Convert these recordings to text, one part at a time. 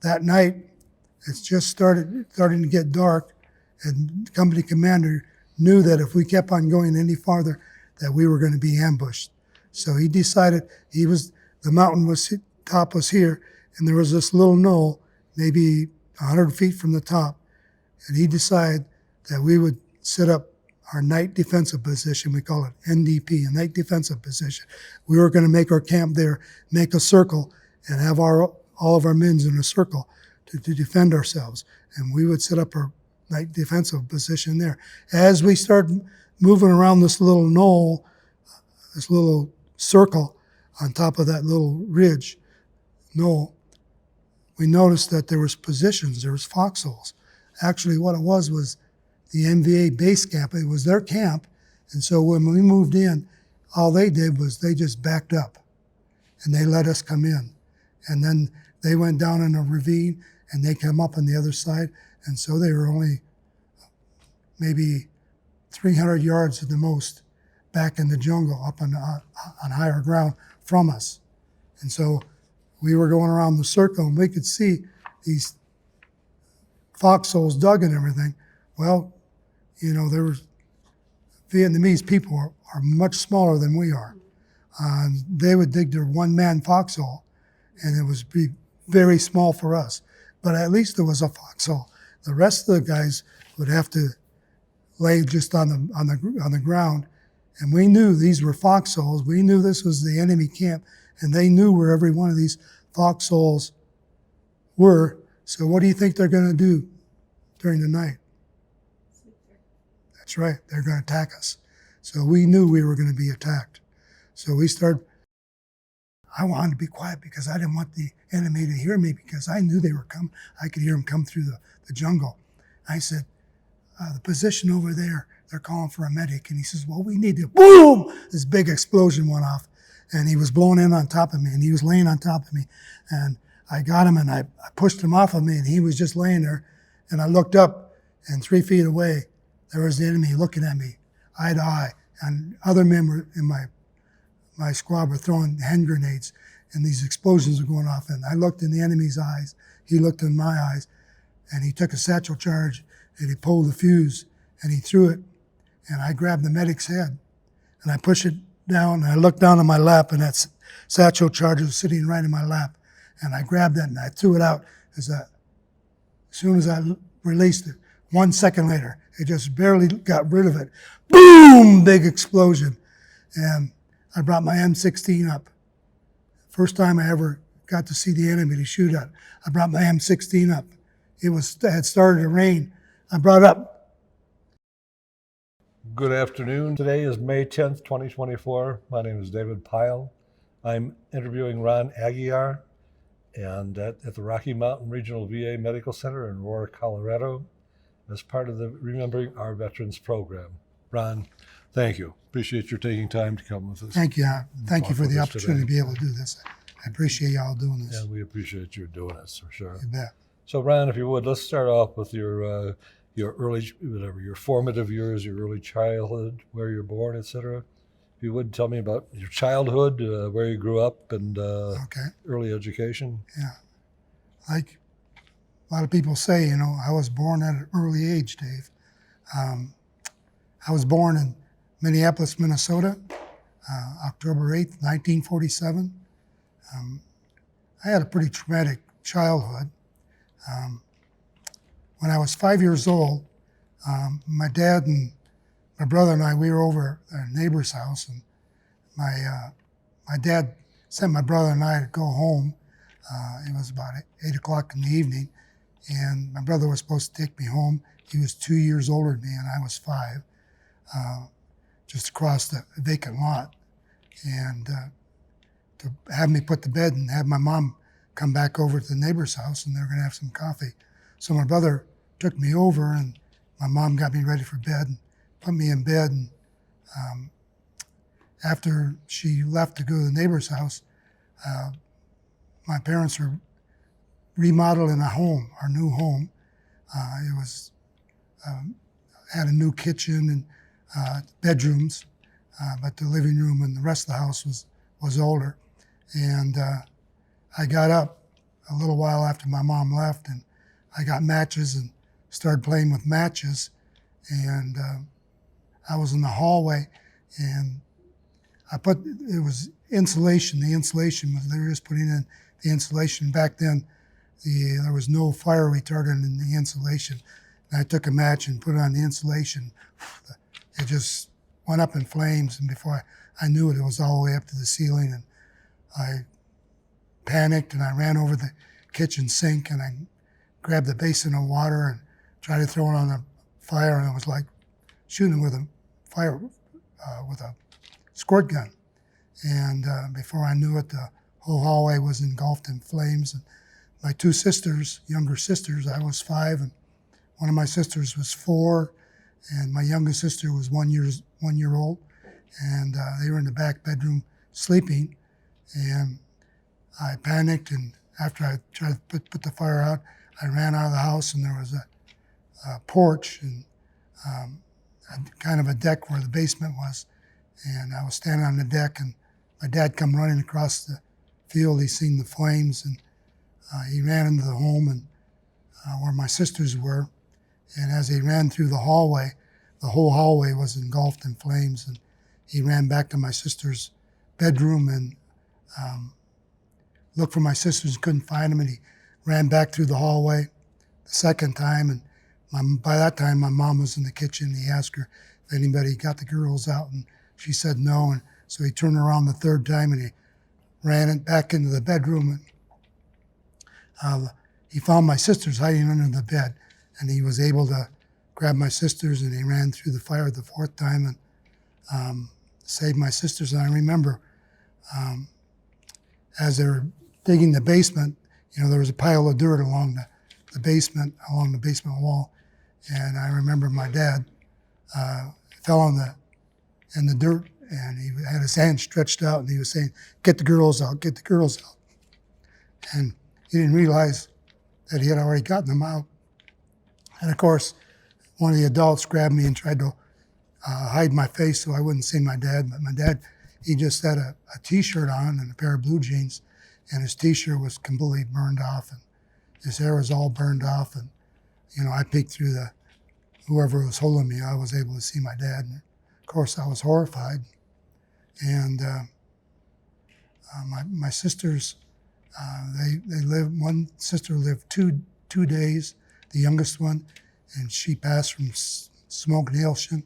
that night, it's just starting to get dark, and company commander knew that if we kept on going any farther, that we were going to be ambushed. So he decided the mountain top was here, and there was this little knoll, maybe 100 feet from the top, and he decided that we would set up our night defensive position. We call it NDP, a night defensive position. We were going to make our camp there, make a circle, and have all of our men in a circle to defend ourselves. And we would set up our night defensive position there. As we started moving around this little knoll, this little circle on top of that little ridge knoll, we noticed that there was positions, there was foxholes. Actually, what it was the NVA base camp. It was their camp, and so when we moved in, all they did was they just backed up, and they let us come in. And then they went down in a ravine, and they came up on the other side, and so they were only maybe 300 yards at the most back in the jungle, up on higher ground from us. And so we were going around the circle, and we could see these foxholes dug and everything. Well, there was Vietnamese people are much smaller than we are. They would dig their one-man foxhole, and it was be very small for us. But at least there was a foxhole. The rest of the guys would have to lay just on the ground, and we knew these were foxholes. We knew this was the enemy camp, and they knew where every one of these foxholes were. So what do you think they're going to do during the night? That's right, they're going to attack us. So we knew we were going to be attacked. So I wanted to be quiet because I didn't want the enemy to hear me, because I knew they were coming. I could hear them come through the jungle. I said, the position over there, they're calling for a medic. And he says, well, we need to, boom! This big explosion went off, and he was blown in on top of me, and he was laying on top of me. And I got him, and I pushed him off of me, and he was just laying there. And I looked up, and 3 feet away, there was the enemy looking at me, eye to eye. And other men were in my squad were throwing hand grenades, and these explosions were going off. And I looked in the enemy's eyes, he looked in my eyes, and he took a satchel charge, and he pulled the fuse, and he threw it. And I grabbed the medic's head, and I pushed it down, and I looked down on my lap, and that satchel charge was sitting right in my lap. And I grabbed it, and I threw it out. As soon as I released it, 1 second later, it just barely got rid of it. Boom! Big explosion. And I brought my M16 up. First time I ever got to see the enemy to shoot at. I brought my M16 up. It had started to rain. I brought up. Good afternoon. Today is May 10th, 2024. My name is David Pyle. I'm interviewing Ron Aguiar and at the Rocky Mountain Regional VA Medical Center in Aurora, Colorado, as part of the Remembering Our Veterans program. Ron, thank you. Appreciate your taking time to come with us. Thank you. Thank you for the opportunity to be able to do this. I appreciate y'all doing this. And we appreciate you doing this, for sure. You bet. So, Ron, if you would, let's start off with your early, your formative years, your early childhood, where you're born, etc. If you would, tell me about your childhood, where you grew up, and early education. Yeah. Like a lot of people say, I was born at an early age, Dave. I was born in Minneapolis, Minnesota, October 8th, 1947. I had a pretty traumatic childhood. When I was 5 years old, my dad and my brother and I, we were over at a neighbor's house, and my dad sent my brother and I to go home. It was about 8 o'clock in the evening, and my brother was supposed to take me home. He was 2 years older than me, and I was 5, just across the vacant lot. And to have me put to bed and have my mom come back over to the neighbor's house, and they were going to have some coffee. So my brother took me over, and my mom got me ready for bed and put me in bed. And after she left to go to the neighbor's house, my parents were remodeling a home, our new home. It was had a new kitchen and bedrooms, but the living room and the rest of the house was older. And I got up a little while after my mom left, and I got matches and started playing with matches. And I was in the hallway, and it was insulation. The insulation was, they were just putting in the insulation. Back then, there was no fire retardant in the insulation. And I took a match and put it on the insulation. It just went up in flames, and before I knew it, it was all the way up to the ceiling. And I panicked, and I ran over the kitchen sink, and I grabbed the basin of water and tried to throw it on the fire, and it was like shooting with a fire, with a squirt gun. And before I knew it, the whole hallway was engulfed in flames. And my two sisters, younger sisters, I was 5, and one of my sisters was 4, and my youngest sister was 1 year old, and they were in the back bedroom sleeping. And I panicked, and after I tried to put the fire out, I ran out of the house, and there was a porch and kind of a deck where the basement was. And I was standing on the deck, and my dad come running across the field. He seen the flames, and he ran into the home and where my sisters were. And as he ran through the hallway, the whole hallway was engulfed in flames. And he ran back to my sister's bedroom and looked for my sisters, couldn't find them, and he ran back through the hallway the second time. And by that time, my mom was in the kitchen. He asked her if anybody got the girls out, and she said no. And so he turned around the third time, and he ran it back into the bedroom. And he found my sisters hiding under the bed, and he was able to grab my sisters, and he ran through the fire the fourth time and saved my sisters. And I remember as they were digging the basement, there was a pile of dirt along the basement wall. And I remember my dad fell in the dirt, and he had his hand stretched out, and he was saying, "Get the girls out, get the girls out." And he didn't realize that he had already gotten them out. And of course, one of the adults grabbed me and tried to hide my face so I wouldn't see my dad. But my dad, he just had a T-shirt on and a pair of blue jeans, and his T-shirt was completely burned off, and his hair was all burned off. And I peeked through whoever was holding me. I was able to see my dad, and of course I was horrified. And my sisters, they lived. One sister lived two days, the youngest one, and she passed from smoke inhalation.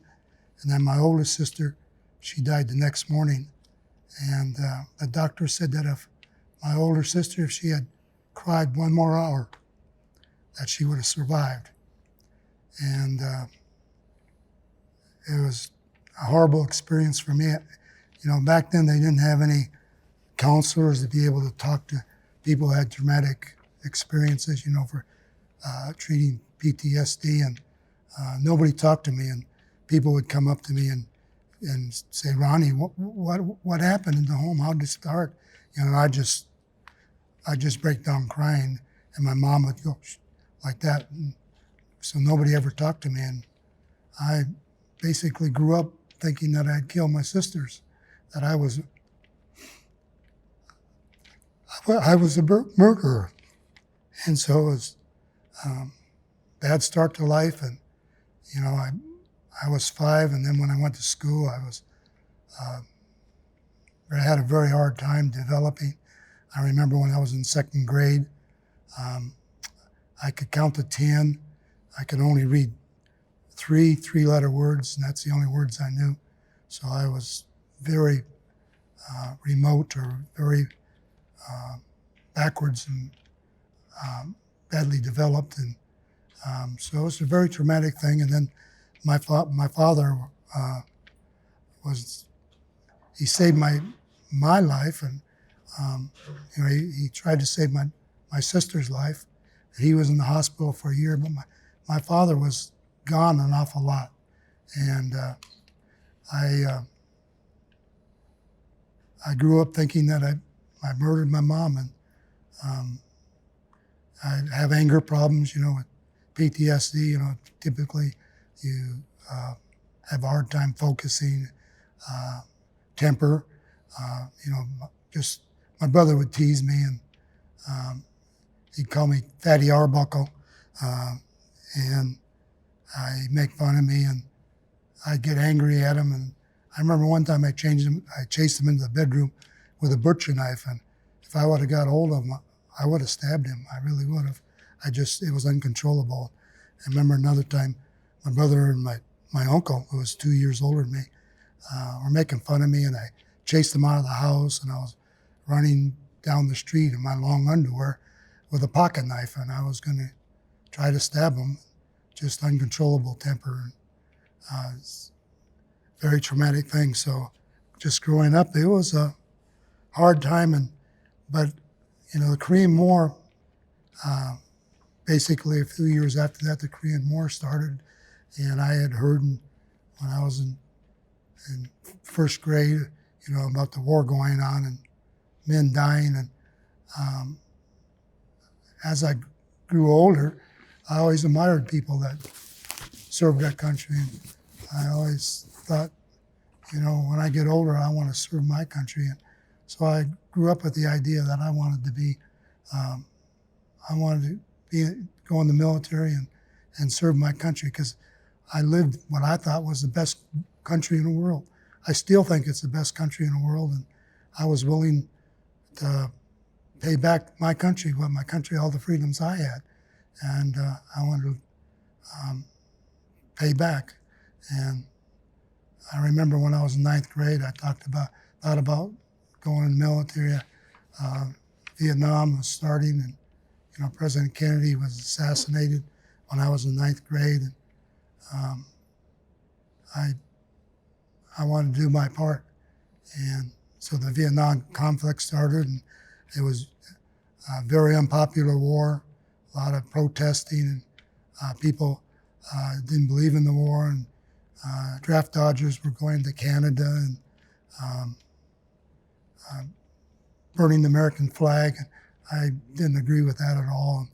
And then my oldest sister, she died the next morning. And the doctor said that if my older sister, if she had cried one more hour, that she would have survived. And it was a horrible experience for me. Back then they didn't have any counselors to be able to talk to people who had traumatic experiences, for treating PTSD. And nobody talked to me, and people would come up to me and say, "Ronnie, what happened in the home? How did it start?" And I just break down crying, and my mom would go like that. And so nobody ever talked to me, and I basically grew up thinking that I'd kill my sisters, that I was a murderer. And so it was a bad start to life. And I was 5, and then when I went to school, I had a very hard time developing. I remember when I was in 2nd grade, I could count to 10. I could only read three-letter words, and that's the only words I knew. So I was very remote, or very backwards, and badly developed. And so it was a very traumatic thing. And then my father he saved my life, and he tried to save my sister's life. He was in the hospital for a year, but my father was gone an awful lot. And I grew up thinking that I murdered my mom, and I have anger problems, with PTSD. Typically you have a hard time focusing, temper. Just my brother would tease me, and he'd call me Fatty Arbuckle, and he'd make fun of me, and I'd get angry at him. And I remember one time I chased him into the bedroom with a butcher knife, and if I would have got hold of him, I would have stabbed him. I really would have. It was uncontrollable. I remember another time, my brother and my uncle, who was 2 years older than me, were making fun of me, and I chased them out of the house, and I was running down the street in my long underwear with a pocket knife, and I was going to try to stab him. Just uncontrollable temper. It's a very traumatic thing. So just growing up, it was a hard time. But the Korean War, basically a few years after that, the Korean War started, and I had heard when I was in first grade, about the war going on and men dying. And as I grew older, I always admired people that served that country. And I always thought, when I get older, I want to serve my country. And so I grew up with the idea that I wanted to go in the military and serve my country, because I lived what I thought was the best country in the world. I still think it's the best country in the world, and I was willing to pay back my country, all the freedoms I had, and I wanted to pay back. And I remember when I was in ninth grade, I thought about going in the military. Vietnam was starting, and President Kennedy was assassinated when I was in ninth grade, and I wanted to do my part. And so the Vietnam conflict started, and it was a very unpopular war, a lot of protesting, and people didn't believe in the war, and draft dodgers were going to Canada and burning the American flag. And I didn't agree with that at all.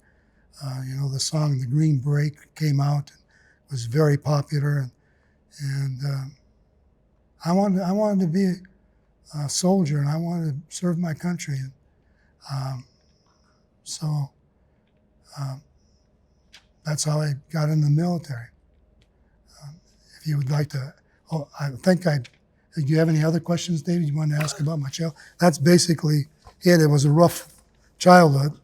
And, the song "The Green Beret" came out and was very popular, and I wanted to be a soldier, and I wanted to serve my country. And so that's how I got in the military. If you would like to, do you have any other questions, David, you want to ask about my child? That's basically it. It was a rough childhood.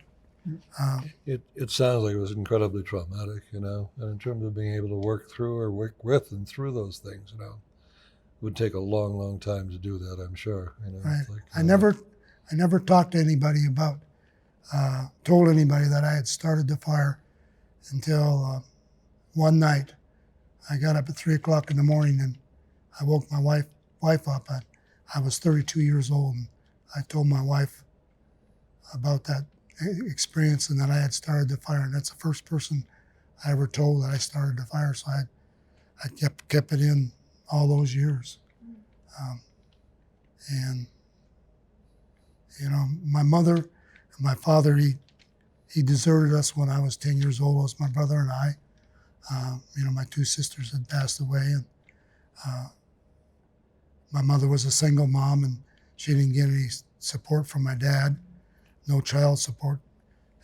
It sounds like it was incredibly traumatic, and in terms of being able to work through or work with and through those things, it would take a long, long time to do that, I'm sure. Right. I never talked to anybody told anybody that I had started the fire until one night. I got up at 3 o'clock in the morning, and I woke my wife up. I was 32 years old, and I told my wife about that experience and that I had started the fire. And that's the first person I ever told that I started the fire. So I kept it in all those years. And my mother and my father, he deserted us when I was 10 years old. It was my brother and I. My two sisters had passed away, and my mother was a single mom, and she didn't get any support from my dad, no child support.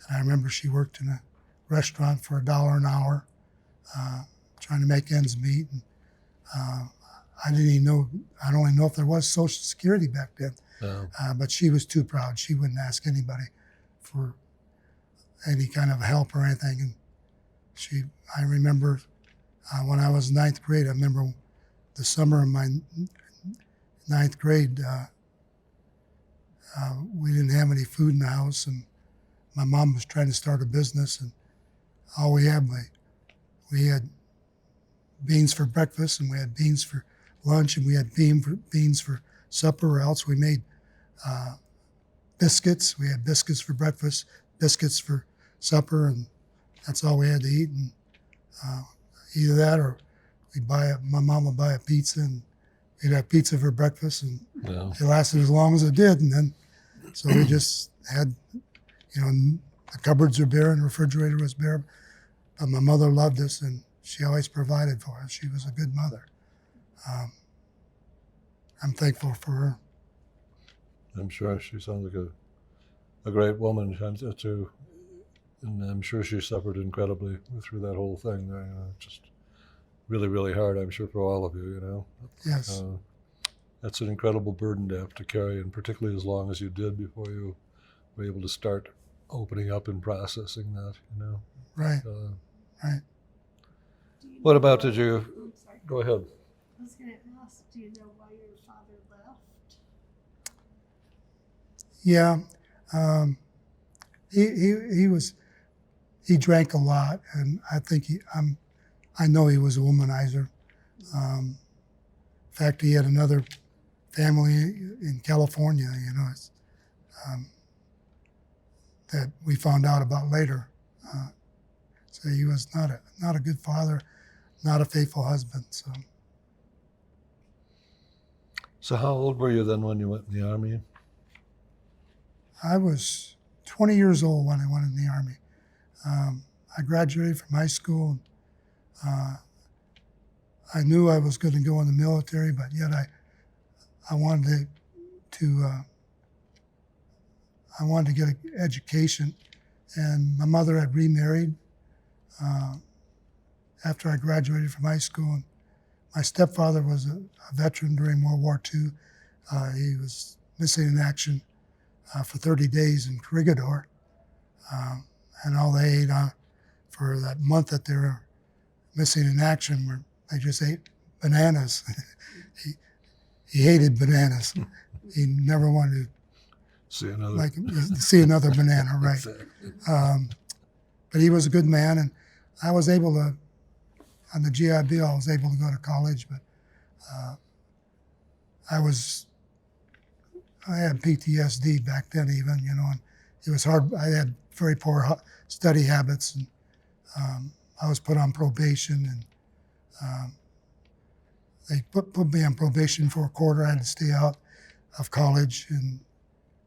And I remember she worked in a restaurant for $1 an hour, trying to make ends meet. And I didn't even know, I don't even know if there was Social Security back then. No. But she was too proud. She wouldn't ask anybody for any kind of help or anything. And I remember when I was in ninth grade, I remember the summer of my ninth grade, we didn't have any food in the house, and my mom was trying to start a business, and all we had beans for breakfast, and we had beans for lunch, and we had beans for supper, or else we made biscuits. We had biscuits for breakfast, biscuits for supper, and that's all we had to eat. And either that, or my mom would buy a pizza, and we'd have pizza for breakfast, and it lasted as long as it did. And then, so we just had, the cupboards were bare and the refrigerator was bare. But my mother loved us, and she always provided for us. She was a good mother. I'm thankful for her. I'm sure she sounds like a great woman to And I'm sure she suffered incredibly through that whole thing. Just really, really hard, I'm sure, for all of you, Yes. That's an incredible burden to have to carry, and particularly as long as you did before you were able to start opening up and processing that. Right. Right. What about did you? Go ahead. I was going to ask, do you know why your father left? Yeah. He drank a lot, and I think I know he was a womanizer. In fact, he had another family in California, that we found out about later. So he was not a good father, not a faithful husband. So how old were you then when you went in the Army? I was 20 years old when I went in the Army. I graduated from high school. I knew I was going to go in the military, but yet I wanted to get an education, and my mother had remarried after I graduated from high school. And my stepfather was a veteran during World War II. He was missing in action for 30 days in Corregidor, and all they ate for that month that they were missing in action they just ate bananas. He hated bananas. He never wanted to see another banana, right? Exactly. But he was a good man, and I was able to, on the GI Bill, I was able to go to college, but I had PTSD back then even, and it was hard. I had very poor study habits, and I was put on probation, and they put me on probation for a quarter. I had to stay out of college and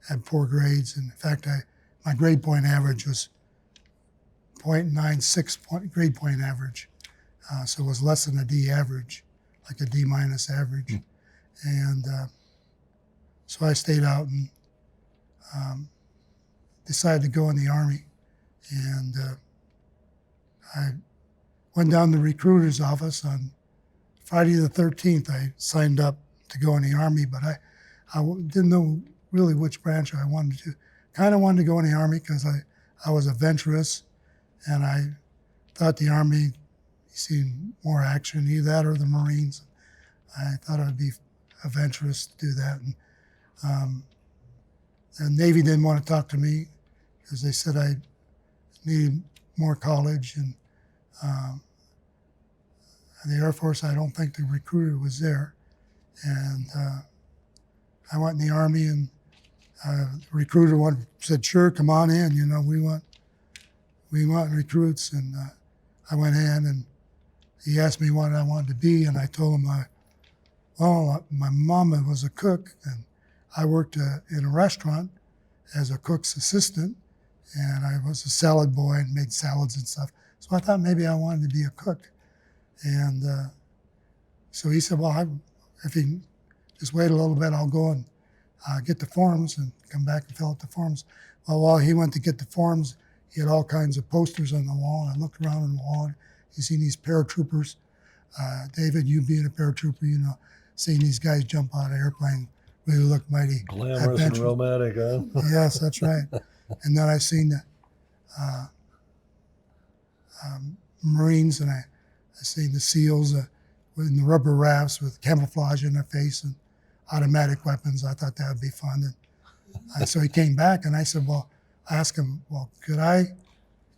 had poor grades. And in fact, my grade point average was 0.96 grade point average. So it was less than a D average, like a D minus average. Mm. And so I stayed out and decided to go in the Army. And I went down to the recruiter's office on Friday the 13th. I signed up to go in the Army, but I didn't know really which branch I wanted to. Kind of wanted to go in the Army because I was adventurous, and I thought the Army seemed more action, either that or the Marines. I thought I'd be adventurous to do that. And the Navy didn't want to talk to me because they said I needed more college, and the Air Force, I don't think the recruiter was there. And I went in the Army, and the recruiter said, "Sure, come on in. We want recruits." And I went in, and he asked me what I wanted to be, and I told him, my mom was a cook, and I worked in a restaurant as a cook's assistant, and I was a salad boy and made salads and stuff. So I thought maybe I wanted to be a cook. And so he said, well, if you just wait a little bit, I'll go and get the forms and come back and fill out the forms. Well, while he went to get the forms, he had all kinds of posters on the wall. I looked around on the wall, and you see these paratroopers. David, you being a paratrooper, seeing these guys jump out of airplane really looked mighty glamorous and romantic, huh? Yes, that's right. And then I seen the Marines, and I seen the SEALs in the rubber rafts with camouflage in their face and automatic weapons. I thought that would be fun. And so he came back, and I said, I asked him, could I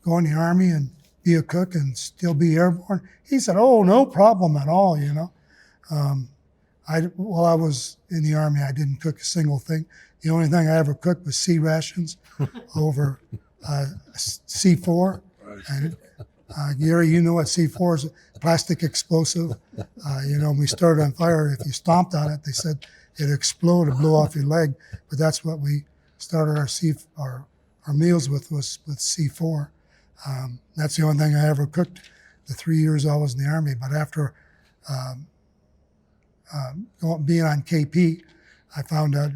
go in the Army and be a cook and still be airborne? He said, oh, no problem at all, While I was in the Army, I didn't cook a single thing. The only thing I ever cooked was sea rations over C4. Right. And Gary, you know what C4 is, a plastic explosive. We started on fire. If you stomped on it, they said it'd explode and blow off your leg. But that's what we started our meals with, was with C4. That's the only thing I ever cooked the 3 years I was in the Army. But after being on KP, I found out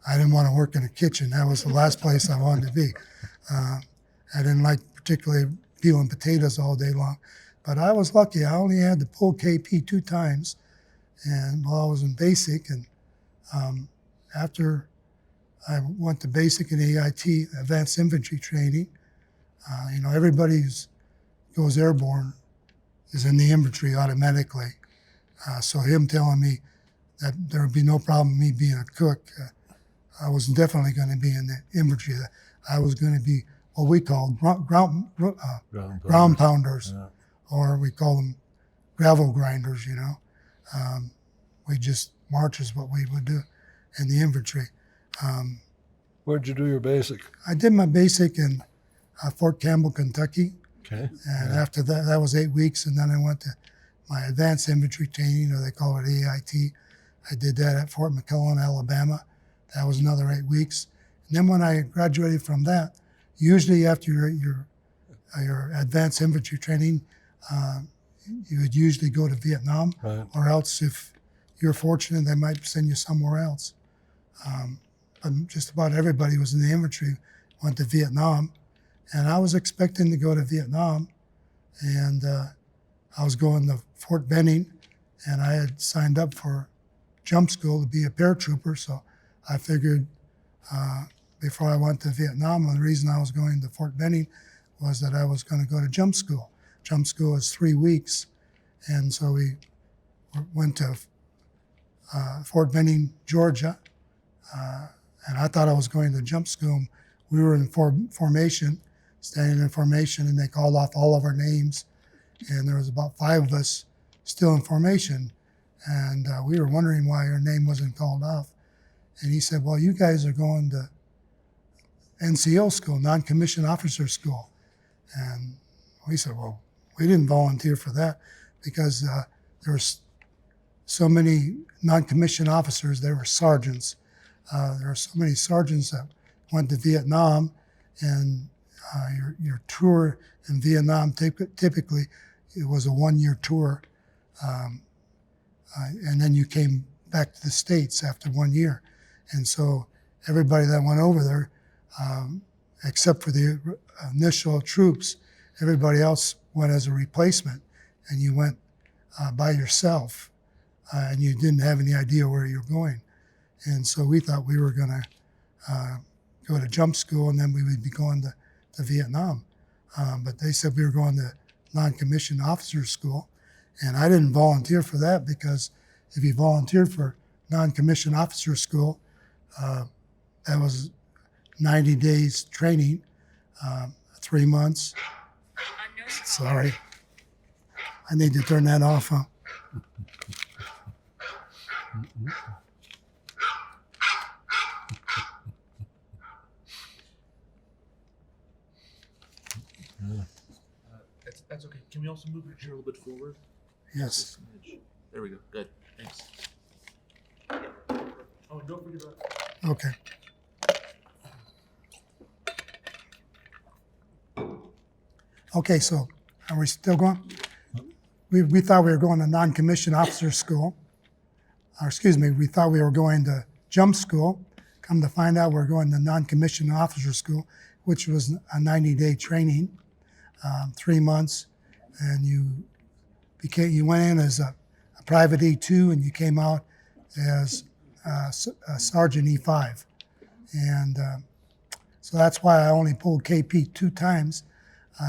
I didn't want to work in a kitchen. That was the last place I wanted to be. I didn't like particularly peeling potatoes all day long. But I was lucky. I only had to pull KP 2 times, and while I was in basic, and after I went to basic and AIT, advanced infantry training, everybody who goes airborne is in the infantry automatically. So him telling me that there would be no problem me being a cook, I was definitely going to be in the infantry. I was going to be what we call ground pounders, Yeah. or we call them gravel grinders, We just march is what we would do in the infantry. Where'd you do your basic? I did my basic in Fort Campbell, Kentucky. Okay. And after that was 8 weeks, and then I went to my advanced infantry training, or they call it AIT. I did that at Fort McClellan, Alabama. That was another 8 weeks. And then when I graduated from that, usually after your advanced infantry training, you would usually go to Vietnam, Right. or else if you're fortunate, they might send you somewhere else. But just about everybody was in the infantry, went to Vietnam. And I was expecting to go to Vietnam, and I was going to Fort Benning, and I had signed up for jump school to be a paratrooper. So I figured before I went to Vietnam, the reason I was going to Fort Benning was that I was going to go to jump school. Jump school is 3 weeks, and so we went to Fort Benning, Georgia, and I thought I was going to jump school. We were in formation, standing in formation, and they called off all of our names, and there was about 5 of us still in formation, and we were wondering why our name wasn't called off. And he said, well, you guys are going to NCO school, non-commissioned officer school. And we said, well, we didn't volunteer for that because there were so many non-commissioned officers. They were sergeants. There were so many sergeants that went to Vietnam, and your tour in Vietnam, typically, it was a 1-year tour, and then you came back to the States after 1 year. And so everybody that went over there, except for the initial troops, everybody else went as a replacement, and you went by yourself, and you didn't have any idea where you were going. And so we thought we were going to go to jump school, and then we would be going to Vietnam. But they said we were going to non-commissioned officer school, and I didn't volunteer for that because if you volunteered for non-commissioned officer school, that was 90 days training, 3 months. Sorry. I need to turn that off, huh? That's okay. Can we also move your chair a little bit forward? Yes. There we go. Good. Thanks. Oh, and don't forget about. Okay. Okay, so are we still going? We thought we were going to non-commissioned officer school. Or excuse me, we thought we were going to jump school. Come to find out we're going to non-commissioned officer school, which was a 90-day training, 3 months, and you went in as a private E2 and you came out as a sergeant E5. And so that's why I only pulled KP 2 times,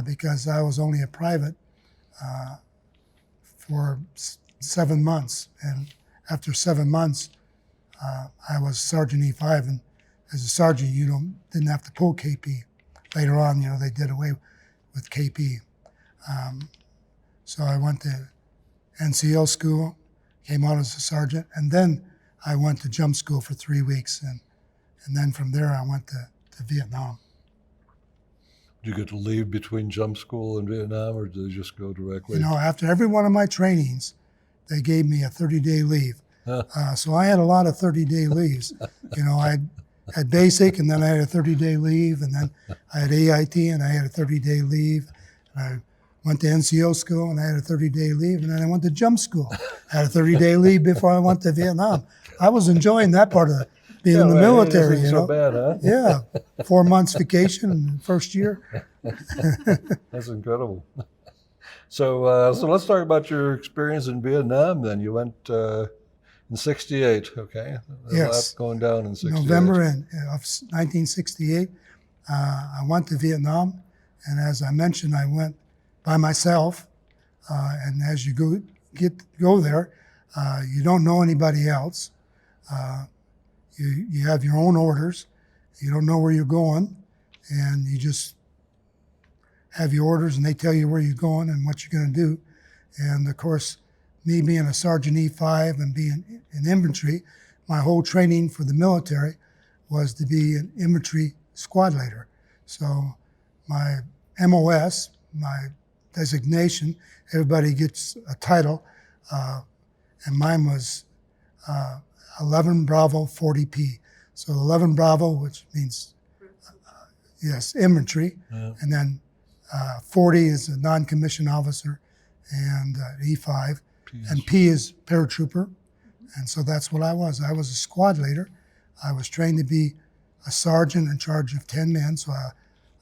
because I was only a private for 7 months. And after 7 months, I was Sergeant E5, and as a sergeant, you didn't have to pull KP. Later on, they did away with KP. So I went to NCO school, came out as a sergeant, and then I went to jump school for 3 weeks, and then from there I went to Vietnam. Did you get to leave between jump school and Vietnam, or did you just go directly? After every one of my trainings, they gave me a 30-day leave. So I had a lot of 30-day leaves. I had basic, and then I had a 30-day leave, and then I had AIT, and I had a 30-day leave. And I went to NCO school, and I had a 30-day leave, and then I went to jump school. I had a 30-day leave before I went to Vietnam. I was enjoying that part of being in the right. military, It isn't you so know. bad, huh? Yeah, 4 months vacation in the first year. That's incredible. So let's talk about your experience in Vietnam. Then you went in '68. Okay, a lot Yes, going down in '68. November of 1968, I went to Vietnam, and as I mentioned, I went by myself. And as you go there, you don't know anybody else. You have your own orders. You don't know where you're going, and you just have your orders, and they tell you where you're going and what you're going to do. And of course, me being a Sergeant E5 and being in infantry, my whole training for the military was to be an infantry squad leader. So my MOS, my designation, everybody gets a title, and mine was 11 Bravo 40P. So 11 Bravo, which means, yes, infantry, and then 40 is a non-commissioned officer, and E5, and P is paratrooper, and so that's what I was. I was a squad leader. I was trained to be a sergeant in charge of 10 men, so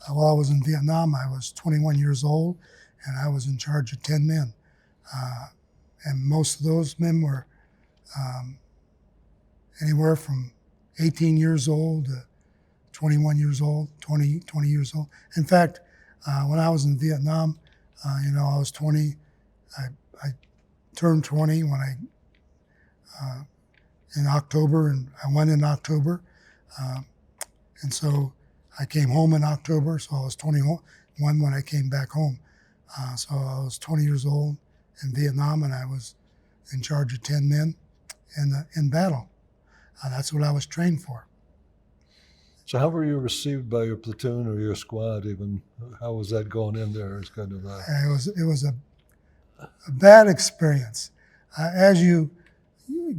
while I was in Vietnam, I was 21 years old, and I was in charge of 10 men. And most of those men were anywhere from 18 years old to 21 years old, 20 years old. In fact, when I was in Vietnam, I was 20. I turned 20 when in October, and I went in October. And so I came home in October, so I was 21 when I came back home. So I was 20 years old in Vietnam, and I was in charge of 10 men in battle. That's what I was trained for. So how were you received by your platoon or your squad even? How was that going in there as kind of a... It was a bad experience. As you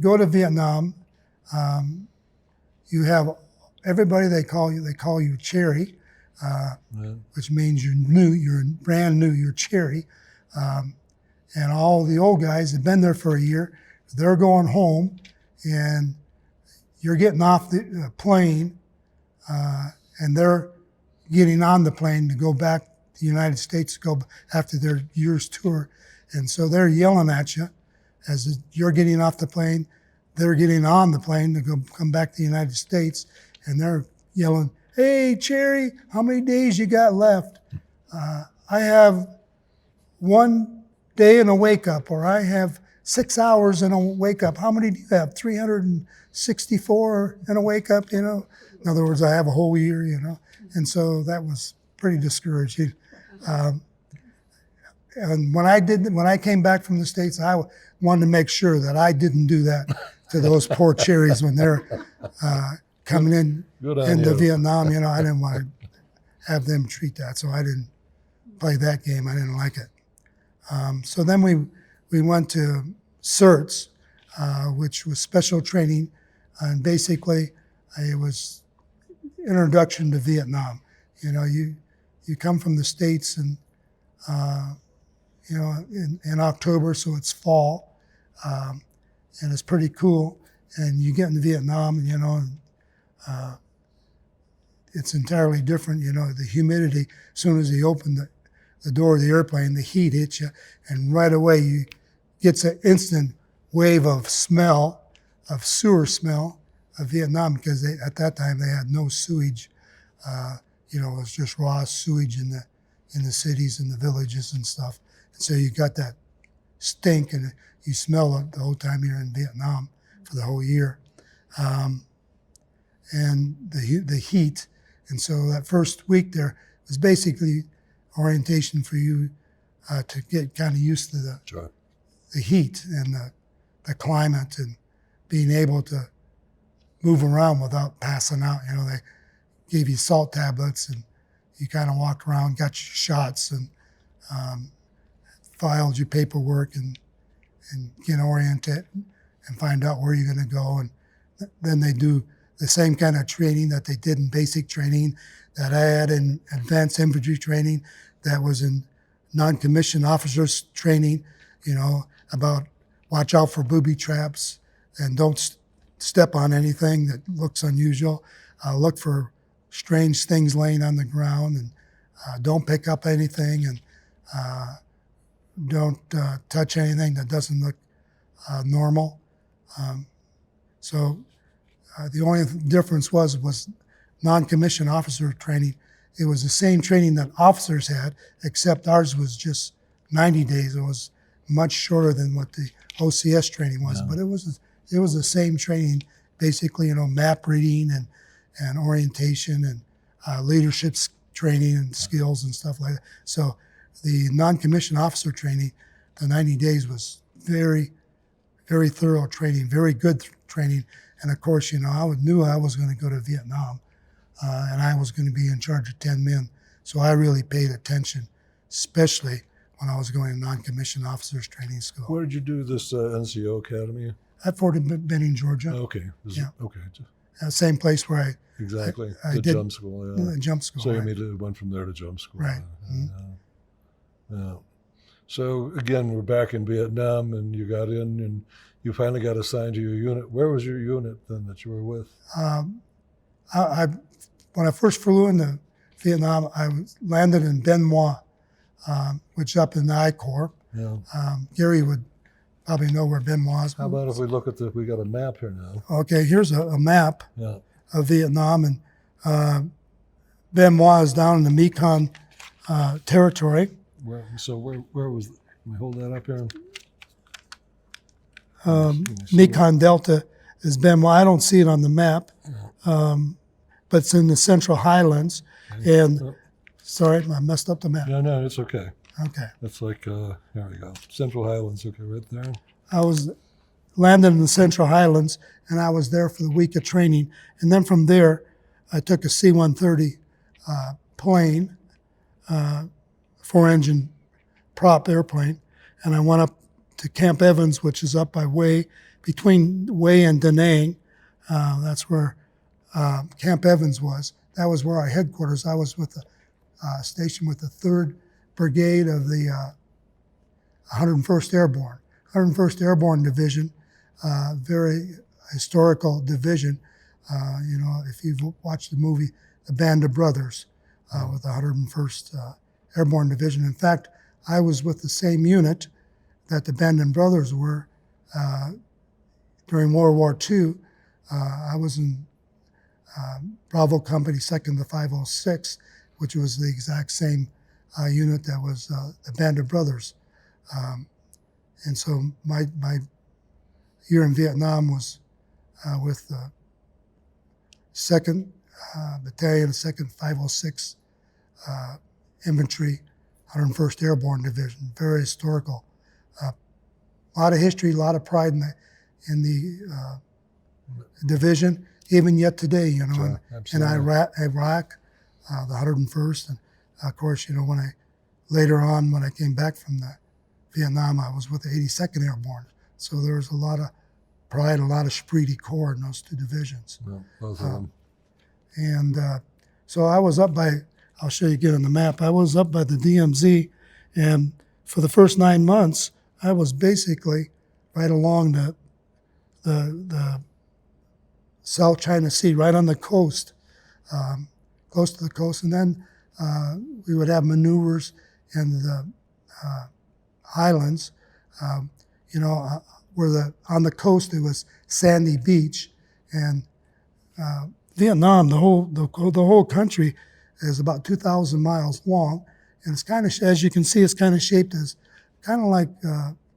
go to Vietnam, you have everybody they call you Cherry, which means you're brand new, you're Cherry. And all the old guys have been there for a year, they're going home, and you're getting off the plane, and they're getting on the plane to go back to the United States to go after their year's tour. And so they're yelling at you as you're getting off the plane. They're getting on the plane to come back to the United States, and they're yelling, "Hey, Cherry, how many days you got left? I have 1 day and a wake up, or I have 6 hours and a wake up. How many do you have? 364 and a wake up, In other words, I have a whole year, And so that was pretty discouraging. And when I came back from the States, I wanted to make sure that I didn't do that to those poor cherries when they're coming into Vietnam. I didn't want to have them treat that, so I didn't play that game. I didn't like it. So then we went to CERTS, which was special training, and basically it was introduction to Vietnam. You come from the States and in October, so it's fall, and it's pretty cool. And you get into Vietnam, and it's entirely different. The humidity. As soon as you open the door of the airplane, the heat hits you, and right away you gets an instant wave of sewer smell of Vietnam, because at that time they had no sewage. It was just raw sewage in the cities and the villages and stuff. And so you got that stink, and you smell it the whole time you're in Vietnam for the whole year. And the heat. And so that first week there was basically orientation for you to get kind of used to the heat and the climate, and being able to move around without passing out. They gave you salt tablets, and you kind of walked around, got your shots, and filed your paperwork, and get oriented and find out where you're going to go. And then they do the same kind of training that they did in basic training, that I had in advanced infantry training, that was in non-commissioned officers training, about watch out for booby traps, and don't step on anything that looks unusual. Look for strange things laying on the ground, and don't pick up anything, and don't touch anything that doesn't look normal. So the only difference was non-commissioned officer training. It was the same training that officers had, except ours was just 90 days. It was much shorter than what the OCS training was, but it was the same training, basically, map reading and orientation and leadership training and skills and stuff like that. So the non-commissioned officer training, the 90 days was very, very thorough training, very good training. And of course, I knew I was going to go to Vietnam, and I was going to be in charge of 10 men. So I really paid attention, especially when I was going to non-commissioned officers training school. Where did you do this NCO Academy? At Fort Benning, Georgia. Okay. Yeah. Okay. Same place where Exactly. I the did jump school. Yeah. jump school. So you right. went from there to jump school. Right. Yeah. So again, we're back in Vietnam, and you got in, and you finally got assigned to your unit. Where was your unit then that you were with? When I first flew into Vietnam, I landed in Ben Moi, which is up in the I Corps. Yeah. Gary would probably know where Ben Moi is. How about if we look at we got a map here now. Okay, here's a map Yeah. of Vietnam, and Ben Moi is down in the Mekong territory. Where was? Let me hold that up here. Mekong Delta is Ben Moi. I don't see it on the map, but it's in the Central Highlands. And sorry, I messed up the map. No, it's okay. Okay. It's like, there we go. Central Highlands, okay, right there. I was landed in the Central Highlands, and I was there for the week of training. And then from there, I took a C-130 plane, 4-engine prop airplane, and I went up to Camp Evans, which is up by between Hue and Da Nang. That's where Camp Evans was. That was where our headquarters. I was with stationed with the 3rd Brigade of the 101st Airborne. 101st Airborne Division, very historical division. If you've watched the movie The Band of Brothers with the 101st Airborne Division. In fact, I was with the same unit that the Band of Brothers were during World War II. I was in Bravo Company, 2nd to 506, which was the exact same unit that was the Band of Brothers. And so my year in Vietnam was with the 2nd Battalion, 2nd 506 Infantry, 101st Airborne Division. Very historical. A lot of history, a lot of pride in the division, even yet today, Sure, in Iraq, the 101st. And of course, later on when I came back from Vietnam, I was with the 82nd Airborne. So there was a lot of pride, a lot of esprit de corps in those two divisions. Well, both of them. And so I was up I'll show you again on the map, I was up by the DMZ, and for the first 9 months, I was basically right along the South China Sea, right on the coast, close to the coast. And then we would have maneuvers in the highlands, where on the coast it was sandy beach, and Vietnam, the whole country is about 2,000 miles long, and it's kind of, as you can see, it's kind of shaped as kind of like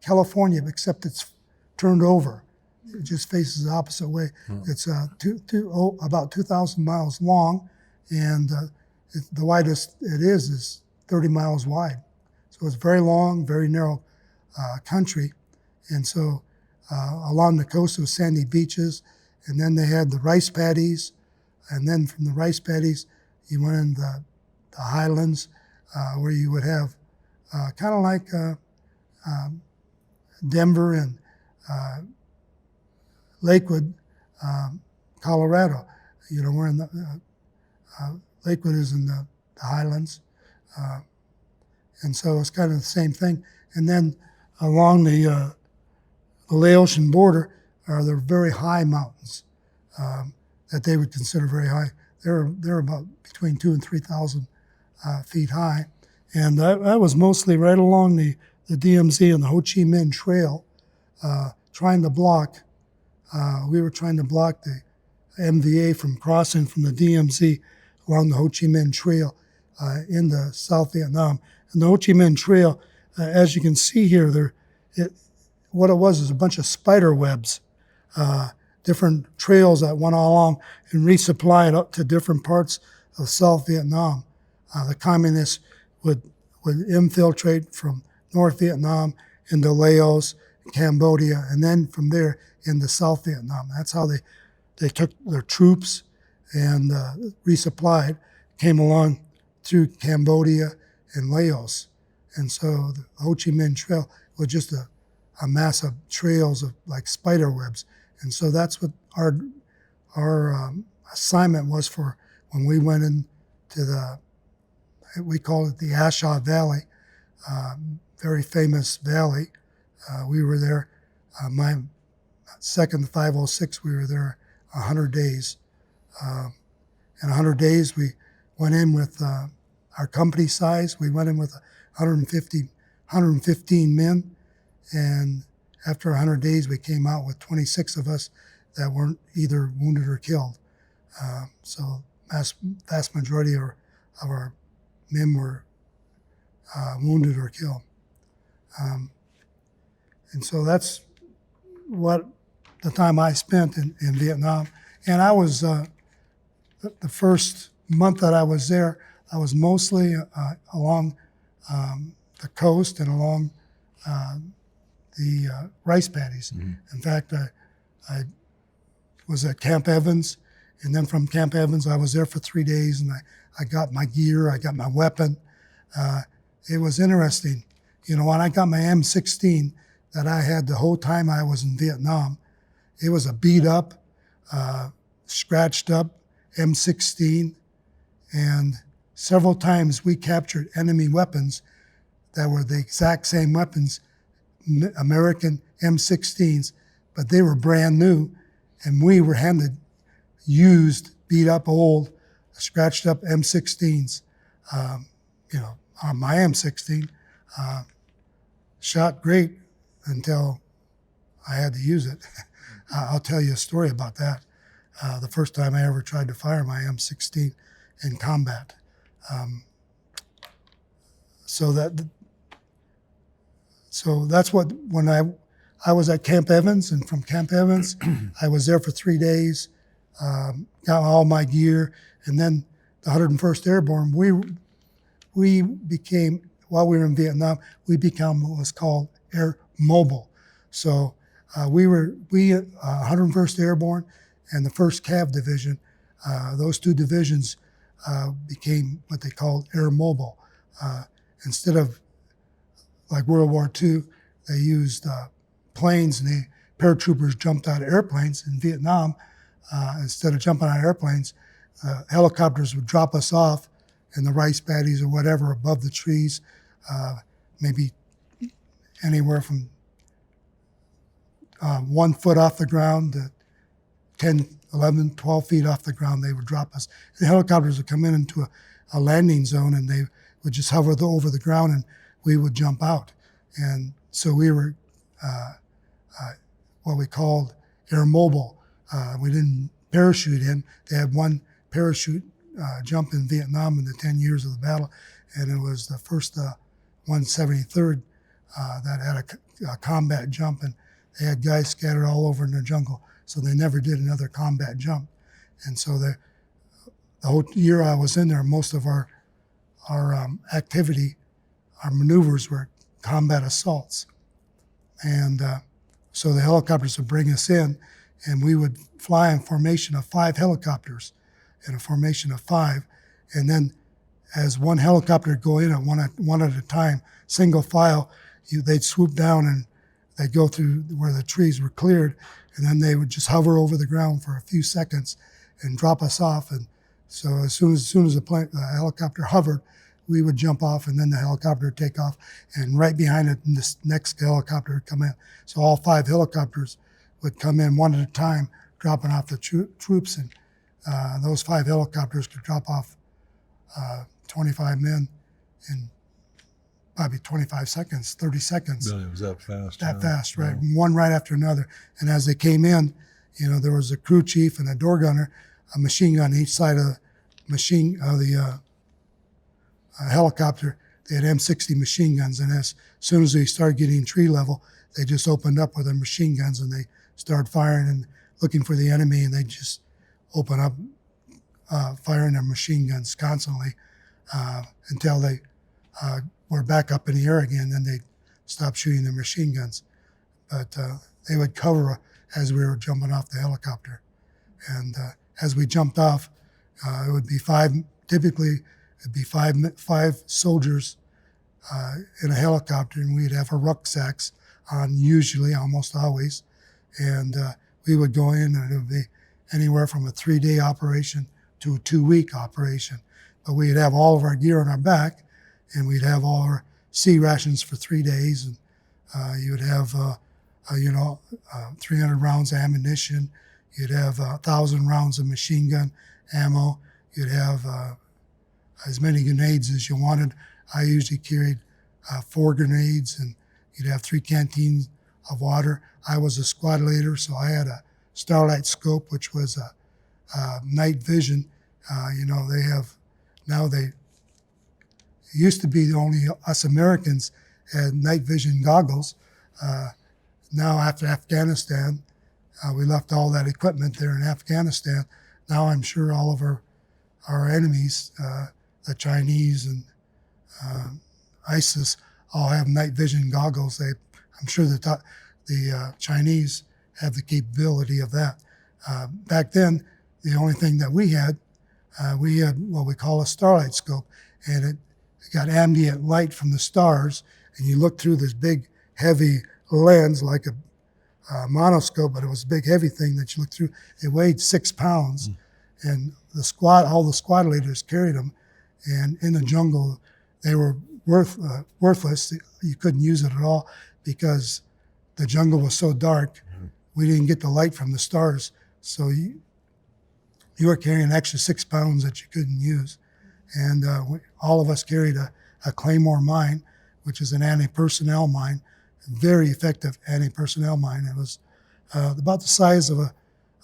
California, except it's turned over. It just faces the opposite way. It's about 2,000 miles long, and the widest it is 30 miles wide. So it's very long, very narrow country. And so along the coast was sandy beaches, and then they had the rice paddies, and then from the rice paddies, you went in the highlands where you would have kind of like Denver and Lakewood, Colorado. We're in the Lakewood is in the highlands, and so it's kind of the same thing. And then along the Laotian border, are the very high mountains that they would consider very high. They're about between 2,000 and 3,000 feet high. And I was mostly right along the DMZ and the Ho Chi Minh Trail, trying to block, we were trying to block the MVA from crossing from the DMZ along the Ho Chi Minh Trail into South Vietnam. And the Ho Chi Minh Trail, as you can see here, what it was is a bunch of spider webs, different trails that went all along and resupplied up to different parts of South Vietnam. The communists would infiltrate from North Vietnam into Laos, Cambodia, and then from there into South Vietnam. That's how they took their troops and resupplied, came along through Cambodia and Laos. And so the Ho Chi Minh Trail was just a mass of trails of like spider webs. And so that's what our assignment was for when we went into we call it the A Shau Valley, very famous valley. We were there, my second 506, we were there 100 days. In 100 days, we went in with our company size. We went in with 115 men. And after 100 days, we came out with 26 of us that weren't either wounded or killed. So vast majority of our men were wounded or killed. And so that's what the time I spent in Vietnam. And I was, the first month that I was there, I was mostly along the coast and along the rice paddies. Mm-hmm. In fact, I was at Camp Evans, and then from Camp Evans, I was there for 3 days, and I got my gear, I got my weapon. It was interesting. You know, when I got my M16 that I had the whole time I was in Vietnam, it was a beat up, scratched up M16, and several times we captured enemy weapons that were the exact same weapons, American M16s, but they were brand new, and we were handed used, beat up, old, scratched up M16s. You know, on my M16, shot great until I had to use it. I'll tell you a story about that. The first time I ever tried to fire my M16 in combat. So that's what, when I was at Camp Evans, and from Camp Evans, I was there for 3 days, got all my gear, and then the 101st Airborne, we became, while we were in Vietnam, we became what was called air mobile. So we 101st Airborne and the 1st Cav Division, those two divisions became what they called air mobile. Instead of like World War II, they used planes, and the paratroopers jumped out of airplanes. In Vietnam, instead of jumping out of airplanes, helicopters would drop us off in the rice paddies or whatever above the trees, maybe anywhere from 1 foot off the ground to 10, 11, 12 feet off the ground. They would drop us. The helicopters would come in into a landing zone, and they would just hover over the ground, and we would jump out. And so we were what we called air mobile. We didn't parachute in. They had one parachute jump in Vietnam in the 10 years of the battle, and it was the first 173rd that had a combat jump, and they had guys scattered all over in the jungle, so they never did another combat jump. And so the whole year I was in there, most of our activity, our maneuvers were combat assaults. And so the helicopters would bring us in, and we would fly in formation of 5 helicopters, in a formation of 5. And then as one helicopter would go in at one at a time, single file, they'd swoop down and they'd go through where the trees were cleared, and then they would just hover over the ground for a few seconds and drop us off. And so as soon as the helicopter hovered, we would jump off, and then the helicopter would take off, and right behind it, this next helicopter would come in. So all 5 helicopters would come in one at a time, dropping off the troops, and those 5 helicopters could drop off 25 men in probably 25 seconds, 30 seconds. Really, it was that fast. That yeah. fast, right? Yeah. One right after another. And as they came in, there was a crew chief and a door gunner, a machine gun each side of the helicopter. They had M60 machine guns, and as soon as they started getting tree level, they just opened up with their machine guns and they started firing and looking for the enemy, and they just open up firing their machine guns constantly until they were back up in the air again. Then they stopped shooting their machine guns. But they would cover as we were jumping off the helicopter. And as we jumped off, it would be typically five soldiers in a helicopter, and we'd have our rucksacks on usually, almost always. And we would go in, and it would be anywhere from a 3-day operation to a 2-week operation. But we'd have all of our gear on our back, and we'd have all our C rations for 3 days. And you would have, 300 rounds of ammunition. You'd have 1,000 rounds of machine gun ammo. You'd have as many grenades as you wanted. I usually carried 4 grenades, and you'd have 3 canteens of water. I was a squad leader, so I had a Starlight scope, which was a night vision. It used to be only us Americans had night vision goggles. Now after Afghanistan, we left all that equipment there in Afghanistan. Now I'm sure all of our enemies, the Chinese and ISIS, all have night vision goggles. I'm sure that the Chinese have the capability of that. Back then, the only thing that we had what we call a Starlight scope, and it got ambient light from the stars, and you look through this big, heavy lens like a monoscope, but it was a big, heavy thing that you looked through. It weighed 6 pounds, and all the squad leaders carried them, and in the jungle, they were worthless. You couldn't use it at all because the jungle was so dark. We didn't get the light from the stars, so you were carrying an extra 6 pounds that you couldn't use. And all of us carried a Claymore mine, which is an anti-personnel mine, very effective anti-personnel mine. It was about the size of a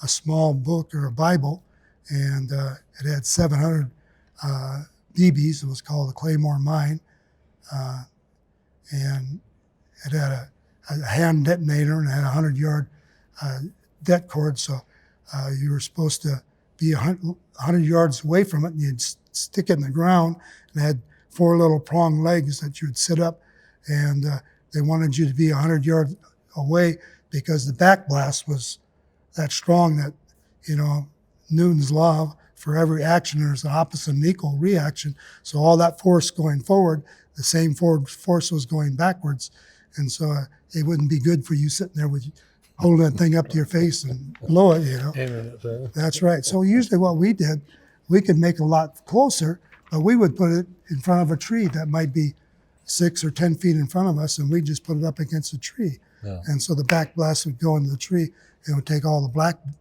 small book or a Bible, and it had 700 BBs. It was called a Claymore mine, and it had a hand detonator, and it had a 100-yard det cord, so you were supposed to be 100 yards away from it, and you'd stick it in the ground, and it had 4 little prong legs that you would sit up, and they wanted you to be 100 yards away because the backblast was that strong that, Newton's law, for every action there's an opposite and equal reaction. So all that force going forward, the same force was going backwards. And so it wouldn't be good for you sitting there with holding that thing up to your face and blow it, Aiming it. That's right. So usually what we did, we could make a lot closer, but we would put it in front of a tree that might be 6 or 10 feet in front of us, and we'd just put it up against a tree. Yeah. And so the back blast would go into the tree, and it would take all the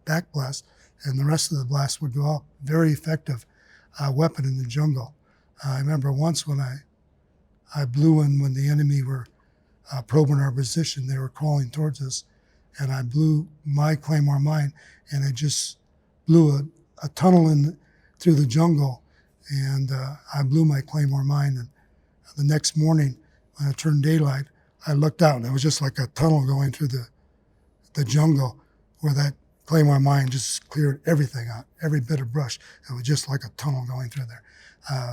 back blast, and the rest of the blast would go out. Very effective weapon in the jungle. I remember once when I blew in when the enemy were probing our position, they were crawling towards us, and I blew my Claymore mine, and it just blew a tunnel through the jungle, and I blew my Claymore mine. And the next morning, when it turned daylight, I looked out, and it was just like a tunnel going through the jungle, where that Claymore mine just cleared everything out, every bit of brush. It was just like a tunnel going through there.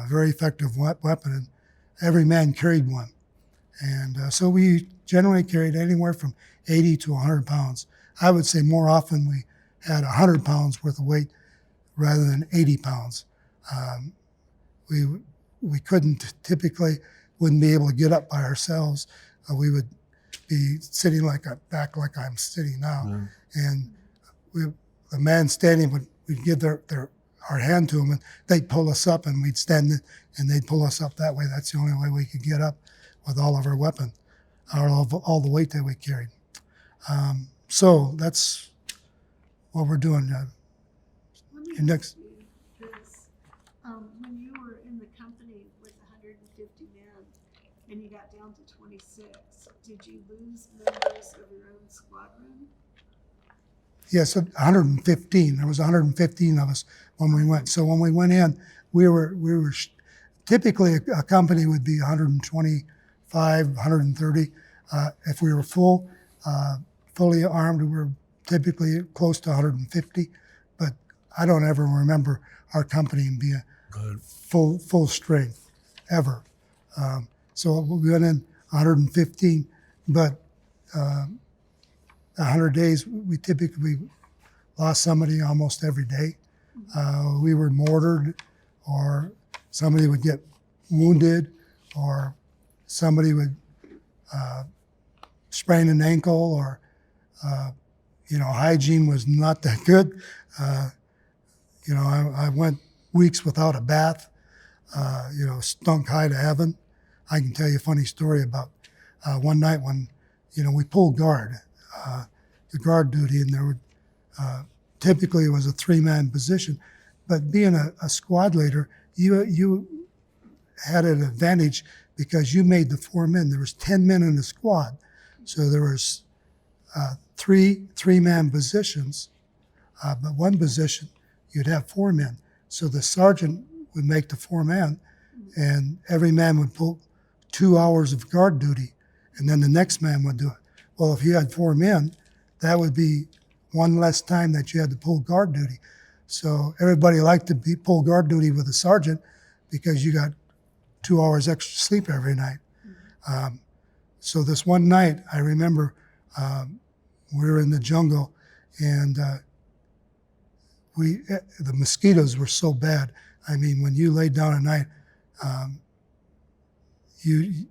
Very effective weapon, and every man carried one. And so we generally carried anywhere from 80 to 100 pounds. I would say more often we had 100 pounds worth of weight rather than 80 pounds. We wouldn't be able to get up by ourselves. We would be sitting back like I'm sitting now. And the man standing we'd give our hand to them, and they'd pull us up, and we'd stand and they'd pull us up that way. That's the only way we could get up with all of our weapons, all the weight that we carried. So that's what we're doing. Let me Your next- ask you this. When you were in the company with 150 men and you got down to 26, did you lose members of your own squadron? Yes, 115. There was 115 of us when we went. So when we went in, we were typically a company would be 125, 130. If we were fully armed, we were typically close to 150. But I don't ever remember our company being full strength ever. So we went in 115, but 100 days, we typically lost somebody almost every day. We were mortared, or somebody would get wounded, or somebody would sprain an ankle, or hygiene was not that good. I went weeks without a bath. Stunk high to heaven. I can tell you a funny story about one night when we pulled guard. The guard duty, and there would typically it was a 3-man position, but being a squad leader, you had an advantage because you made the 4 men. There was 10 men in the squad, so there was 3-man positions, but one position you'd have 4 men. So the sergeant would make the 4-man, and every man would pull 2 hours of guard duty, and then the next man would do it. Well, if you had 4 men, that would be one less time that you had to pull guard duty. So everybody liked to pull guard duty with a sergeant because you got 2 hours extra sleep every night. So this one night, I remember we were in the jungle, and the mosquitoes were so bad. I mean, when you laid down at night, the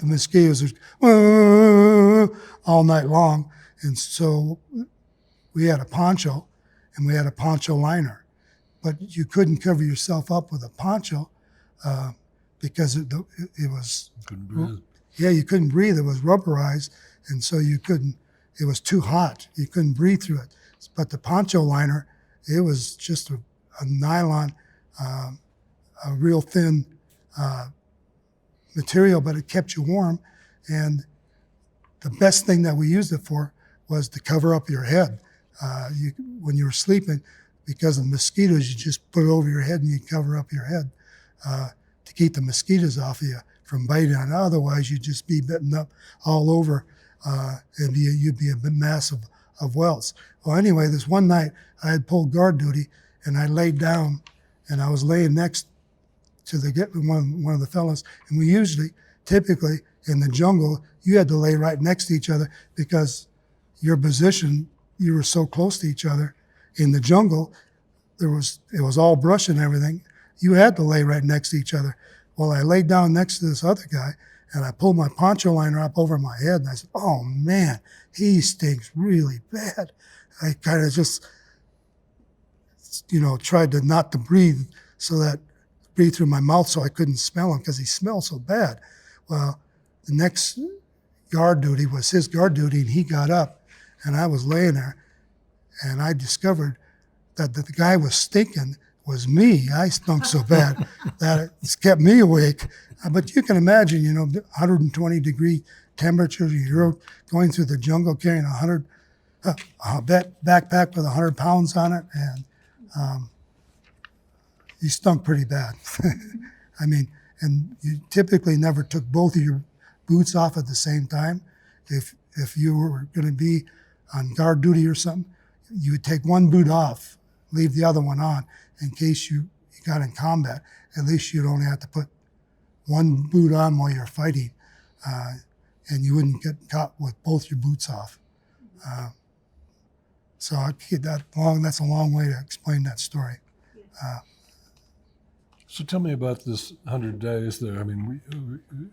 mosquitoes were all night long. And so we had a poncho, and we had a poncho liner, but you couldn't cover yourself up with a poncho because it was, Couldn't breathe. yeah, you couldn't breathe. It was rubberized, and so it was too hot. You couldn't breathe through it. But the poncho liner, it was just a nylon, a real thin material, but it kept you warm. And the best thing that we used it for was to cover up your head. When you were sleeping, because of mosquitoes, you just put it over your head and you cover up your head to keep the mosquitoes off of you from biting on. Otherwise, you'd just be bitten up all over, and you'd be a mass of welts. Well, anyway, this one night I had pulled guard duty, and I laid down, and I was laying next to one of the fellows, and we typically in the jungle, you had to lay right next to each other because your position, you were so close to each other. In the jungle, it was all brush and everything. You had to lay right next to each other. Well, I laid down next to this other guy, and I pulled my poncho liner up over my head, and I said, "Oh man, he stinks really bad." I kind of just, tried to not to breathe through my mouth so I couldn't smell him because he smelled so bad. Well, the next guard duty was his guard duty, and he got up, and I was laying there, and I discovered that the guy was stinking was me. I stunk so bad that it kept me awake. But you can imagine, 120-degree temperatures. You're going through the jungle carrying a backpack with 100 pounds on it, and you stunk pretty bad. I mean, and you typically never took both of your boots off at the same time. If you were going to be on guard duty or something, you would take one boot off, leave the other one on, in case you got in combat. At least you'd only have to put one boot on while you're fighting, and you wouldn't get caught with both your boots off. So I get that long. That's a long way to explain that story. So tell me about this 100 days there. I mean,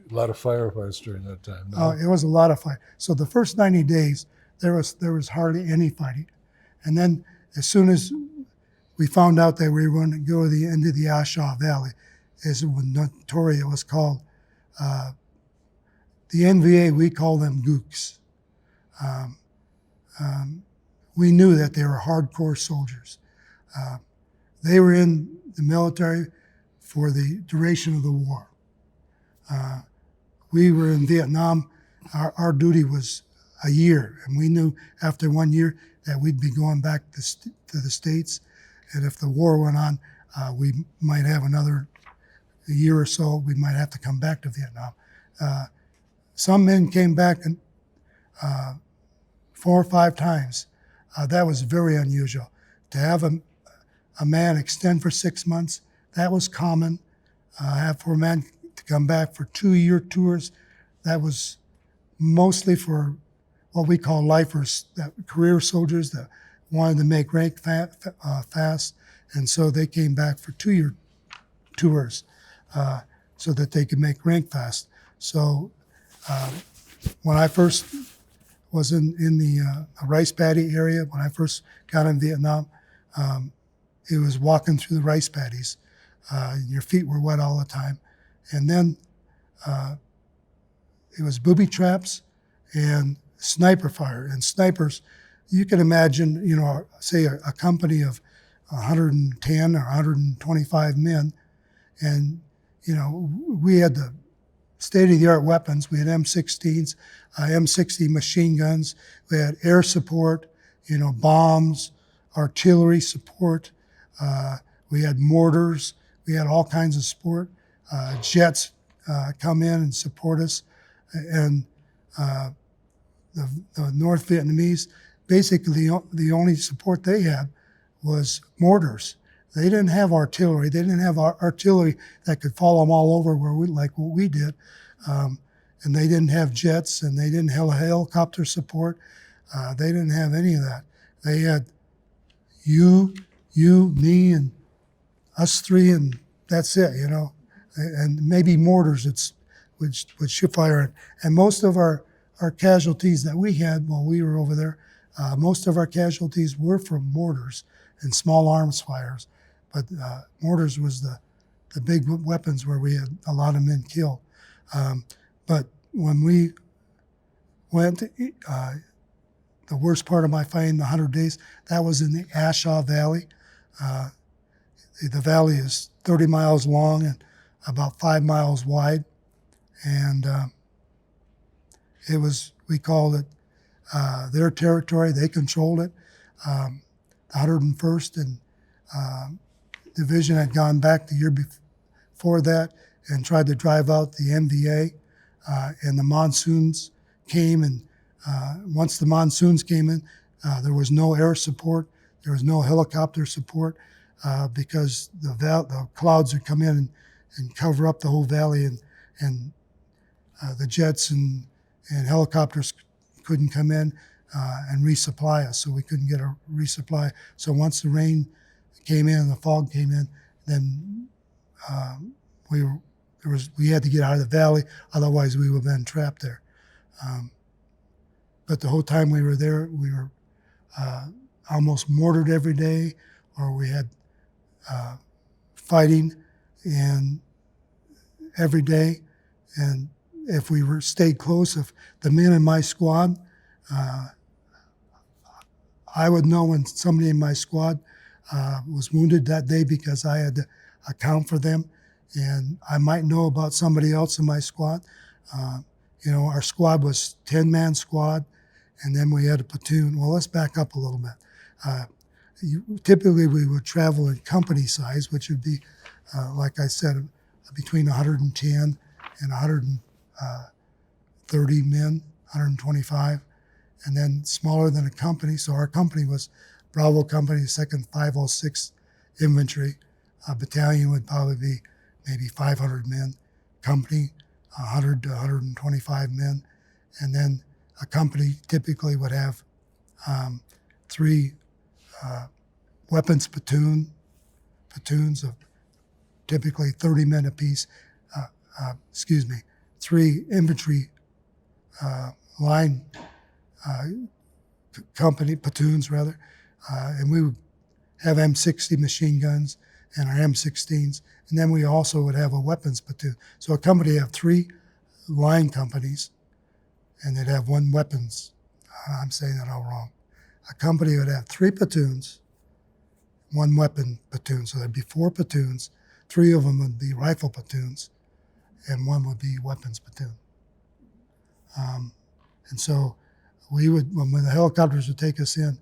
a lot of firefights during that time. No? It was a lot of fight. So the first 90 days, there was hardly any fighting. And then as soon as we found out that we were going to go into the A Shau Valley, as it was notorious, it was called, the NVA, we call them gooks. we knew that they were hardcore soldiers. They were in the military for the duration of the war. We were in Vietnam. Our duty was a year, and we knew after 1 year that we'd be going back to the States, and if the war went on, we might have another year or so. We might have to come back to Vietnam. Some men came back 4 or 5 times. That was very unusual. To have a man extend for 6 months, that was common. For a man to come back for 2-year tours, that was mostly for what we call lifers, that career soldiers that wanted to make rank fast, and so they came back for 2-year tours so that they could make rank fast. So when I first was in the rice paddy area, when I first got in Vietnam, it was walking through the rice paddies. Your feet were wet all the time. And then it was booby traps and sniper fire. And snipers, you can imagine, say a company of 110 or 125 men. And, we had the state-of-the-art weapons. We had M16s, M60 machine guns. We had air support, bombs, artillery support. We had mortars. We had all kinds of support. Jets come in and support us. And the North Vietnamese, basically the only support they had was mortars. They didn't have artillery. They didn't have artillery that could follow them all over like what we did. And they didn't have jets, and they didn't have helicopter support. They didn't have any of that. They had you, me, and us three, and that's it, and maybe mortars which should fire. And most of our casualties that we had while we were over there, most of our casualties were from mortars and small arms fires. But mortars was the big weapons where we had a lot of men killed. But when we went, the worst part of my fighting, the 100 days, that was in the A Shau Valley. The valley is 30 miles long and about 5 miles wide. And we called it their territory. They controlled it. The 101st and Division had gone back the year before that and tried to drive out the MVA. And the monsoons came, and once the monsoons came in, there was no air support. There was no helicopter support because the clouds would come in and cover up the whole valley, and the jets and helicopters couldn't come in and resupply us, so we couldn't get a resupply. So once the rain came in and the fog came in, then we had to get out of the valley, otherwise we would have been trapped there. But the whole time we were there, we were almost mortared every day, or we had fighting and every day. And if we stayed close, if the men in my squad, I would know when somebody in my squad was wounded that day because I had to account for them. And I might know about somebody else in my squad. Our squad was 10-man squad, and then we had a platoon. Well, let's back up a little bit. Typically, we would travel in company size, which would be, like I said, between 110 and 130 men, 125, and then smaller than a company. So our company was Bravo Company, 2nd 506 Infantry. A battalion would probably be maybe 500 men. Company, 100 to 125 men. And then a company typically would have 3 weapons platoons of typically 30 men apiece. 3 infantry line company platoons rather, and we would have M60 machine guns and our M16s, and then we also would have a weapons platoon. So a company would have 3 line companies, and they'd have 1 weapons. I'm saying that all wrong. a company would have 3 platoons, 1 weapon platoon. So there'd be 4 platoons. 3 of them would be rifle platoons, and 1 would be weapons platoon. And so we would, when the helicopters would take us in,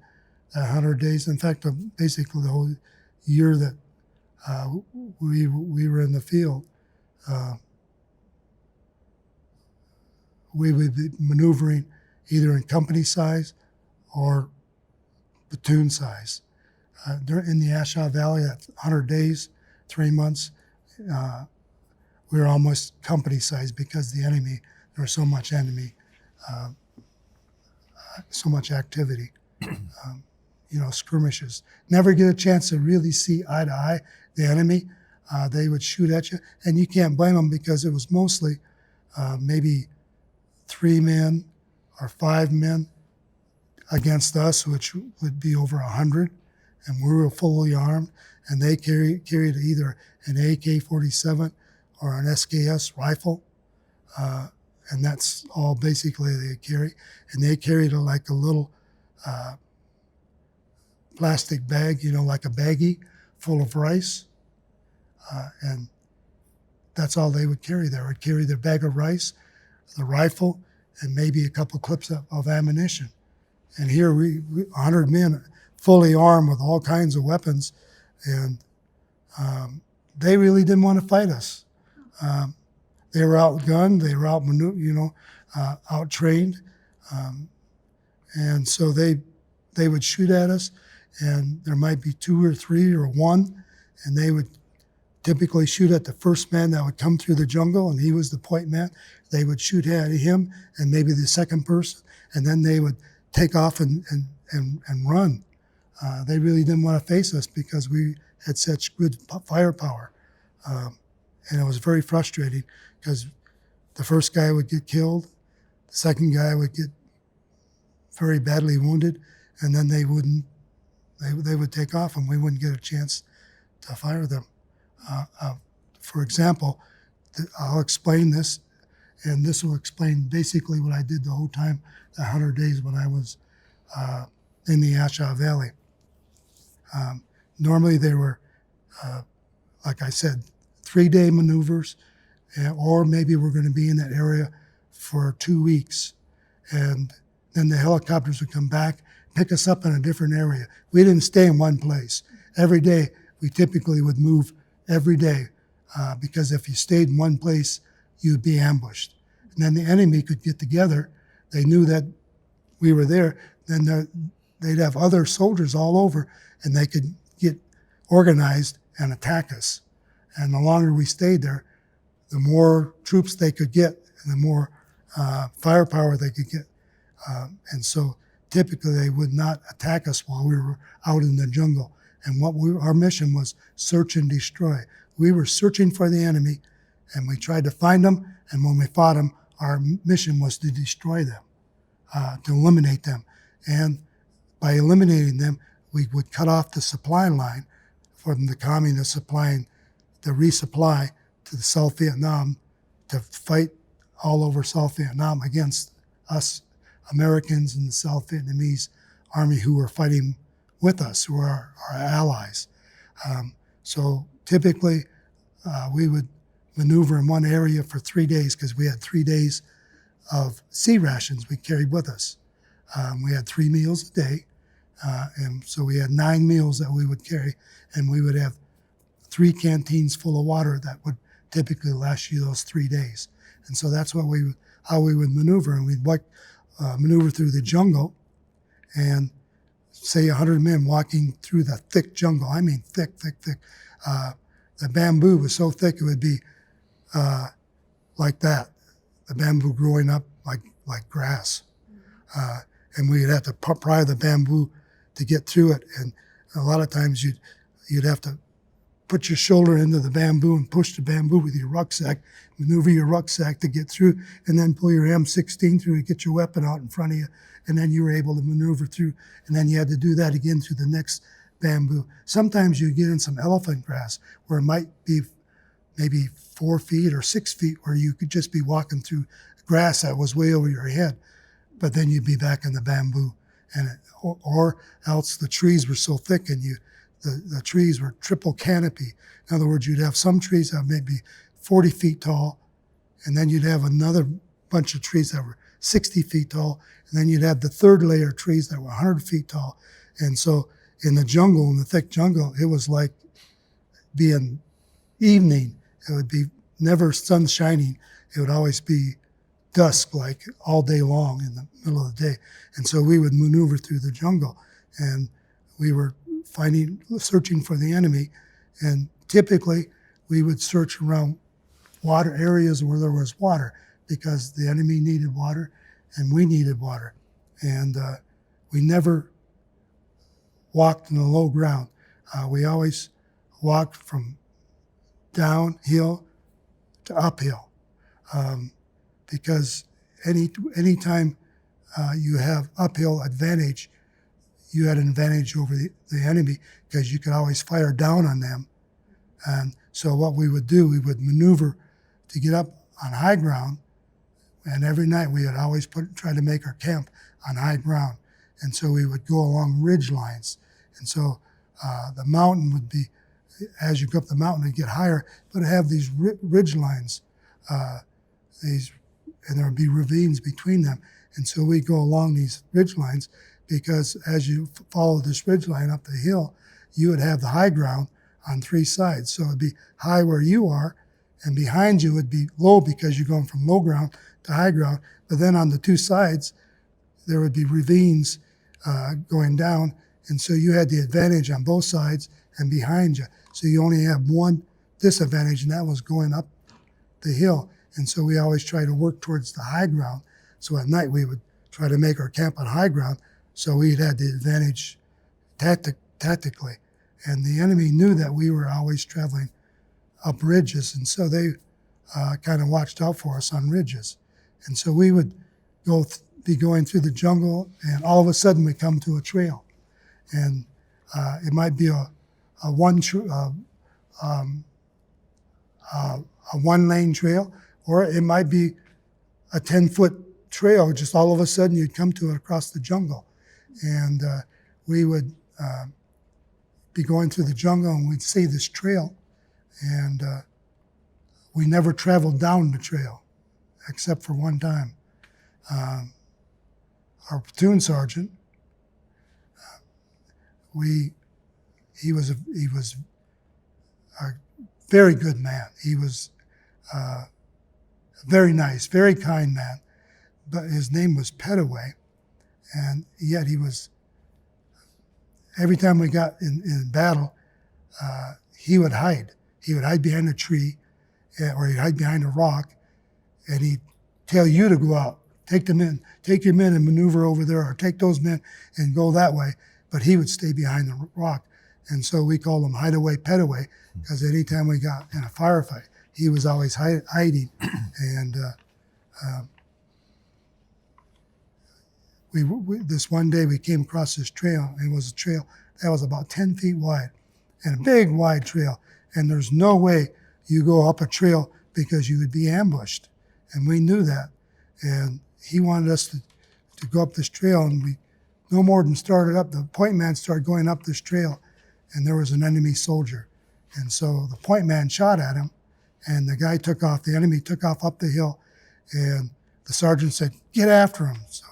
100 days, in fact, basically the whole year that we were in the field, we would be maneuvering either in company size or platoon size. In the A Shau Valley, that's 100 days, 3 months, we were almost company size because the enemy, there was so much enemy, so much activity, skirmishes. Never get a chance to really see eye to eye the enemy. They would shoot at you, and you can't blame them because it was mostly maybe 3 men or 5 men against us, which would be over 100, and we were fully armed, and they carried either an AK-47 or an SKS rifle, and that's all basically they carry. And they carried like a little plastic bag, like a baggie full of rice, and that's all they would carry. They would carry their bag of rice, the rifle, and maybe a couple clips of ammunition. And here we 100 men fully armed with all kinds of weapons, and they really didn't want to fight us. They were outgunned, they were out-trained, and so they would shoot at us, and there might be 2 or 3 or 1, and they would typically shoot at the first man that would come through the jungle, and he was the point man. They would shoot at him and maybe the second person, and then they would take off and run. They really didn't want to face us because we had such good firepower. And it was very frustrating because the first guy would get killed, the second guy would get very badly wounded, and then they would take off and we wouldn't get a chance to fire them. For example, I'll explain this, and this will explain basically what I did the whole time, the 100 days when I was in the A Shau Valley. Normally they were, like I said, 3-day maneuvers, or maybe we're going to be in that area for 2 weeks. And then the helicopters would come back, pick us up in a different area. We didn't stay in one place. Every day, we typically would move every day, because if you stayed in one place, you'd be ambushed. And then the enemy could get together. They knew that we were there. Then they'd have other soldiers all over, and they could get organized and attack us. And the longer we stayed there, the more troops they could get, and the more firepower they could get. And so typically they would not attack us while we were out in the jungle. And our mission was search and destroy. We were searching for the enemy, and we tried to find them, and when we fought them, our mission was to destroy them, to eliminate them. And by eliminating them, we would cut off the supply line from the communists supplying the resupply to the South Vietnam to fight all over South Vietnam against us Americans and the South Vietnamese army who were fighting with us, who were our allies. So typically we would maneuver in one area for 3 days because we had 3 days of sea rations we carried with us. We had 3 meals a day, and so we had 9 meals that we would carry, and we would have 3 canteens full of water that would typically last you those 3 days. And so that's how we would maneuver, and we'd maneuver through the jungle, and say 100 men walking through the thick jungle. I mean thick. The bamboo was so thick it would be like that. The bamboo growing up like grass. And we'd have to pry the bamboo to get through it. And a lot of times you'd have to put your shoulder into the bamboo and push the bamboo with your rucksack, maneuver your rucksack to get through, and then pull your M16 through to get your weapon out in front of you, and then you were able to maneuver through, and then you had to do that again through the next bamboo. Sometimes you get in some elephant grass where it might be maybe 4 feet or 6 feet where you could just be walking through grass that was way over your head, but then you'd be back in the bamboo. or else the trees were so thick and the trees were triple canopy. In other words, you'd have some trees that may be 40 feet tall, and then you'd have another bunch of trees that were 60 feet tall, and then you'd have the third layer of trees that were 100 feet tall. And so in the jungle, in the thick jungle, it was like being evening. It would be never sun shining. It would always be dusk, like all day long in the middle of the day. And so we would maneuver through the jungle, and we were searching for the enemy. And typically we would search around water areas where there was water, because the enemy needed water and we needed water. And we never walked in the low ground. We always walked from downhill to uphill, because anytime you have uphill advantage, you had an advantage over the enemy, because you could always fire down on them. And so what we would do, we would maneuver to get up on high ground, and every night we would always try to make our camp on high ground. And so we would go along ridge lines. And so the mountain would be, as you go up the mountain and get higher, but have these ridge lines, and there would be ravines between them. And so we go along these ridge lines, because as you follow this ridge line up the hill, you would have the high ground on three sides. So it'd be high where you are, and behind you would be low, because you're going from low ground to high ground. But then on the two sides, there would be ravines going down. And so you had the advantage on both sides and behind you. So you only have one disadvantage, and that was going up the hill. And so we always try to work towards the high ground. So at night we would try to make our camp on high ground, so we'd had the advantage tactically. And the enemy knew that we were always traveling up ridges, and so they kind of watched out for us on ridges. And so we would be going through the jungle, and all of a sudden we come to a trail. And it might be a one-lane trail, or it might be a 10-foot trail. Just all of a sudden you'd come to it across the jungle. And we would be going through the jungle, and we'd see this trail. And we never traveled down the trail, except for one time. Our platoon sergeant, he was a very good man. He was a very nice, very kind man, but his name was Petaway, and yet he was, every time we got in battle, he would hide. He would hide behind a tree, or he'd hide behind a rock, and he'd tell you to go out, take your men and maneuver over there, or take those men and go that way, but he would stay behind the rock. And so we called him Hideaway Petaway, because anytime we got in a firefight, he was always hiding. And this one day we came across this trail, and it was a trail that was about 10 feet wide, and a big wide trail. And there's no way you go up a trail, because you would be ambushed. And we knew that. And he wanted us to go up this trail, and we no more than started up. The point man started going up this trail, and there was an enemy soldier. And so the point man shot at him, and the guy took off. The enemy took off up the hill, and the sergeant said, "Get after him." So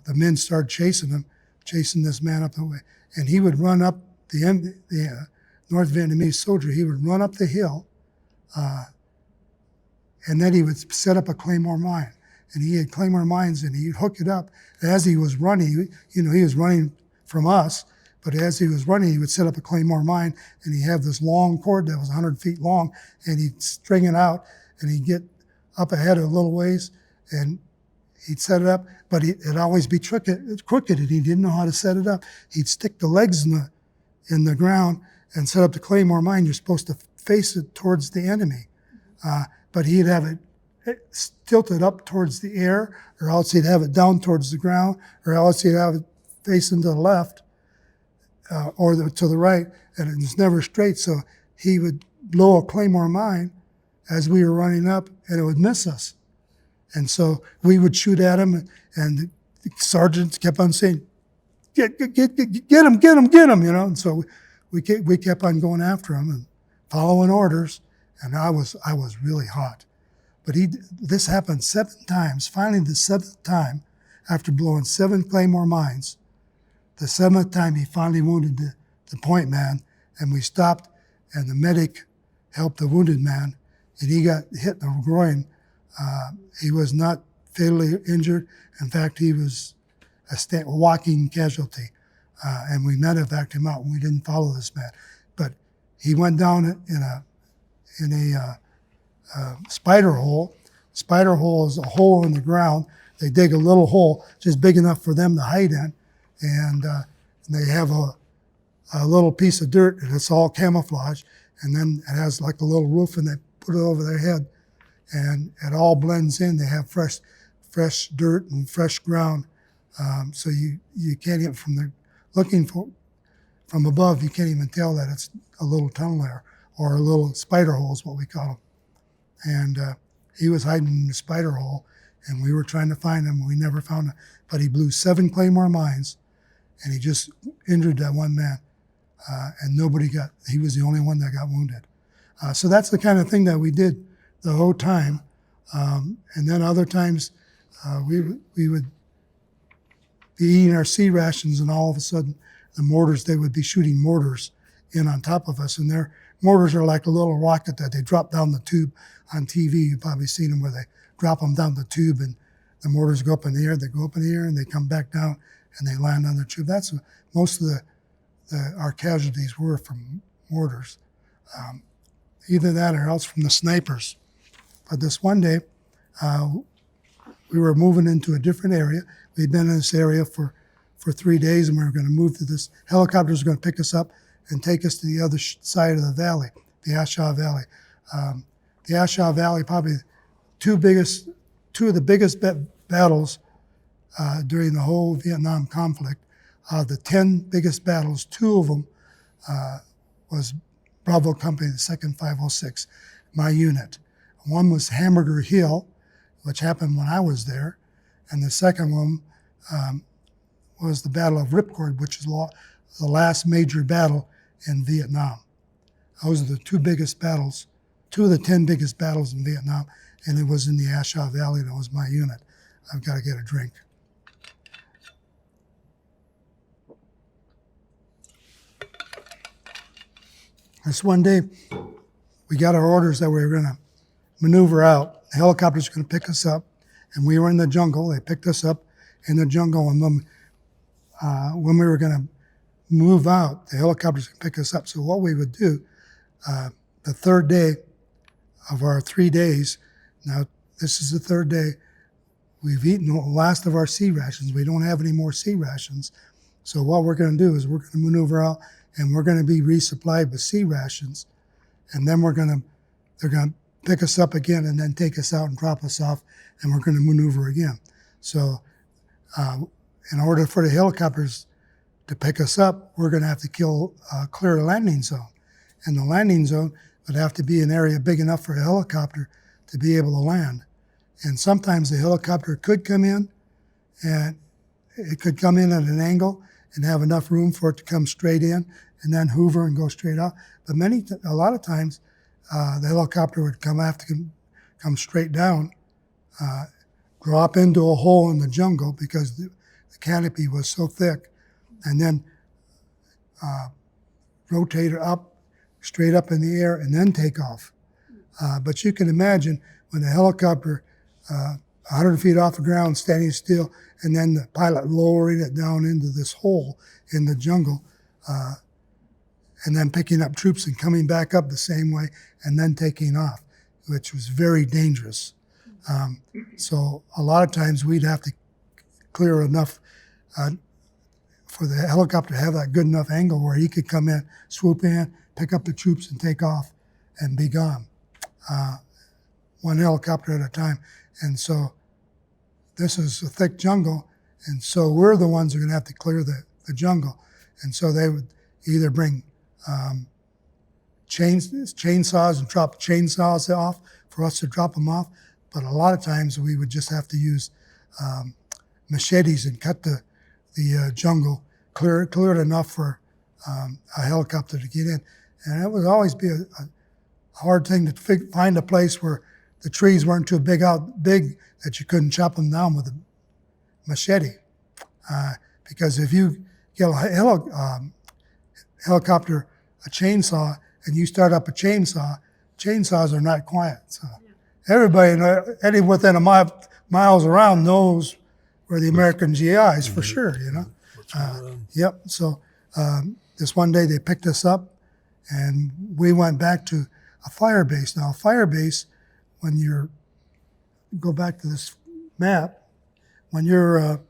the men started chasing this man up the way. And he would run up the North Vietnamese soldier. He would run up the hill, and then he would set up a claymore mine. And he had claymore mines, and he'd hook it up. As he was running, he was running from us, but as he was running, he would set up a claymore mine, and he'd have this long cord that was 100 feet long, and he'd string it out, and he'd get up ahead a little ways, and he'd set it up, but it'd always be crooked, and he didn't know how to set it up. He'd stick the legs in the ground and set up the claymore mine. You're supposed to face it towards the enemy, but he'd have it tilted up towards the air, or else he'd have it down towards the ground, or else he'd have it facing to the left or to the right, and it was never straight. So he would blow a claymore mine as we were running up, and it would miss us. And so we would shoot at him, and the sergeants kept on saying, get him, you know. And so we kept on going after him and following orders, and I was really hot. But this happened 7 times. Finally, the 7th time, after blowing 7 Claymore mines, the 7th time he finally wounded the point man, and we stopped, and the medic helped the wounded man, and he got hit in the groin. He was not fatally injured. In fact, he was a walking casualty, and we medevaced him out, and we didn't follow this man. But he went down in a spider hole. Spider hole is a hole in the ground. They dig a little hole just big enough for them to hide in, and they have a little piece of dirt, and it's all camouflage, and then it has like a little roof, and they put it over their head, and it all blends in. They have fresh dirt and fresh ground, so you can't even, from above, you can't even tell that it's a little tunnel there, or a little spider hole is what we call them. And he was hiding in the spider hole, and we were trying to find him. We never found him. But he blew 7 Claymore mines, and he just injured that one man. And he was the only one that got wounded. So that's the kind of thing that we did the whole time. And then other times, we would be eating our C rations, and all of a sudden, the mortars, they would be shooting mortars in on top of us. And their mortars are like a little rocket that they drop down the tube on TV. You've probably seen them where they drop them down the tube, and the mortars go up in the air. They go up in the air, and they come back down, and they land on the tube. That's most of our casualties were from mortars. Either that or else from the snipers. But this one day, we were moving into a different area. We'd been in this area for 3 days, and we were going to move to this. Helicopters were going to pick us up and take us to the other side of the valley, the A Shau Valley. The A Shau Valley, probably two of the biggest battles during the whole Vietnam conflict. The 10 biggest battles, 2 of them was Bravo Company, the 2nd 506, my unit. One was Hamburger Hill, which happened when I was there, and the second one was the Battle of Ripcord, which is the last major battle in Vietnam. Those are the 2 biggest battles, 2 of the 10 biggest battles in Vietnam, and it was in the A Shau Valley, and it was my unit. I've got to get a drink. This one day, we got our orders that we were going to maneuver out. The helicopters were going to pick us up, and we were in the jungle. They picked us up in the jungle, and when we were going to move out, the helicopters would pick us up. So what we would do, the 3rd day of our 3 days, now this is the 3rd day, we've eaten the last of our C rations. We don't have any more C rations. So what we're going to do is we're going to maneuver out, and we're going to be resupplied with C rations, and then they're going to pick us up again and then take us out and drop us off, and we're going to maneuver again. So in order for the helicopters to pick us up, we're going to have to clear a landing zone. And the landing zone would have to be an area big enough for a helicopter to be able to land. And sometimes the helicopter could come in, and it could come in at an angle and have enough room for it to come straight in and then hoover and go straight out. But a lot of times, the helicopter would come straight down, drop into a hole in the jungle because the canopy was so thick, and then rotate it up, straight up in the air, and then take off. But you can imagine when the helicopter, 100 feet off the ground, standing still, and then the pilot lowering it down into this hole in the jungle, and then picking up troops and coming back up the same way, and then taking off, which was very dangerous. So a lot of times we'd have to clear enough for the helicopter to have that good enough angle where he could come in, swoop in, pick up the troops, and take off and be gone. One helicopter at a time. And so this is a thick jungle, and so we're the ones who are going to have to clear the jungle. And so they would either bring chainsaws and drop chainsaws off for us to drop them off, but a lot of times we would just have to use machetes and cut the jungle cleared enough for a helicopter to get in. And it would always be a hard thing to find a place where the trees weren't too big that you couldn't chop them down with a machete. Because if you get a helicopter, a chainsaw, and you start up a chainsaw, chainsaws are not quiet. So everybody within miles around knows where the American GI is for sure, you know. Yep. So this one day they picked us up, and we went back to a fire base. Now, a fire base, when go back to this map, when your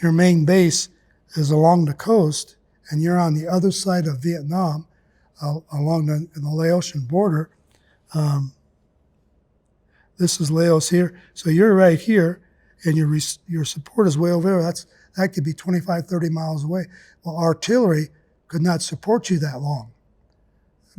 main base is along the coast and you're on the other side of Vietnam, along the Laotian border, this is Laos here. So you're right here, and your support is way over there. That could be 25, 30 miles away. Well, artillery could not support you that long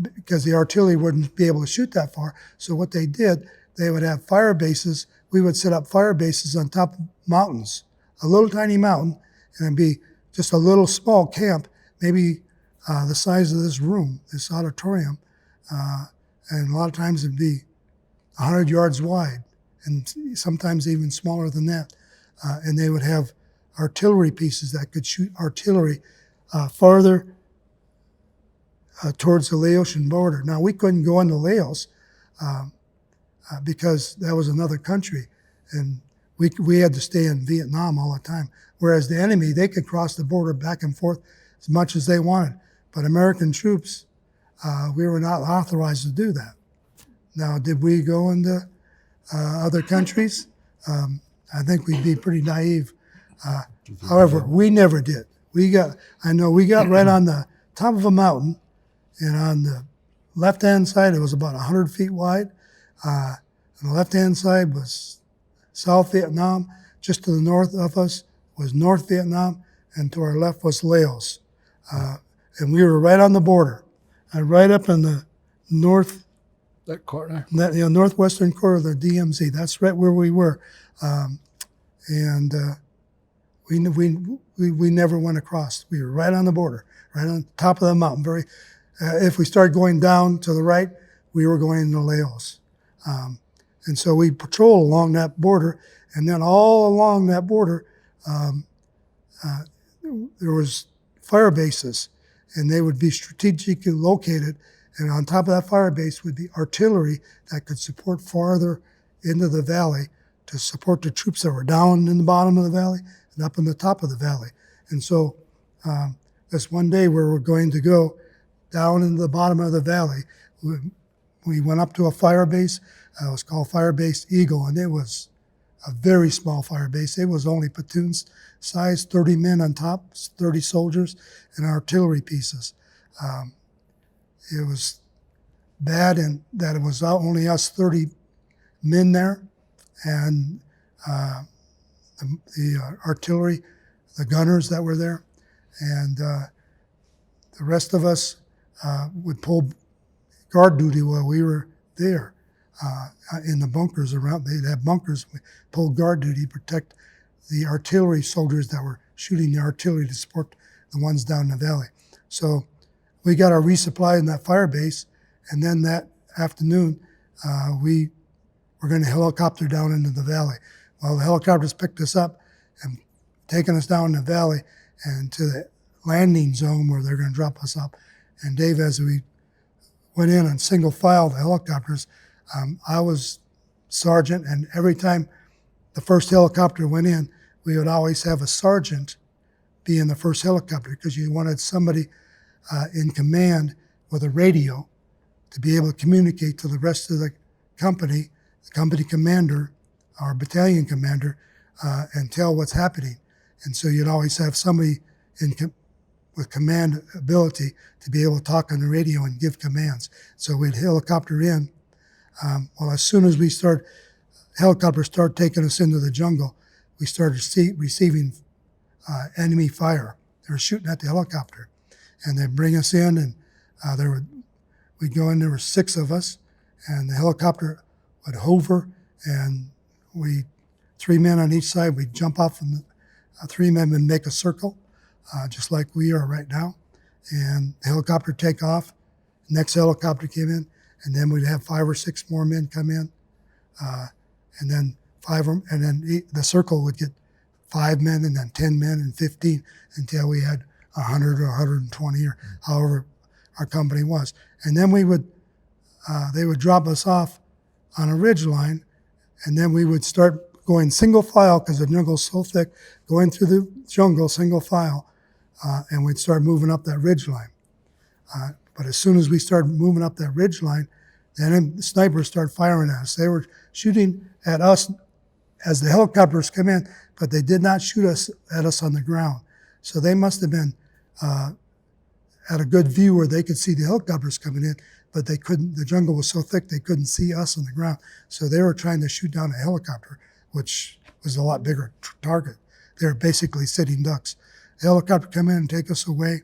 because the artillery wouldn't be able to shoot that far. So what they did, they would have fire bases. We would set up fire bases on top of mountains, a little tiny mountain, and it'd be just a little small camp, maybe the size of this room, this auditorium. And a lot of times it'd be 100 yards wide, and sometimes even smaller than that. And they would have artillery pieces that could shoot artillery farther towards the Laotian border. Now, we couldn't go into Laos because that was another country, and we had to stay in Vietnam all the time. Whereas the enemy, they could cross the border back and forth as much as they wanted. But American troops, we were not authorized to do that. Now, did we go into other countries? I think we'd be pretty naive. However, we never did. We got right on the top of a mountain, and on the left-hand side, it was about 100 feet wide. On the left-hand side was South Vietnam. Just to the north of us was North Vietnam, and to our left was Laos. And we were right on the border, right up in the That corner. northwestern corner of the DMZ. That's right where we were. We never went across. We were right on the border, right on top of the mountain. If we started going down to the right, we were going into Laos. And so we patrol along that border, and then all along that border, there was fire bases, and they would be strategically located, and on top of that fire base would be artillery that could support farther into the valley to support the troops that were down in the bottom of the valley and up in the top of the valley. And so this one day where we're going to go down into the bottom of the valley, we went up to a fire base. It was called Fire Base Eagle, and it was a very small fire base. It was only platoons size, 30 men on top, 30 soldiers, and artillery pieces. It was bad in that it was only us 30 men there, and the artillery, the gunners that were there, and the rest of us would pull guard duty while we were there in the bunkers around. They'd have bunkers. We pulled guard duty to protect the artillery soldiers that were shooting the artillery to support the ones down the valley. So we got our resupply in that fire base, and then that afternoon we were going to helicopter down into the valley. Well, the helicopters picked us up and taken us down the valley and to the landing zone where they're going to drop us up. And Dave, as we went in on single file the helicopters, I was sergeant, and every time the first helicopter went in, we would always have a sergeant be in the first helicopter because you wanted somebody in command with a radio to be able to communicate to the rest of the company commander or battalion commander, and tell what's happening. And so you'd always have somebody with command ability to be able to talk on the radio and give commands. So we'd helicopter in. Well, as soon as helicopters started taking us into the jungle, we started receiving enemy fire. They were shooting at the helicopter, and they'd bring us in, and we'd go in. There were 6 of us, and the helicopter would hover, and 3 men on each side. We'd jump off, and 3 men would make a circle just like we are right now. And the helicopter take off. Next helicopter came in, and then we'd have 5 or 6 more men come in, and then the circle would get 5 men, and then 10 men, and 15, until we had 100 or 120, or however our company was. And then they would drop us off on a ridge line, and then we would start going single file, because the jungle's so thick, going through the jungle single file, and we'd start moving up that ridge line. But as soon as we started moving up that ridge line, then the snipers started firing at us. They were shooting at us as the helicopters come in, but they did not shoot at us on the ground. So they must have been at a good view where they could see the helicopters coming in, but they couldn't. The jungle was so thick they couldn't see us on the ground. So they were trying to shoot down a helicopter, which was a lot bigger target. They were basically sitting ducks. The helicopter come in and take us away,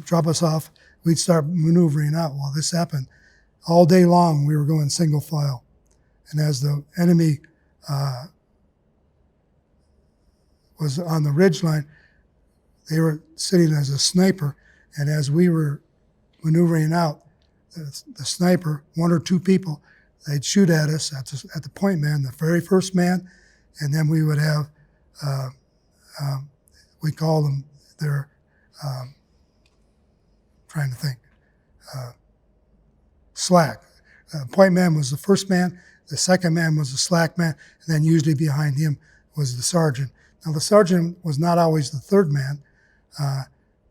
drop us off. We'd start maneuvering out. Well, this happened all day long. We were going single file. And as the enemy was on the ridge line, they were sitting as a sniper. And as we were maneuvering out, the sniper, 1 or 2 people, they'd shoot at us at the point man, the very first man. And then we would have, we call them their, trying to think, slack. Point man was the first man, the second man was the slack man, and then usually behind him was the sergeant. Now the sergeant was not always the third man,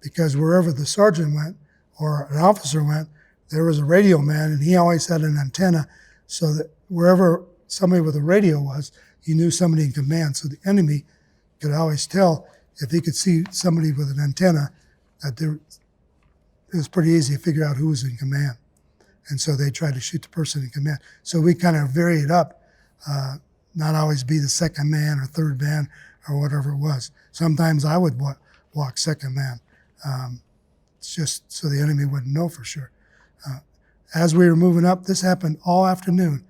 because wherever the sergeant went or an officer went, there was a radio man, and he always had an antenna, so that wherever somebody with a radio was, he knew somebody in command. So the enemy could always tell if he could see somebody with an antenna that it was pretty easy to figure out who was in command. And so they tried to shoot the person in command. So we kind of varied up, not always be the second man or third man or whatever it was. Sometimes I would walk second man. It's just so the enemy wouldn't know for sure. As we were moving up, this happened all afternoon,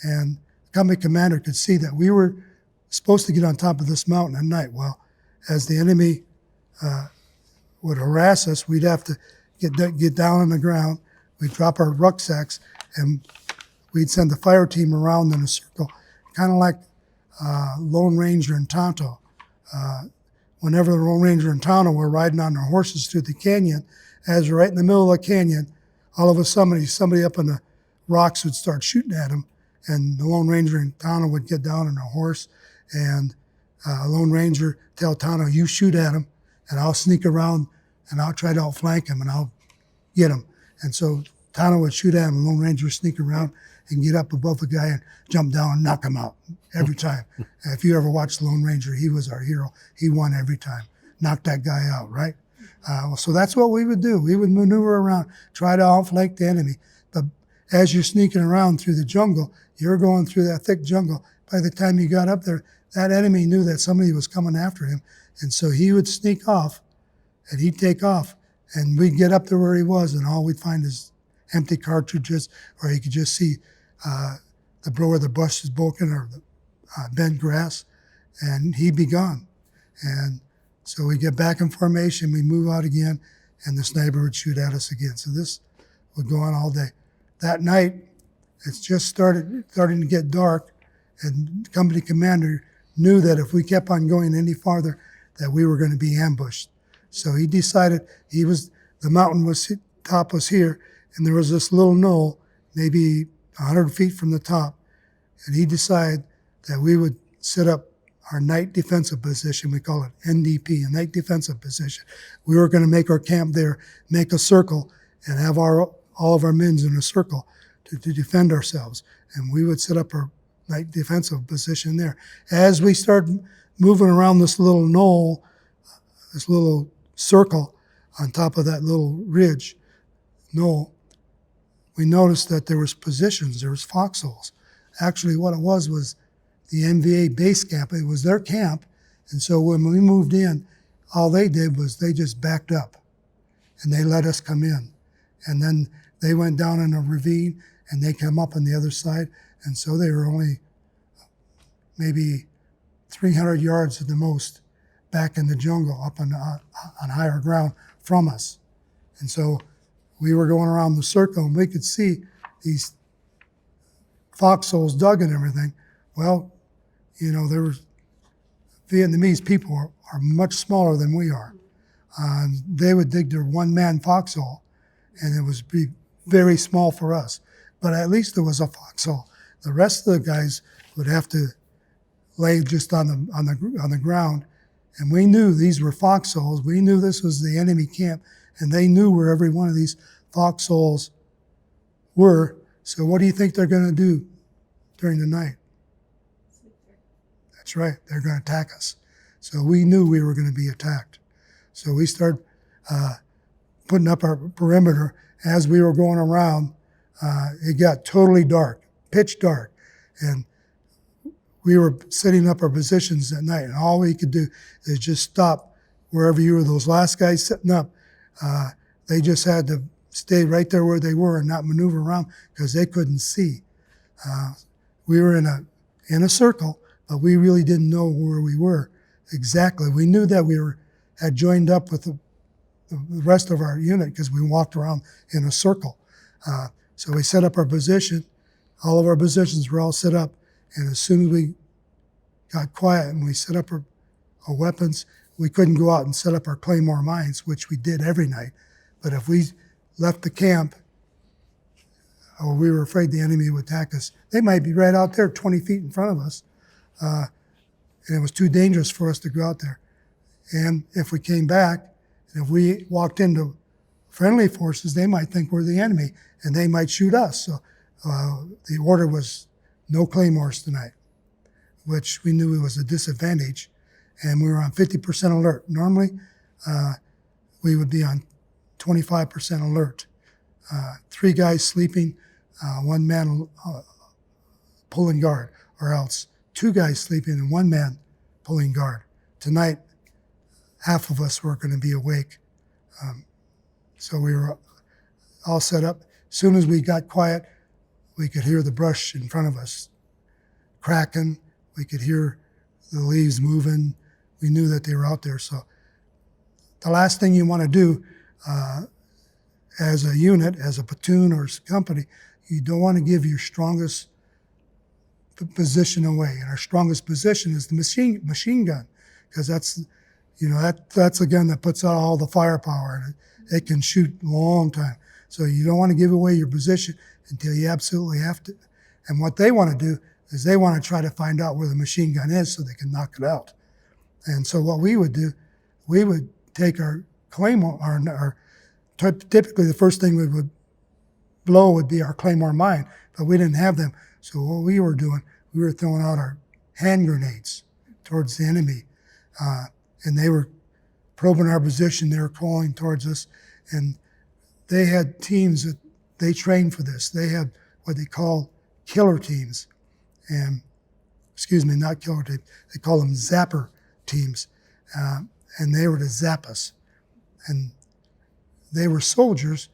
and the company commander could see that we were supposed to get on top of this mountain at night. Well, as the enemy would harass us, we'd have to get down on the ground. We'd drop our rucksacks, and we'd send the fire team around in a circle, kind of like Lone Ranger and Tonto. Whenever the Lone Ranger and Tonto were riding on their horses through the canyon, as we're right in the middle of the canyon, all of a sudden somebody up on the rocks would start shooting at them, and the Lone Ranger and Tonto would get down on a horse, and Lone Ranger tell Tonto, "You shoot at him, and I'll sneak around, and I'll try to outflank him, and I'll get him." And so Tonto would shoot at him, and Lone Ranger would sneak around and get up above the guy and jump down and knock him out every time. If you ever watched Lone Ranger, he was our hero. He won every time. Knocked that guy out, right? So that's what we would do. We would maneuver around, try to outflank the enemy. But as you're sneaking around through the jungle, you're going through that thick jungle. By the time you got up there, that enemy knew that somebody was coming after him. And so he would sneak off, and he'd take off. And we'd get up there where he was, and all we'd find is empty cartridges, or you could just see where the bush is broken, or the bent grass, and he'd be gone. And so we get back in formation, we move out again, and the sniper would shoot at us again. So this would go on all day. That night, it's just starting to get dark, and the company commander knew that if we kept on going any farther, that we were going to be ambushed. So he decided the mountain top was here, and there was this little knoll, maybe 100 feet from the top, and he decided that we would set up our night defensive position. We call it NDP, a night defensive position. We were going to make our camp there, make a circle, and have all of our men in a circle to defend ourselves. And we would set up our night defensive position there. As we started moving around this little knoll, this little circle on top of that little ridge knoll, we noticed that there was positions, there was foxholes. Actually, what it was the NVA base camp. It was their camp, and so when we moved in, all they did was they just backed up, and they let us come in. And then they went down in a ravine, and they came up on the other side, and so they were only maybe 300 yards at the most back in the jungle, up on higher ground from us. And so we were going around the circle, and we could see these foxholes dug and everything. Well, you know, there was Vietnamese people are much smaller than we are. They would dig their one-man foxhole, and it was be very small for us. But at least there was a foxhole. The rest of the guys would have to lay just on the ground, and we knew these were foxholes. We knew this was the enemy camp, and they knew where every one of these foxholes were. So what do you think they're going to do during the night? That's right, they're going to attack us. So we knew we were going to be attacked. So we started putting up our perimeter. As we were going around, it got totally dark, pitch dark. And we were setting up our positions at night, and all we could do is just stop wherever you were. Those last guys setting up, they just had to stay right there where they were and not maneuver around because they couldn't see. We were in a circle, but we really didn't know where we were exactly. We knew that we had joined up with the rest of our unit because we walked around in a circle. So we set up our position. All of our positions were all set up, and as soon as we got quiet and we set up our weapons, we couldn't go out and set up our claymore mines, which we did every night. But if we left the camp, or we were afraid the enemy would attack us, they might be right out there 20 feet in front of us. And it was too dangerous for us to go out there. And if we came back, and if we walked into friendly forces, they might think we're the enemy, and they might shoot us. So the order was no claymores tonight, which we knew was a disadvantage, and we were on 50% alert. Normally, we would be on 25% alert. 3 guys sleeping, 1 man pulling guard, or else 2 guys sleeping and 1 man pulling guard. Tonight, half of us were going to be awake. So we were all set up. As soon as we got quiet, we could hear the brush in front of us cracking. We could hear the leaves moving. We knew that they were out there. So the last thing you want to do as a unit, as a platoon or as a company, you don't want to give your strongest position away. And our strongest position is the machine gun, because that's a gun that puts out all the firepower, and it can shoot a long time. So you don't want to give away your position until you absolutely have to. And what they want to do is they want to try to find out where the machine gun is so they can knock it out. And so what we would do, we would take our claymore, typically the first thing we would blow would be our claymore mine, but we didn't have them. So what we were doing, we were throwing out our hand grenades towards the enemy. And they were probing our position, they were crawling towards us, and they had teams that they trained for this. They had what they call killer teams, and not killer teams, they call them zapper teams, and they were to zap us. And they were soldiers,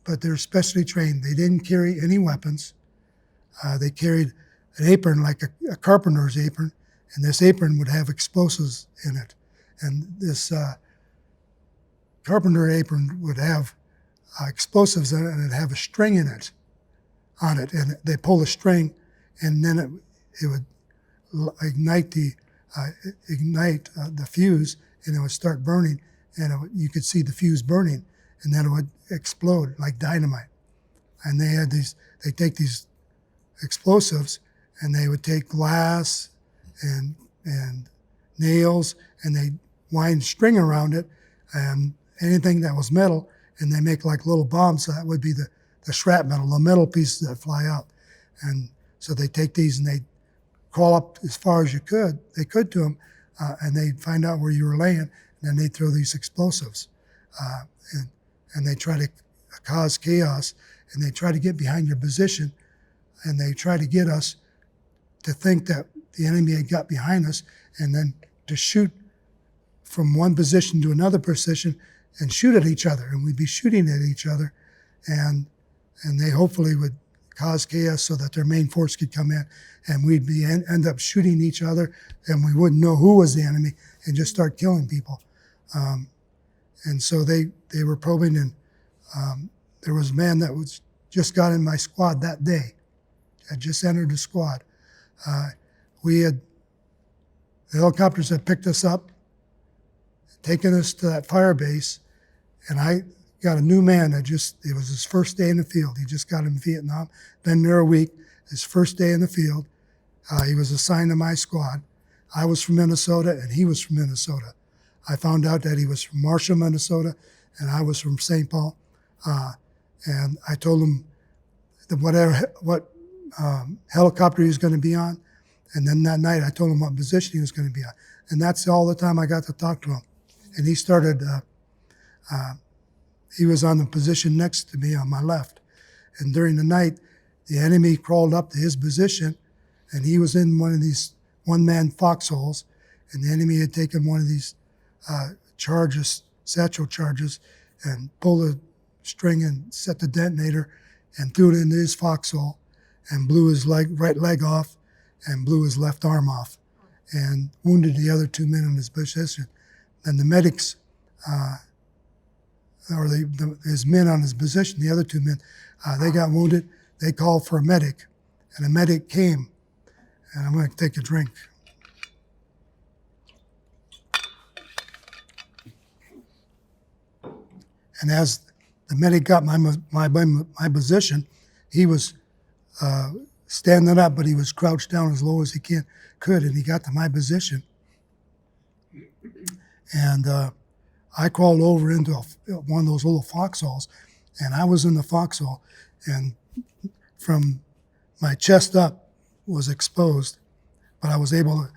but they were specially trained. They didn't carry any weapons. They carried an apron like a carpenter's apron, and this apron would have explosives in it. And this carpenter apron would have explosives in it, and it'd have a string on it. And they pull the string, and then it would ignite the fuse, and it would start burning, and you could see the fuse burning, and then it would explode like dynamite. And they take these explosives, and they would take glass and nails, and they wind string around it, and anything that was metal, and they make like little bombs. So that would be the shrapnel, the metal pieces that fly out. And so they take these and they crawl up as far as they could to them, and they'd find out where you were laying, and then they'd throw these explosives. And they try to cause chaos, and they try to get behind your position, and they try to get us to think that the enemy had got behind us, and then to shoot from one position to another position and shoot at each other. And we'd be shooting at each other, and they hopefully would cause chaos so that their main force could come in, and we'd end up shooting each other, and we wouldn't know who was the enemy, and just start killing people. And so they were probing, and there was a man that was just got in my squad that day, had just entered the squad. The helicopters had picked us up, taken us to that fire base, and I got a new man it was his first day in the field. He just got in Vietnam, been there a week, his first day in the field. He was assigned to my squad. I was from Minnesota, and he was from Minnesota. I found out that he was from Marshall, Minnesota, and I was from St. Paul. And I told him what helicopter he was going to be on. And then that night I told him what position he was going to be on. And that's all the time I got to talk to him. And he started, he was on the position next to me on my left. And during the night, the enemy crawled up to his position, and he was in one of these one-man foxholes, and the enemy had taken one of these satchel charges, and pulled a string and set the detonator and threw it into his foxhole and blew his right leg off and blew his left arm off and wounded the other two men in his position. And the medics, his men on his position, the other two men, they got wounded. They called for a medic, and a medic came. And I'm going to take a drink. And as the medic got my position, he was standing up, but he was crouched down as low as he could, and he got to my position. And I crawled over into one of those little foxholes, and I was in the foxhole, and from my chest up was exposed, but I was able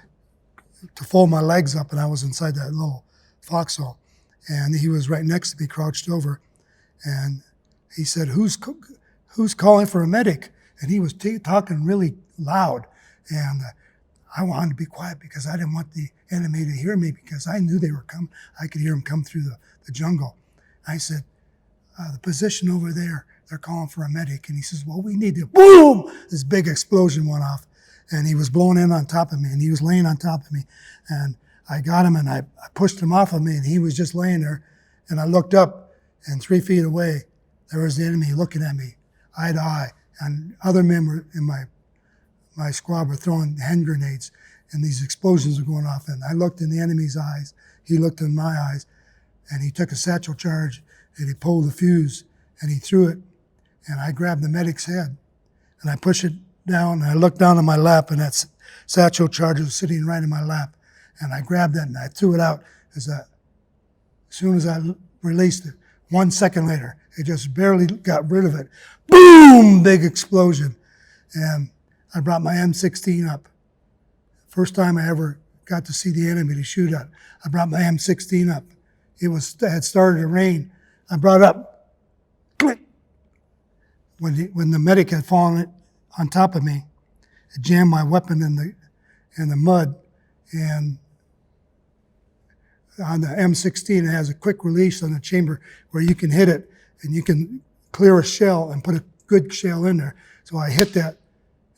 to fold my legs up, and I was inside that little foxhole. And he was right next to me, crouched over, and he said, "Who's calling for a medic?" And he was talking really loud, and I wanted to be quiet because I didn't want the enemy to hear me, because I knew they were coming. I could hear them come through the jungle. I said, "The position over there, they're calling for a medic." And he says, "Well, we need to," boom! This big explosion went off, and he was blown in on top of me, and he was laying on top of me. And I got him, and I pushed him off of me, and he was just laying there. And I looked up, and 3 feet away, there was the enemy looking at me, eye to eye. And other men were in my squad were throwing hand grenades, and these explosions were going off. And I looked in the enemy's eyes. He looked in my eyes, and he took a satchel charge, and he pulled the fuse, and he threw it. And I grabbed the medic's head, and I pushed it down, and I looked down on my lap, and that satchel charge was sitting right in my lap. And I grabbed it, and I threw it out. As soon as I released it, 1 second later, it just barely got rid of it. Boom! Big explosion. And I brought my M16 up. First time I ever got to see the enemy to shoot at. I brought my M16 up. It had started to rain. I brought up, click. When the medic had fallen on top of me, it jammed my weapon in the mud. And on the M16, it has a quick release on the chamber where you can hit it and you can clear a shell and put a good shell in there. So I hit that,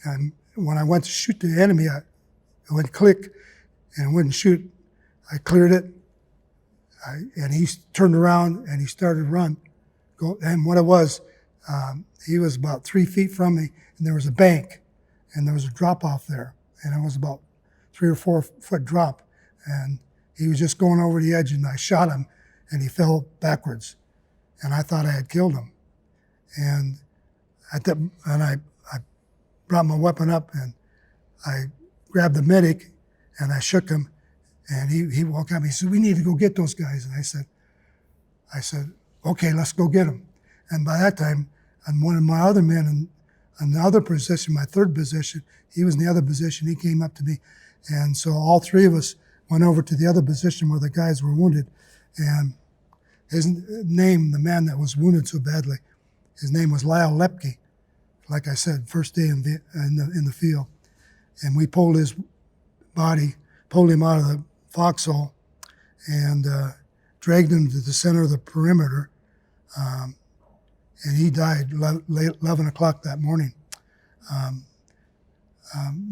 and when I went to shoot the enemy, it went click and wouldn't shoot. I cleared it, and he turned around and he started to run. And what it was, he was about 3 feet from me, and there was a bank, and there was a drop off there, and it was about 3 or 4 foot drop, and he was just going over the edge, and I shot him, and he fell backwards, and I thought I had killed him. And I brought my weapon up, and I grabbed the medic, and I shook him, and he woke up. He said, "We need to go get those guys." And I said, "Okay, let's go get them." And by that time, and one of my other men in the other position, my third position, he was in the other position. He came up to me, and so all three of us went over to the other position where the guys were wounded. And his name, the man that was wounded so badly, his name was Lyle Lepke. Like I said, first day in the field. And we pulled his body, pulled him out of the foxhole, and dragged him to the center of the perimeter. And he died 11 o'clock that morning.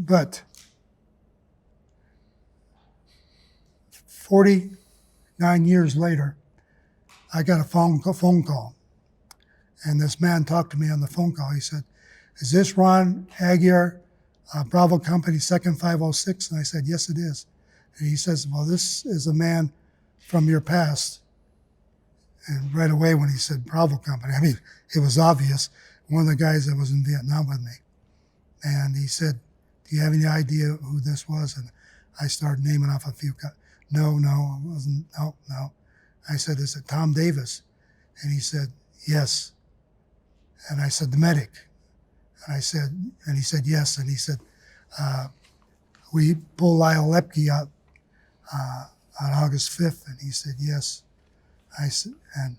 But 49 years later, I got a phone call. And this man talked to me on the phone call. He said, "Is this Ron Aguiar, Bravo Company, Second 506?" And I said, "Yes, it is." And he says, "Well, this is a man from your past." And right away when he said Bravo Company, I mean, it was obvious. One of the guys that was in Vietnam with me. And he said, "Do you have any idea who this was?" And I started naming off a few. No, it wasn't. No. I said, "Is it Tom Davis?" And he said, "Yes." And I said, "The medic." And he said, "Yes." And he said, "We pulled Lyle Lepke out on August 5th. And he said, "Yes." And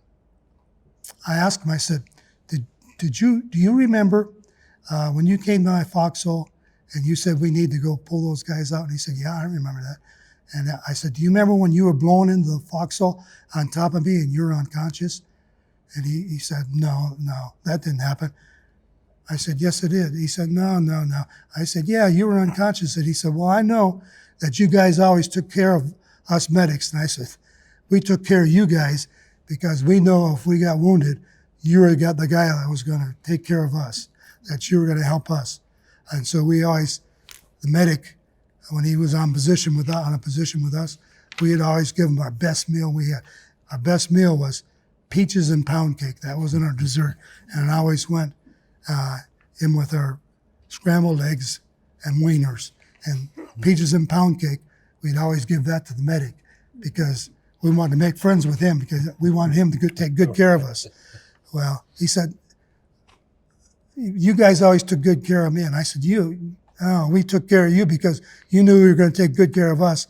I asked him, I said, do you remember when you came to my foxhole and you said we need to go pull those guys out? And he said, "Yeah, I remember that." And I said, "Do you remember when you were blown into the foxhole on top of me and you were unconscious?" And he said, no, that didn't happen. I said, "Yes, it did." He said, no. I said, "Yeah, you were unconscious." And he said, "Well, I know that you guys always took care of us medics." And I said, "We took care of you guys because we know if we got wounded, you were the guy that was going to take care of us, that you were going to help us." And so we always, the medic, when he was on a position with us, we'd always give him our best meal we had. Our best meal was peaches and pound cake. That wasn't our dessert. And I always went in with our scrambled eggs and wieners. And peaches and pound cake, we'd always give that to the medic because we wanted to make friends with him because we wanted him to take good care of us. Well, he said, "You guys always took good care of me." And I said, we took care of you because you knew you were going to take good care of us.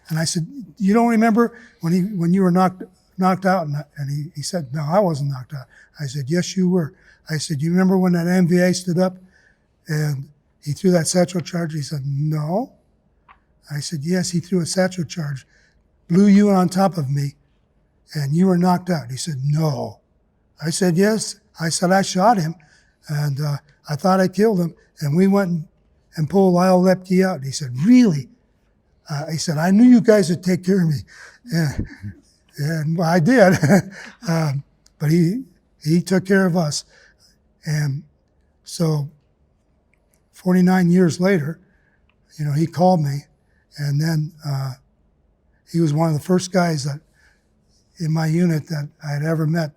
And I said, "You don't remember when you were knocked out?" And he said, "No, I wasn't knocked out." I said, "Yes, you were." I said, "You remember when that MVA stood up and he threw that satchel charge?" He said, "No." I said, "Yes, he threw a satchel charge, blew you on top of me, and you were knocked out." He said, "No." I said, "Yes." I said, "I shot him, and I thought I killed him, and we went and pulled Lyle Lepke out." And he said, "Really?" He said, "I knew you guys would take care of me." And I did. But he took care of us. And so 49 years later, he called me, and then he was one of the first guys that in my unit that I had ever met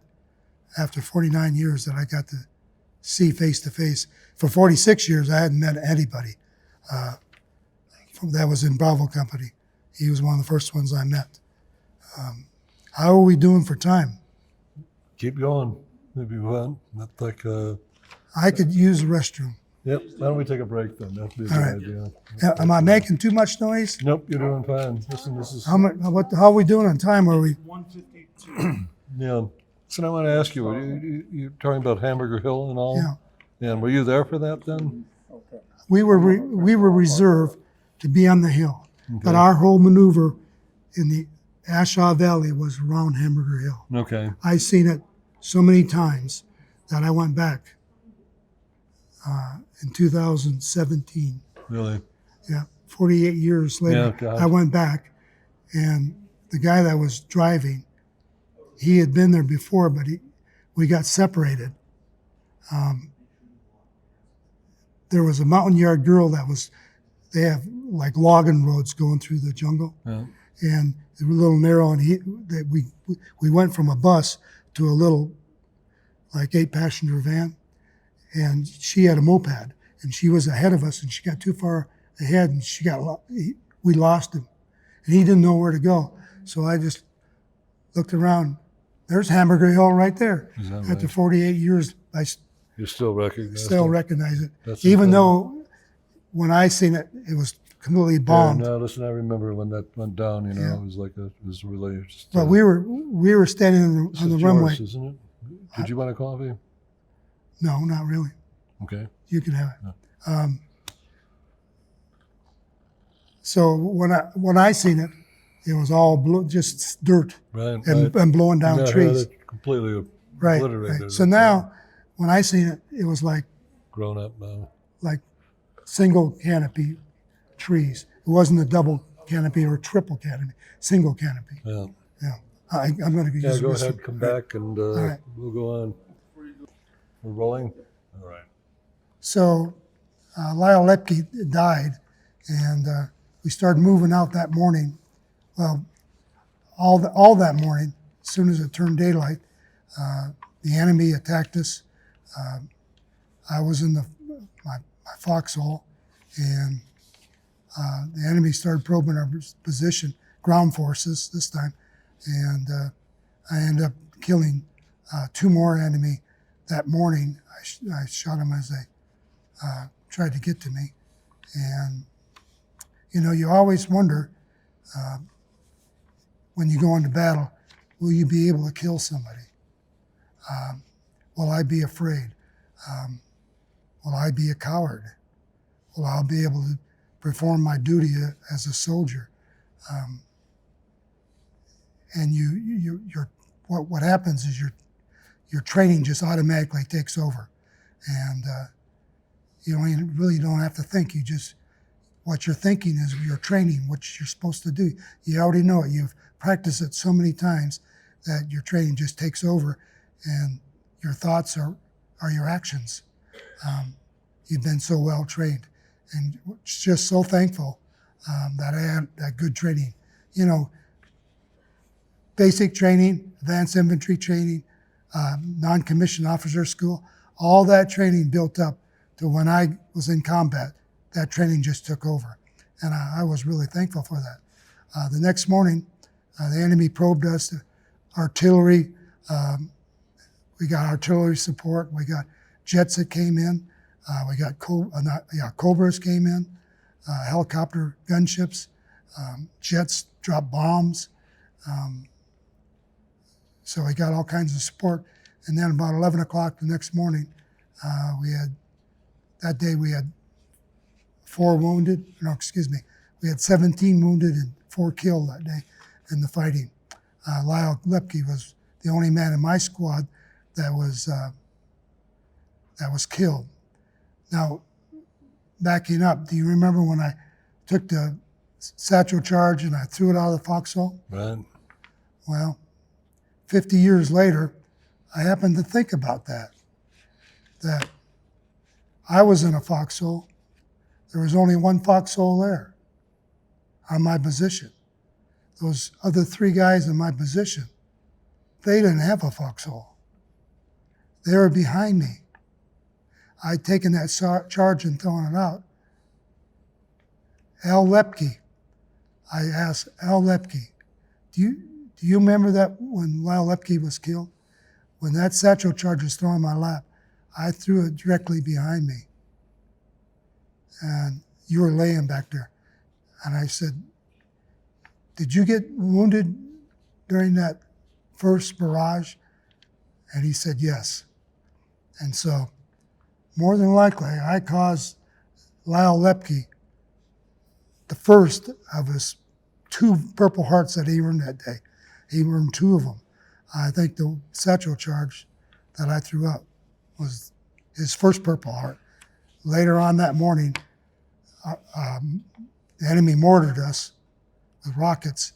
after 49 years that I got to see face to face. For 46 years, I hadn't met anybody that was in Bravo Company. He was one of the first ones I met. How are we doing for time? Keep going. Maybe one. Not like I could use the restroom. Yep. Why don't we take a break then? That'd be a good All right. idea. Am I making too much noise? Nope, you're doing fine. Listen, this is How are we doing on time? Are we? 152. yeah. So I want to ask you, you're talking about Hamburger Hill and all? Yeah. And were you there for that then? We were reserved to be on the hill, but Okay. our whole maneuver in the A Shau Valley was around Hamburger Hill. Okay. I've seen it so many times that I went back in 2017. Really? Yeah, 48 years later, Yeah, God. I went back, and the guy that was driving, he had been there before, but we got separated. There was a mountain yard girl they have like logging roads going through the jungle, Yeah. and they were a little narrow, and we went from a bus to a little like 8-passenger van, and she had a moped, and she was ahead of us, and she got too far ahead, and we lost him, and he didn't know where to go. So I just looked around. There's Hamburger Hill right there. Is that After right? 48 years, I You still recognize still it? recognize it, That's even incredible. though when I seen it, it was completely Yeah, bombed. no, listen, I remember when that went down, Yeah. it was like it was really just. But we were standing this on the is runway. yours, isn't it? Did you want a coffee? No, not really. Okay. You can have it. So when I seen it, it was all just dirt Right. and blowing down Yeah, trees. it completely Right. obliterated. So now, when I seen it, it was like grown up now. like single canopy trees. It wasn't a double canopy or a triple canopy, single canopy. Yeah. Yeah. I'm going to Yeah, use go this ahead, one. come back, and right. we'll go on. We're rolling? All right. So Lyle Lepke died, and we started moving out that morning. Well, all that morning, as soon as it turned daylight, the enemy attacked us. I was in my foxhole, and the enemy started probing our position, ground forces this time, and I ended up killing 2 more enemy that morning. I shot them as they tried to get to me. And, you always wonder when you go into battle, will you be able to kill somebody? Will I be afraid? Will I be a coward? Will I be able to perform my duty as a soldier? And what happens is your training just automatically takes over, and you really don't have to think. What you're thinking is your training, what you're supposed to do. You already know it. You've practiced it so many times that your training just takes over, and your thoughts are your actions. You've been so well trained, and just so thankful that I had that good training. Basic training, advanced infantry training, non-commissioned officer school, all that training built up to when I was in combat. That training just took over, and I was really thankful for that. The next morning, the enemy probed us. Artillery, we got artillery support. We got jets that came in. We got Cobras came in, helicopter gunships, jets dropped bombs. So we got all kinds of support. And then about 11 o'clock the next morning, we had 17 wounded and 4 killed that day in the fighting. Lyle Lepke was the only man in my squad that was killed. Now, backing up, do you remember when I took the satchel charge and I threw it out of the foxhole? Right. Well, 50 years later, I happened to think about that I was in a foxhole. There was only one foxhole there on my position. Those other 3 guys in my position, they didn't have a foxhole. They were behind me. I'd taken that charge and thrown it out. Al Lepke, I asked Al Lepke, do you remember that when Lyle Lepke was killed? When that satchel charge was thrown in my lap, I threw it directly behind me. And you were laying back there. And I said, did you get wounded during that first barrage? And he said, yes. And so, more than likely, I caused Lyle Lepke the first of his 2 Purple Hearts that he earned that day. He earned 2 of them. I think the satchel charge that I threw out was his first Purple Heart. Later on that morning, the enemy mortared us with rockets,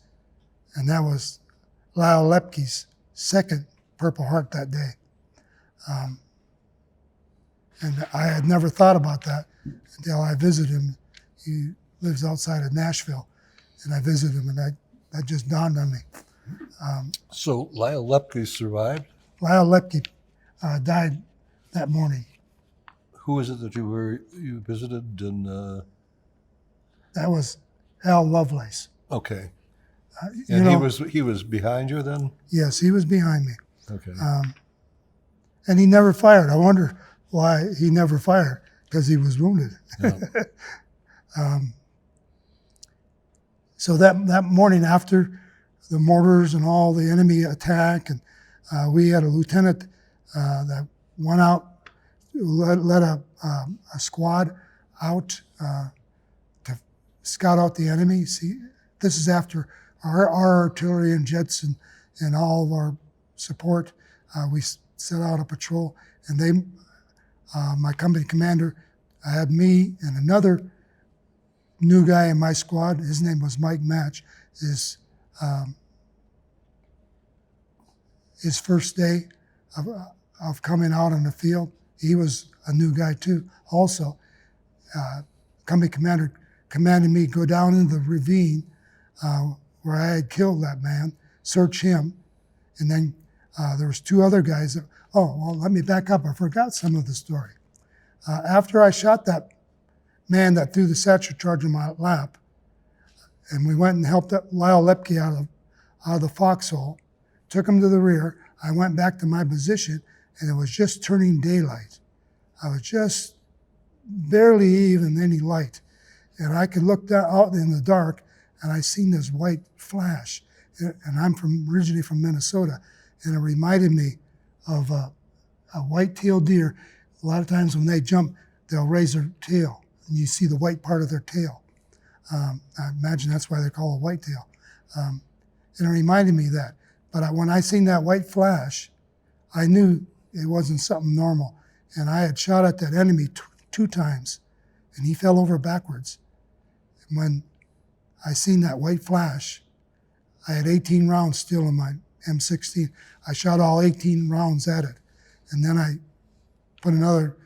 and that was Lyle Lepke's second Purple Heart that day. And I had never thought about that until I visited him. He lives outside of Nashville, and I visited him, and that just dawned on me. So Lyle Lepke survived? Lyle Lepke died that morning. Who is it that you visited? And That was Al Lovelace. okay, and he was behind you then? Yes, he was behind me. Okay. And he never fired. I wonder why he never fired, because he was wounded. Yeah. So that morning after the mortars and all the enemy attack, and we had a lieutenant that went out, led a squad out to scout out the enemy. See, this is after our artillery and jets and all of our support. We set out a patrol, and my company commander I had me and another new guy in my squad. His name was Mike Match. His first day of coming out on the field, he was a new guy too. Also, company commander commanded me go down into the ravine where I had killed that man, search him, and then there was two other guys that, let me back up. I forgot some of the story. After I shot that man that threw the satchel charge in my lap, and we went and helped Lyle Lepke out of the foxhole, took him to the rear. I went back to my position, and it was just turning daylight. I was just barely even any light. And I could look out in the dark, and I seen this white flash. And I'm originally from Minnesota, and it reminded me of a white-tailed deer. A lot of times when they jump, they'll raise their tail, and you see the white part of their tail. I imagine that's why they call it whitetail. And it reminded me of that. But when I seen that white flash, I knew it wasn't something normal. And I had shot at that enemy two times, and he fell over backwards. And when I seen that white flash, I had 18 rounds still in my M16. I shot all 18 rounds at it. And then I put another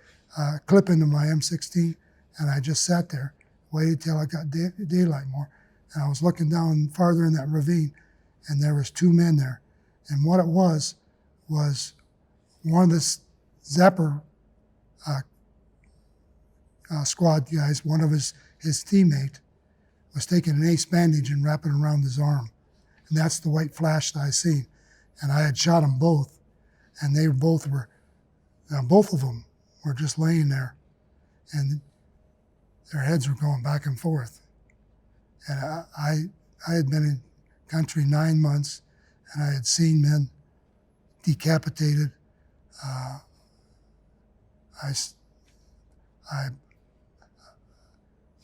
clip into my M16, and I just sat there, waited till I got daylight more. And I was looking down farther in that ravine, and there was two men there. And what it was one of the Zapper squad guys, one of his teammate, was taking an ace bandage and wrapping it around his arm. And that's the white flash that I seen. And I had shot them both. And they both of them were just laying there. And their heads were going back and forth. And I had been in country 9 months, and I had seen men decapitated. I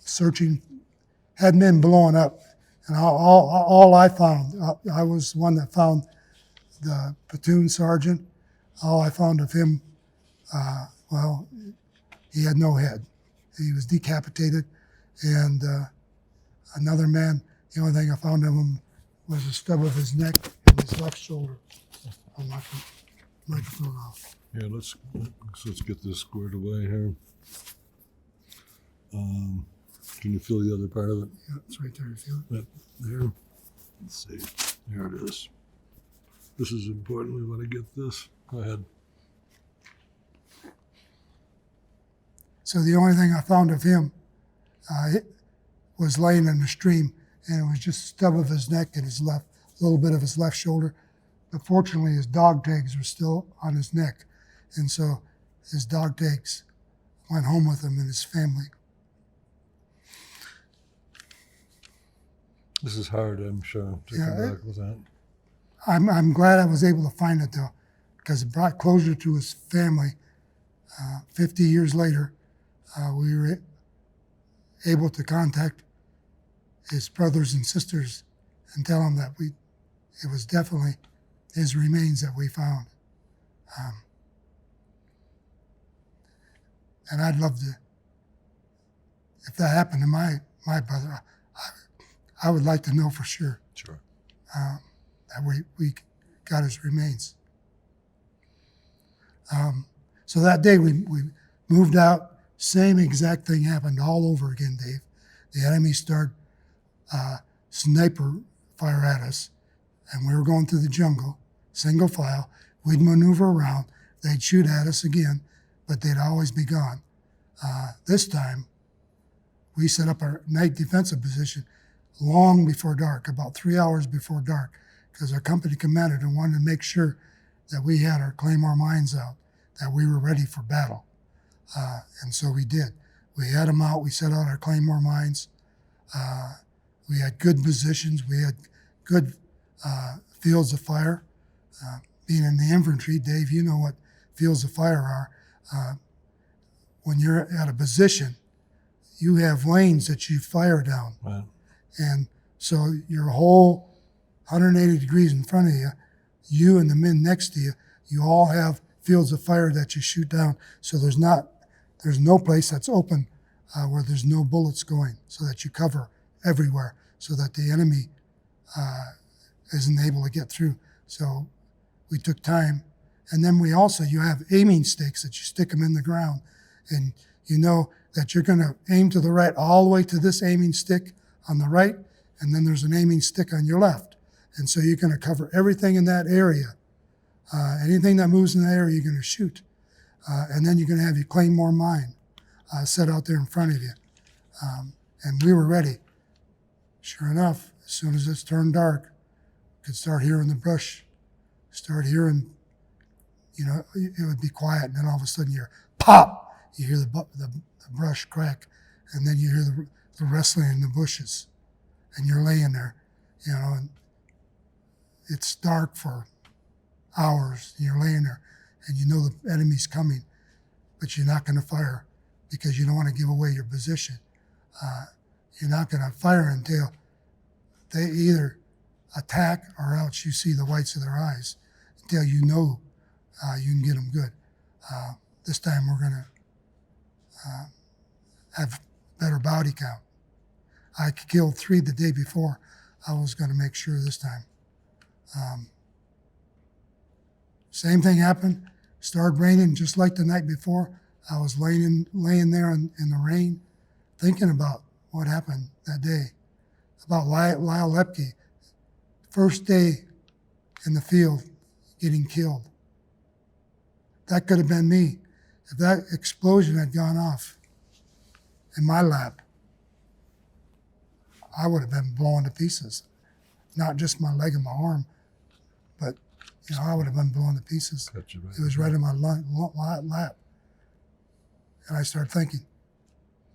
searching, had men blowing up, and all I found, I was the one that found the platoon sergeant. All I found of him, he had no head. He was decapitated, and another man, the only thing I found of him was the stub of his neck and his left shoulder. I'll knock the microphone off. Yeah, let's get this squared away here. Can you feel the other part of it? Yeah, it's right there. You feel it? That there. Let's see. There it is. This is important. We want to get this. Go ahead. So the only thing I found of him was laying in the stream, and it was just the stub of his neck and a little bit of his left shoulder. But fortunately, his dog tags were still on his neck, and so his dog tags went home with him and his family. This is hard, I'm sure, to Yeah, come back with that. I'm glad I was able to find it, though, because it brought closure to his family. 50 years later, we were able to contact his brothers and sisters and tell them that it was definitely his remains that we found. And I'd love to, if that happened to my brother, I would like to know for sure. Sure. That we got his remains. So that day we moved out. Same exact thing happened all over again, Dave. The enemy started sniper fire at us, and we were going through the jungle, single file. We'd maneuver around. They'd shoot at us again, but they'd always be gone. This time, we set up our night defensive position long before dark, about 3 hours before dark, because our company commander wanted to make sure that we had our Claymore mines out, that we were ready for battle. And so we did. We had them out. We set out our Claymore mines. We had good positions. We had good fields of fire. Being in the infantry, Dave, you know what fields of fire are. When you're at a position, you have lanes that you fire down. Right. And so your whole 180 degrees in front of you, you and the men next to you, you all have fields of fire that you shoot down. So there's not there's no place that's open where there's no bullets going, so that you cover everywhere, so that the enemy isn't able to get through. So we took time. And then you have aiming sticks that you stick them in the ground, and you know that you're going to aim to the right all the way to this aiming stick on the right, and then there's an aiming stick on your left. And so you're going to cover everything in that area. Anything that moves in that area, you're going to shoot. And then you're going to have your claymore mine set out there in front of you. And we were ready. Sure enough, as soon as it's turned dark, you could start hearing the brush, start hearing, it would be quiet, and then all of a sudden you hear pop. You hear the brush crack, and then you hear the rustling in the bushes, and you're laying there, and it's dark for hours, and you're laying there, and you know the enemy's coming, but you're not going to fire because you don't want to give away your position. You're not going to fire until they either attack or else you see the whites of their eyes, until you know you can get them good. This time we're going to have better body count. I killed 3 the day before. I was going to make sure this time. Same thing happened. Started raining just like the night before. I was laying there in the rain, thinking about what happened that day, about Lyle Lepke, first day in the field, getting killed. That could have been me. If that explosion had gone off in my lap, I would have been blown to pieces. Not just my leg and my arm, but I would have been blown to pieces. It was right in my lap. And I started thinking,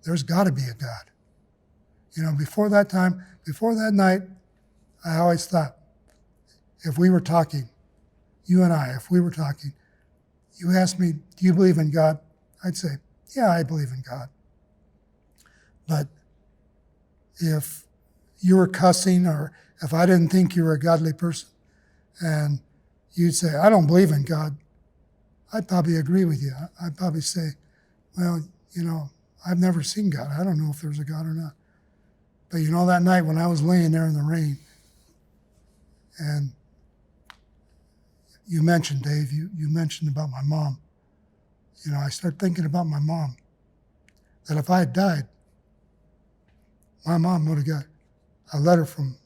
there's got to be a God. Before that night, I always thought, if we were talking, you and I, if we were talking, you asked me, do you believe in God? I'd say, yeah, I believe in God. But if you were cussing, or if I didn't think you were a godly person, and you'd say, I don't believe in God, I'd probably agree with you. I'd probably say, well, I've never seen God. I don't know if there's a God or not. But that night when I was laying there in the rain, and you mentioned, Dave, you mentioned about my mom. I started thinking about my mom, that if I had died, my mom would have got a letter from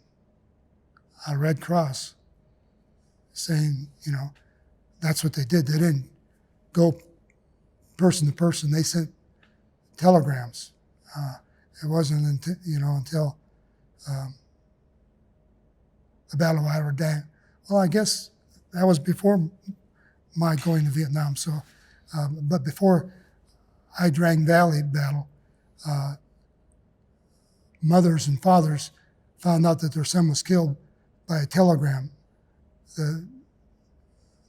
a Red Cross saying, that's what they did. They didn't go person to person. They sent telegrams. It wasn't until the Battle of Iowa Dam. Well, I guess that was before my going to Vietnam. So, but before I Drang Valley battle, mothers and fathers found out that their son was killed by a telegram.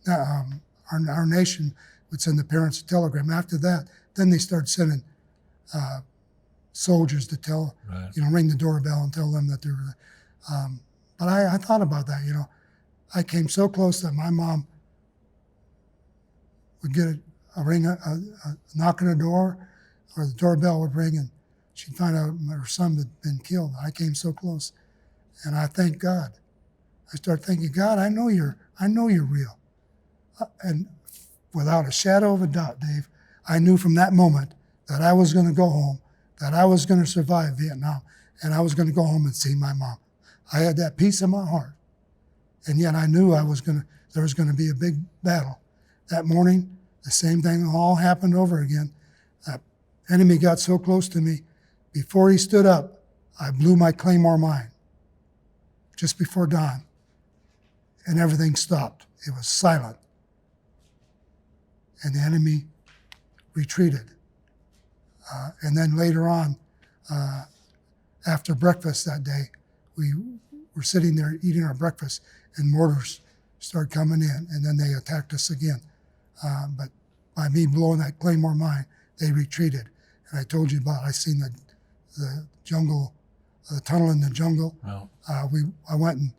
Our nation would send the parents a telegram. After that, then they started sending soldiers to tell, ring the doorbell and tell them that they were. But I thought about that. I came so close that my mom would get a ring, a knock on the door, or the doorbell would ring, and she'd find out her son had been killed. I came so close, and I thank God. I started thinking, God, I know you're real, and without a shadow of a doubt, Dave, I knew from that moment that I was going to go home, that I was going to survive Vietnam, and I was going to go home and see my mom. I had that peace in my heart, and yet I knew there was going to be a big battle. That morning, the same thing all happened over again. That enemy got so close to me. Before he stood up, I blew my claymore mine just before dawn, and everything stopped. It was silent, and the enemy retreated. And then later on, after breakfast that day, we were sitting there eating our breakfast, and mortars started coming in, and then they attacked us again. But by me blowing that claymore mine, they retreated. And I told you about, I seen the jungle, the tunnel in the jungle. Wow. I went and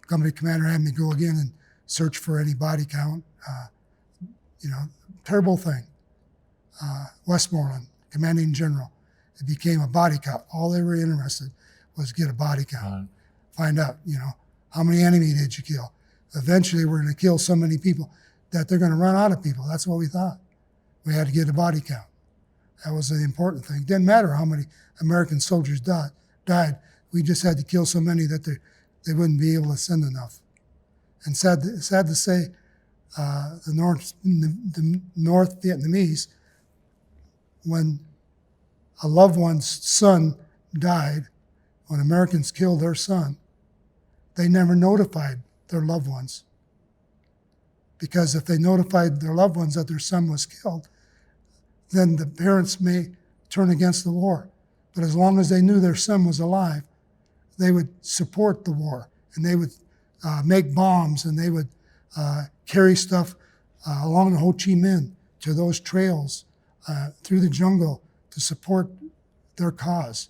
company commander had me go again and search for any body count. Terrible thing. Westmoreland, commanding general. It became a body count. All they were interested was get a body count. Find out, how many enemy did you kill? Eventually, we're going to kill so many people that they're going to run out of people. That's what we thought. We had to get a body count. That was the important thing. Didn't matter how many American soldiers died. We just had to kill so many that they wouldn't be able to send enough. And sad to say, the North Vietnamese, when a loved one's son died, when Americans killed their son, they never notified their loved ones. Because if they notified their loved ones that their son was killed, then the parents may turn against the war. But as long as they knew their son was alive, they would support the war, and they would make bombs, and they would carry stuff along the Ho Chi Minh to those trails through the jungle to support their cause.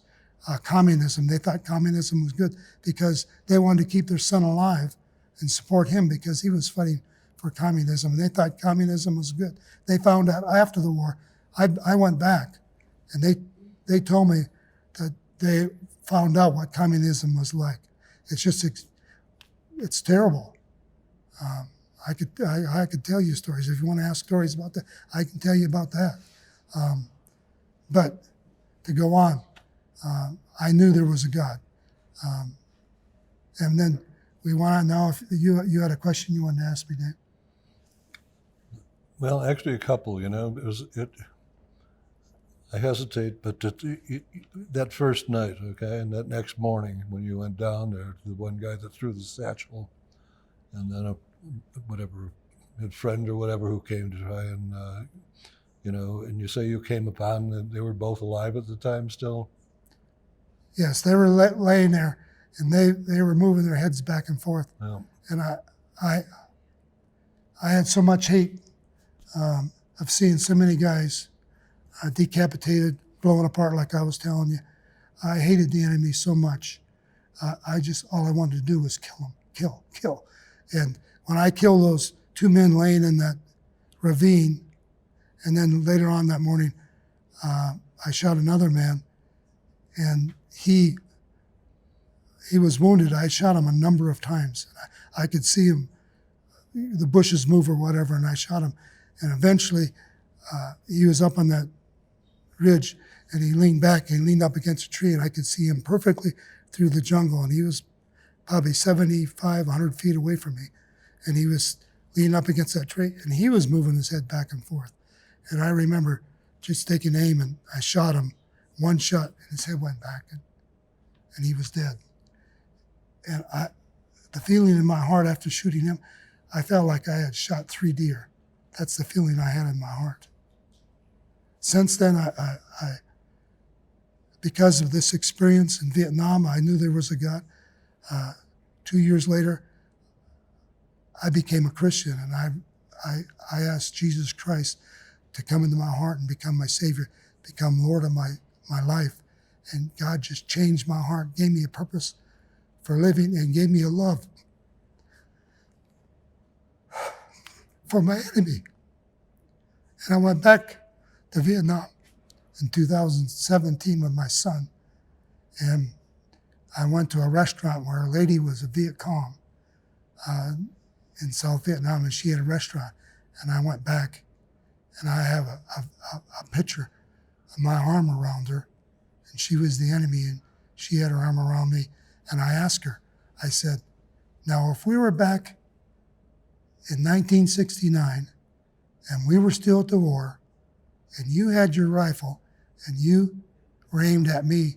Communism, they thought communism was good because they wanted to keep their son alive and support him because he was fighting for communism. And they thought communism was good. They found out after the war. I went back, and they told me that they found out what communism was like. It's just, it's terrible. I could tell you stories. If you want to ask stories about that, I can tell you about that. But to go on, I knew there was a God. And then we want to know if you had a question you wanted to ask me, Dave. Well, actually, a couple. I hesitate, but that first night, okay, and that next morning when you went down there, the one guy that threw the satchel, and then a friend or whatever who came to try and, and you say you came upon, and they were both alive at the time still? Yes, they were laying there, and they were moving their heads back and forth. Yeah. And I had so much hate of seeing so many guys decapitated, blown apart like I was telling you. I hated the enemy so much. All I wanted to do was kill them, kill. And when I killed those two men laying in that ravine, and then later on that morning, I shot another man, and he was wounded. I shot him a number of times. I could see him, the bushes move or whatever, and I shot him. And eventually, he was up on that ridge, and he leaned back and he leaned up against a tree, and I could see him perfectly through the jungle. And he was probably 75, 100 feet away from me. And he was leaning up against that tree, and he was moving his head back and forth. And I remember just taking aim, and I shot him one shot, and his head went back, and he was dead. And the feeling in my heart after shooting him, I felt like I had shot 3 deer. That's the feeling I had in my heart. Since then, I because of this experience in Vietnam, I knew there was a God. 2 years later, I became a Christian, and I asked Jesus Christ to come into my heart and become my Savior, become Lord of my life. And God just changed my heart, gave me a purpose for living, and gave me a love for my enemy. And I went back to Vietnam in 2017 with my son. And I went to a restaurant where a lady was a Viet Cong in South Vietnam, and she had a restaurant. And I went back, and I have a picture of my arm around her, and she was the enemy, and she had her arm around me. And I asked her, I said, now if we were back in 1969, and we were still at the war, and you had your rifle, and you were aimed at me,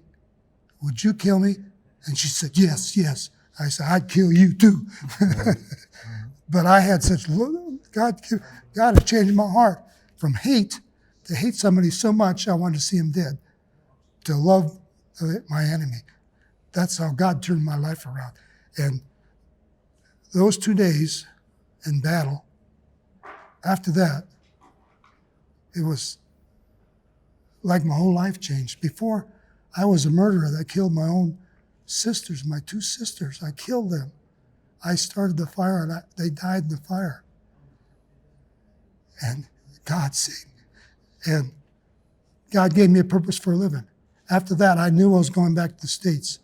would you kill me? And she said, yes. I said, I'd kill you too. But I had such, God had changed my heart from hate to hate somebody so much I wanted to see him dead, to love my enemy. That's how God turned my life around. And those 2 days in battle, after that, it was like my whole life changed. Before, I was a murderer that killed my own sisters, my 2 sisters. I killed them. I started the fire, and they died in the fire. And God saved me. And God gave me a purpose for a living. After that, I knew I was going back to the States.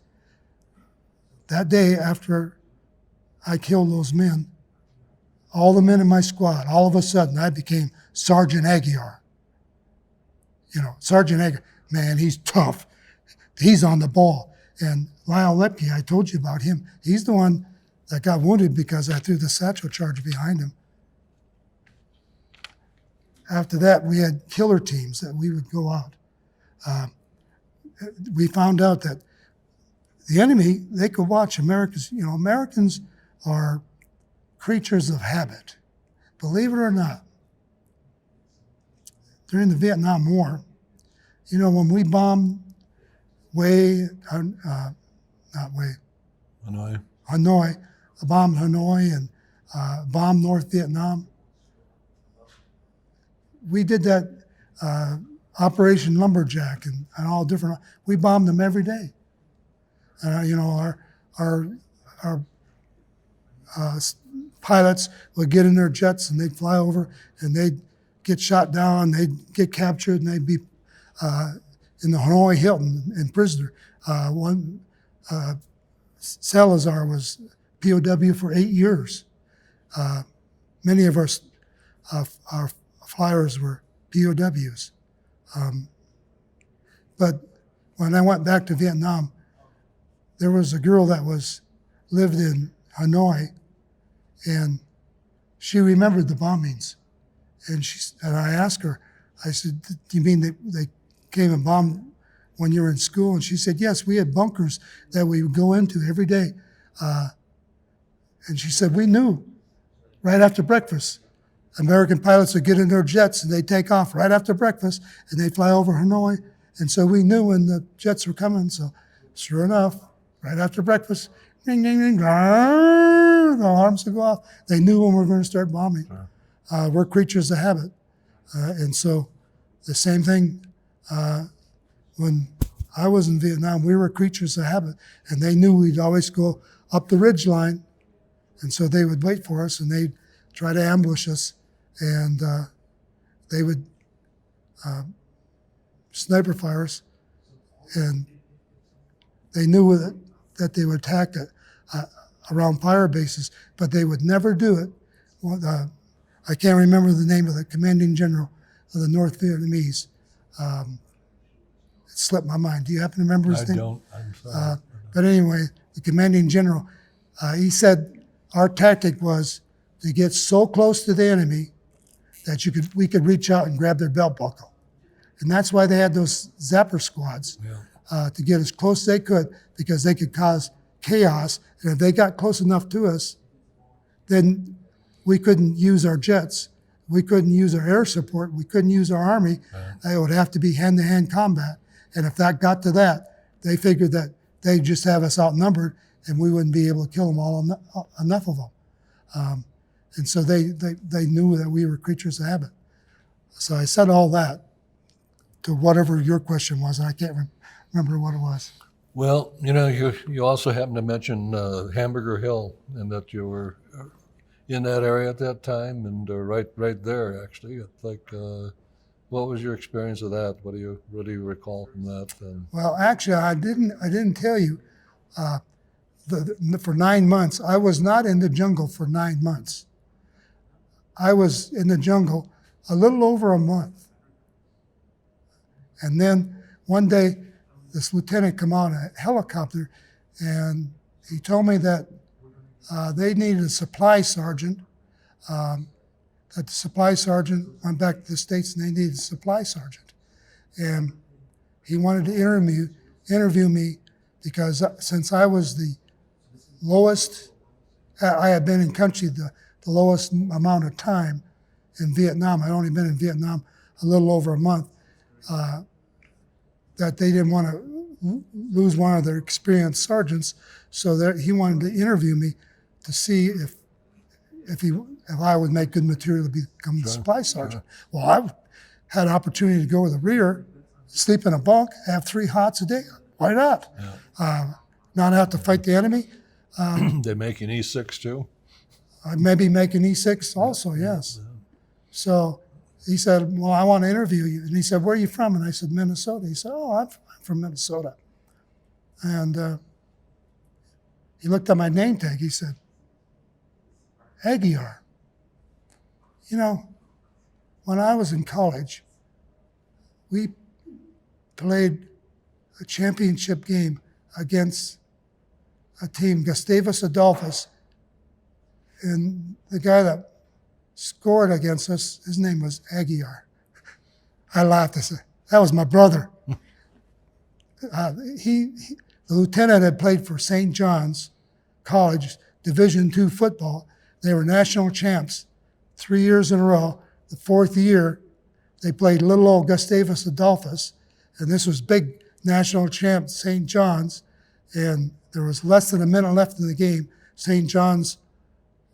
That day after I killed those men, all the men in my squad, all of a sudden, I became Sergeant Aguiar. You know, Sergeant Aguiar, man, he's tough. He's on the ball. And Lyle Lepke, I told you about him. He's the one that got wounded because I threw the satchel charge behind him. After that, we had killer teams that we would go out. We found out that the enemy, they could watch Americans. You know, Americans are creatures of habit. Believe it or not, during the Vietnam War, you know, when we bombed Hanoi, bombed Hanoi and bombed North Vietnam, we did that Operation Lumberjack and all different. We bombed them every day. You know, our pilots would get in their jets and they'd fly over and they'd get shot down, they'd get captured, and they'd be in the Hanoi Hilton and prisoner. Salazar was POW for 8 years. Many of our flyers were POWs. But when I went back to Vietnam, there was a girl that lived in Hanoi, and she remembered the bombings. And I asked her, I said, do you mean they came and bombed when you were in school? And she said, yes, we had bunkers that we would go into every day. And she said, we knew right after breakfast. American pilots would get in their jets and they'd take off right after breakfast and they'd fly over Hanoi. And so we knew when the jets were coming. So sure enough, right after breakfast, ding, ding, ding, the alarms would go off. They knew when we were going to start bombing. Sure. We're creatures of habit. And so the same thing when I was in Vietnam, we were creatures of habit. And they knew we'd always go up the ridge line. And so they would wait for us and they'd try to ambush us. And they would sniper fire us. And they knew that they would attack around fire bases, but they would never do it. I can't remember the name of the commanding general of the North Vietnamese. It slipped my mind. Do you happen to remember his name? I don't. I'm sorry. But anyway, the commanding general, he said our tactic was to get so close to the enemy that we could reach out and grab their belt buckle. And that's why they had those zapper squads, to get as close as they could, because they could cause chaos. And if they got close enough to us, then we couldn't use our jets. We couldn't use our air support. We couldn't use our army. It would have to be hand-to-hand combat. And if that got to that, they figured that they'd just have us outnumbered and we wouldn't be able to kill them all, enough of them. And so they knew that we were creatures of habit. So I said all that to whatever your question was, and I can't remember what it was. Well, you know, you also happened to mention Hamburger Hill, and that you were in that area at that time, and right there actually. It's like, what was your experience of that? What do you recall from that? Well, actually, I didn't tell you. For 9 months, I was not in the jungle for 9 months. I was in the jungle a little over a month. And then one day, this lieutenant come on a helicopter, and he told me that they needed a supply sergeant, that the supply sergeant went back to the States and they needed a supply sergeant. And he wanted to interview me because since I was the lowest, I had been in country the lowest amount of time in Vietnam. I'd only been in Vietnam a little over a month. That they didn't want to lose one of their experienced sergeants, so that he wanted to interview me to see if I would make good material to become the supply sergeant. Well, I had an opportunity to go with the rear, sleep in a bunk, have 3 hots a day. Why not? Not have to fight the enemy. They make an E6 too? Maybe make an E6 also, yes. So he said, well, I want to interview you. And he said, where are you from? And I said, Minnesota. He said, oh, I'm from Minnesota. And he looked at my name tag. He said, Aguiar. You know, when I was in college, we played a championship game against a team, Gustavus Adolphus, and the guy that scored against us, his name was Aguiar. I laughed. I said, that was my brother. The lieutenant had played for St. John's College, Division II football. They were national champs 3 years in a row. The fourth year, they played little old Gustavus Adolphus, and this was big national champ St. John's, and there was less than a minute left in the game. St. John's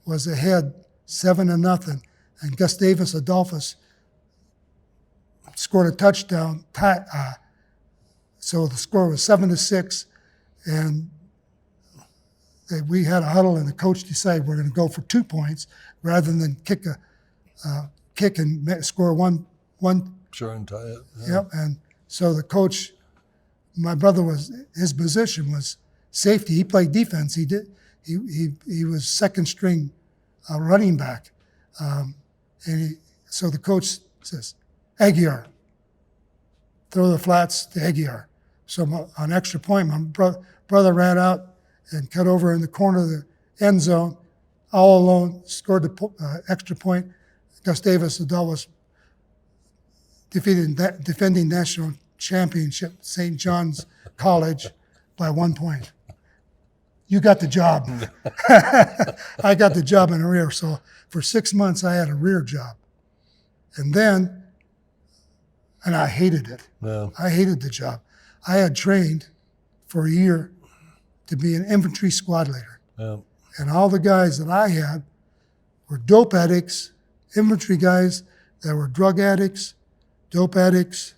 was ahead 7-0, and Gustavus Adolphus scored a touchdown. So the score was 7-6, and we had a huddle, and the coach decided we're going to go for 2 points rather than kick and score one. Sure, and tie it. Yeah. Yep. And so the coach, my brother his position was safety. He played defense. He was second string running back, so the coach says, Aguiar, throw the flats to Aguiar. So on extra point, my brother ran out and cut over in the corner of the end zone, all alone, scored the extra point. Gustavus Adolphus defending national championship, St. John's College, by 1 point. You got the job. I got the job in the rear. So for 6 months, I had a rear job. And I hated it. Yeah. I hated the job. I had trained for a year to be an infantry squad leader. Yeah. And all the guys that I had were dope addicts, infantry guys that were drug addicts, dope addicts,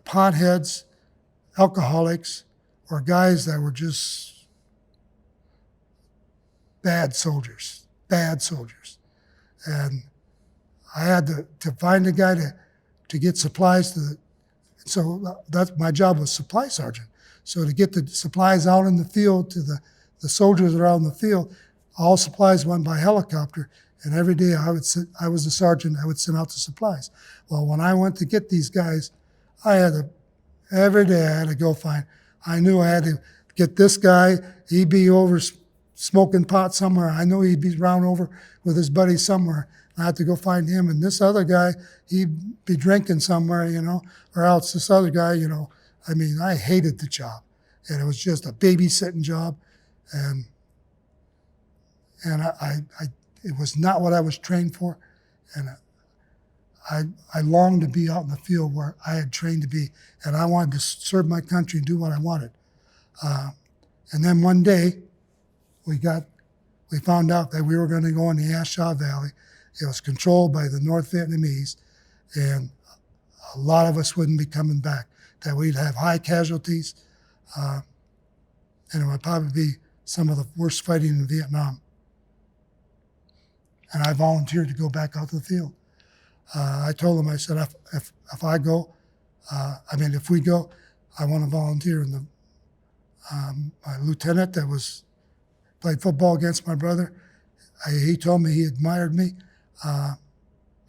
potheads, alcoholics, or guys that were just bad soldiers. And I had to find a guy to get supplies so that's my job was supply sergeant. So to get the supplies out in the field to the soldiers that are out in the field, all supplies went by helicopter. And every day I was the sergeant, I would send out the supplies. Well, when I went to get these guys, every day I had to go find. I knew I had to get this guy. He'd be over smoking pot somewhere. I knew he'd be round over with his buddy somewhere. I had to go find him. And this other guy, he'd be drinking somewhere, or else this other guy, I mean, I hated the job. And it was just a babysitting job. And it was not what I was trained for. And I longed to be out in the field where I had trained to be. And I wanted to serve my country and do what I wanted. And then one day, we found out that we were going to go in the A Shau Valley. It was controlled by the North Vietnamese, and a lot of us wouldn't be coming back, that we'd have high casualties, and it would probably be some of the worst fighting in Vietnam. And I volunteered to go back out to the field. I told them, I said, if we go, I want to volunteer. And my lieutenant that played football against my brother, he told me he admired me.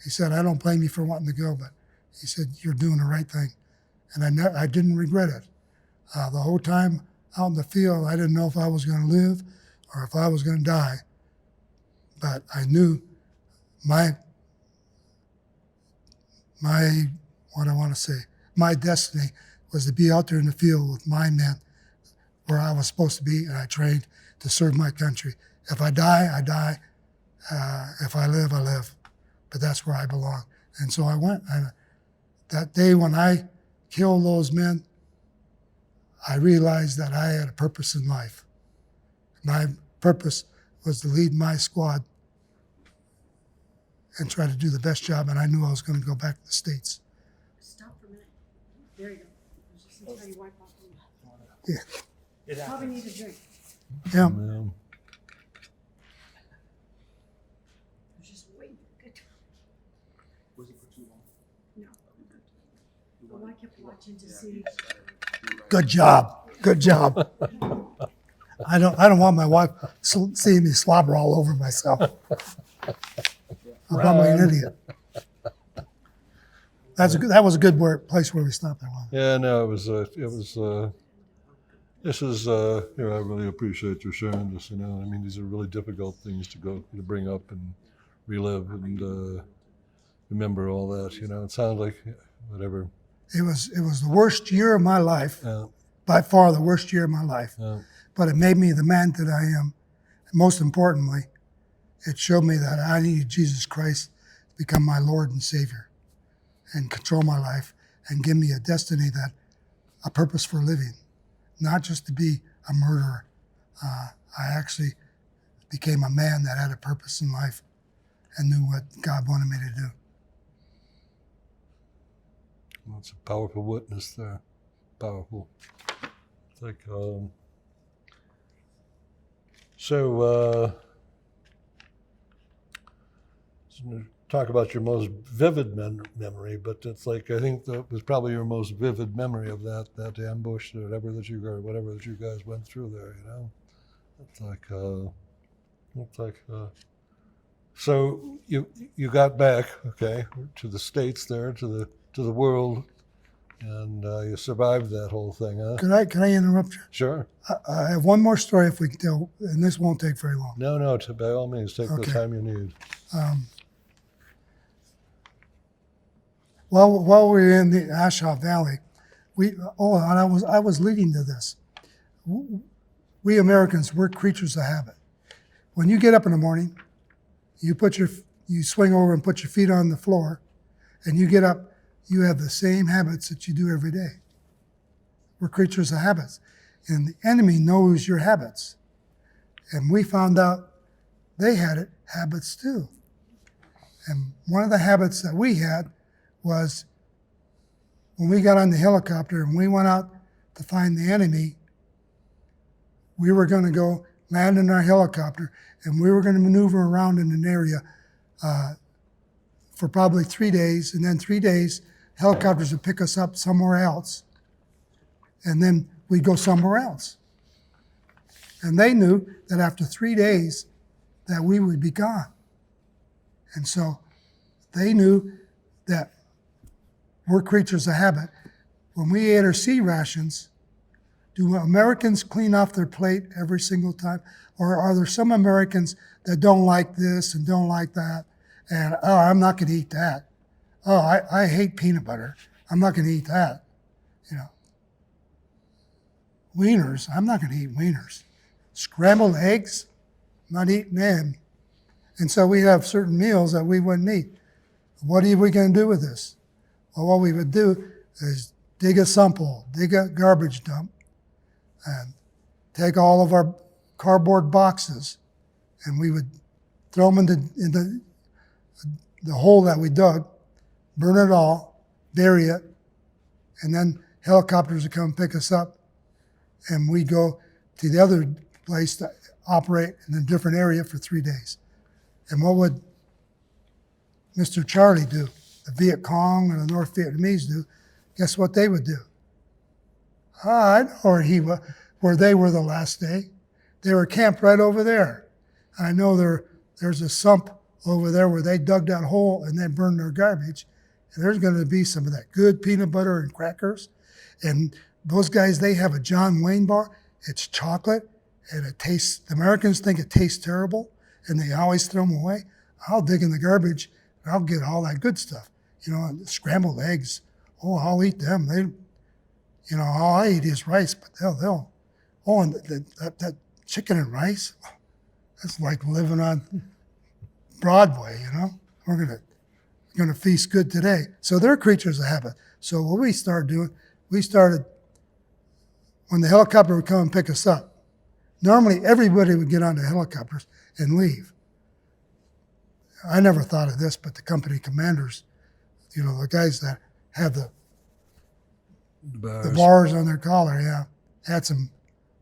He said, I don't blame you for wanting to go, but he said, you're doing the right thing. And I didn't regret it. The whole time out in the field, I didn't know if I was going to live or if I was going to die. But I knew my destiny was to be out there in the field with my men where I was supposed to be, and I trained to serve my country. If I die, I die. If I live, I live. But that's where I belong. And so I went. And that day when I killed those men, I realized that I had a purpose in life. My purpose was to lead my squad and try to do the best job, and I knew I was going to go back to the States. Stop for a minute. There you go. I was just until you wipe off the Yeah. Probably need a drink. Yeah. Yeah. I was just waiting for good. Was it for 2 kept watching to see. Good job. Good job. I don't want my wife seeing me slobber all over myself. I'm probably an idiot. That was a good place where we stopped that one. Yeah, no, it was. This is. I really appreciate you sharing this. I mean, these are really difficult things to bring up and relive and remember all that. It sounds like whatever. It was the worst year of my life, Yeah. by far the worst year of my life. Yeah. But it made me the man that I am. And most importantly, it showed me that I needed Jesus Christ to become my Lord and Savior and control my life and give me a destiny, a purpose for living, not just to be a murderer. I actually became a man that had a purpose in life and knew what God wanted me to do. Well, it's a powerful witness there. Powerful. It's like, talk about your most vivid memory, but it's like, I think that was probably your most vivid memory of that ambush or whatever that you guys went through there, It's like, so you got back, okay, to the States there, to the world, and you survived that whole thing, huh? Can I interrupt you? Sure. I have one more story if we can tell, and this won't take very long. No, by all means, take the Okay. time you need. While we were in the A Shau Valley, and I was leading to this. We Americans, we're creatures of habit. When you get up in the morning, you swing over and put your feet on the floor, and you get up, you have the same habits that you do every day. We're creatures of habits. And the enemy knows your habits. And we found out they had habits too. And one of the habits that we had was when we got on the helicopter and we went out to find the enemy, we were going to go land in our helicopter and we were going to maneuver around in an area for probably 3 days. And then 3 days, helicopters would pick us up somewhere else. And then we'd go somewhere else. And they knew that after 3 days that we would be gone. And so they knew that we're creatures of habit. When we ate our sea rations, do Americans clean off their plate every single time? Or are there some Americans that don't like this and don't like that? And, I'm not going to eat that. I hate peanut butter. I'm not going to eat that. Wieners, I'm not going to eat wieners. Scrambled eggs, I'm not eating them. And so we'd have certain meals that we wouldn't eat. What are we going to do with this? Well, what we would do is dig a sump hole, dig a garbage dump, and take all of our cardboard boxes, and we would throw them into the hole that we dug, burn it all, bury it, and then helicopters would come pick us up, and we'd go to the other place to operate in a different area for 3 days. And what would Mr. Charlie do? The Viet Cong and the North Vietnamese do? Guess what they would do? I know where they were the last day. They were camped right over there. I know there's a sump over there where they dug that hole and they burned their garbage. And there's going to be some of that good peanut butter and crackers. And those guys, they have a John Wayne bar. It's chocolate, and the Americans think it tastes terrible, and they always throw them away. I'll dig in the garbage, and I'll get all that good stuff. And scrambled eggs. I'll eat them. All I eat is rice, but they'll. And that chicken and rice, that's like living on Broadway, We're gonna feast good today. So they're creatures of habit. So what we started doing, when the helicopter would come and pick us up, normally everybody would get on the helicopters and leave. I never thought of this, but the company commanders, the guys that have the bars on their collar, had some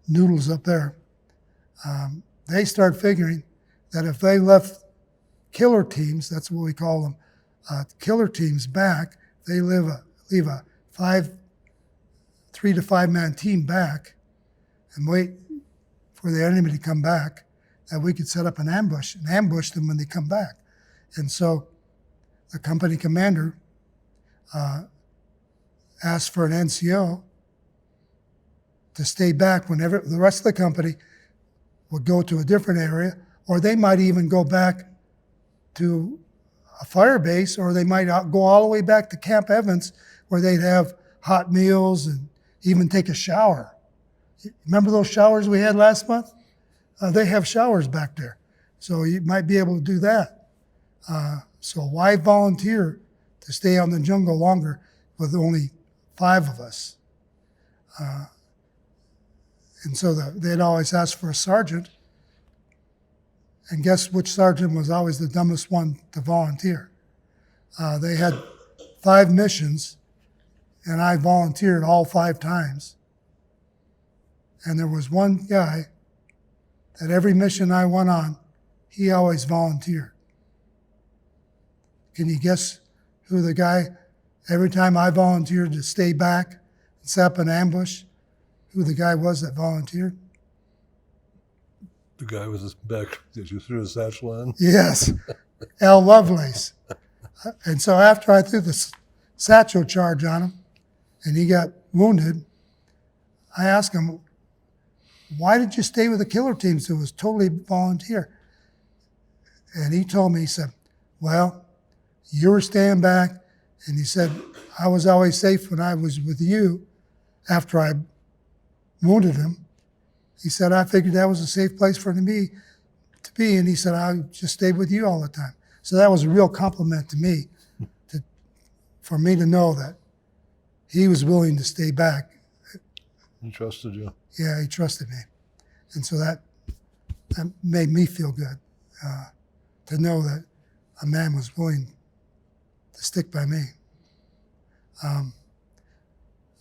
noodles up there. They start figuring that if they left killer teams, that's what we call them, killer teams back, they leave a 3 to 5 man team back and wait for the enemy to come back, that we could set up an ambush and ambush them when they come back. And so the company commander asked for an NCO to stay back whenever the rest of the company would go to a different area, or they might even go back to a fire base, or they might go all the way back to Camp Evans where they'd have hot meals and even take a shower. Remember those showers we had last month? They have showers back there. So you might be able to do that. So why volunteer to stay out in the jungle longer with only 5 of us? And so they'd always ask for a sergeant. And guess which sergeant was always the dumbest one to volunteer? They had 5 missions, and I volunteered all 5 times. And there was one guy that every mission I went on, he always volunteered. Can you guess who the guy, every time I volunteered to stay back and set up an ambush, who the guy was that volunteered? The guy with his back that you threw his satchel in? Yes, Al Lovelace. And so after I threw the satchel charge on him and he got wounded, I asked him, why did you stay with the killer teams? It was totally volunteer. And he told me, he said, well, you were staying back. And he said, I was always safe when I was with you after I wounded him. He said, I figured that was a safe place for me to be. And he said, I just stayed with you all the time. So that was a real compliment to me, for me to know that he was willing to stay back. He trusted you. Yeah, he trusted me. And so that made me feel good, to know that a man was willing to stick by me.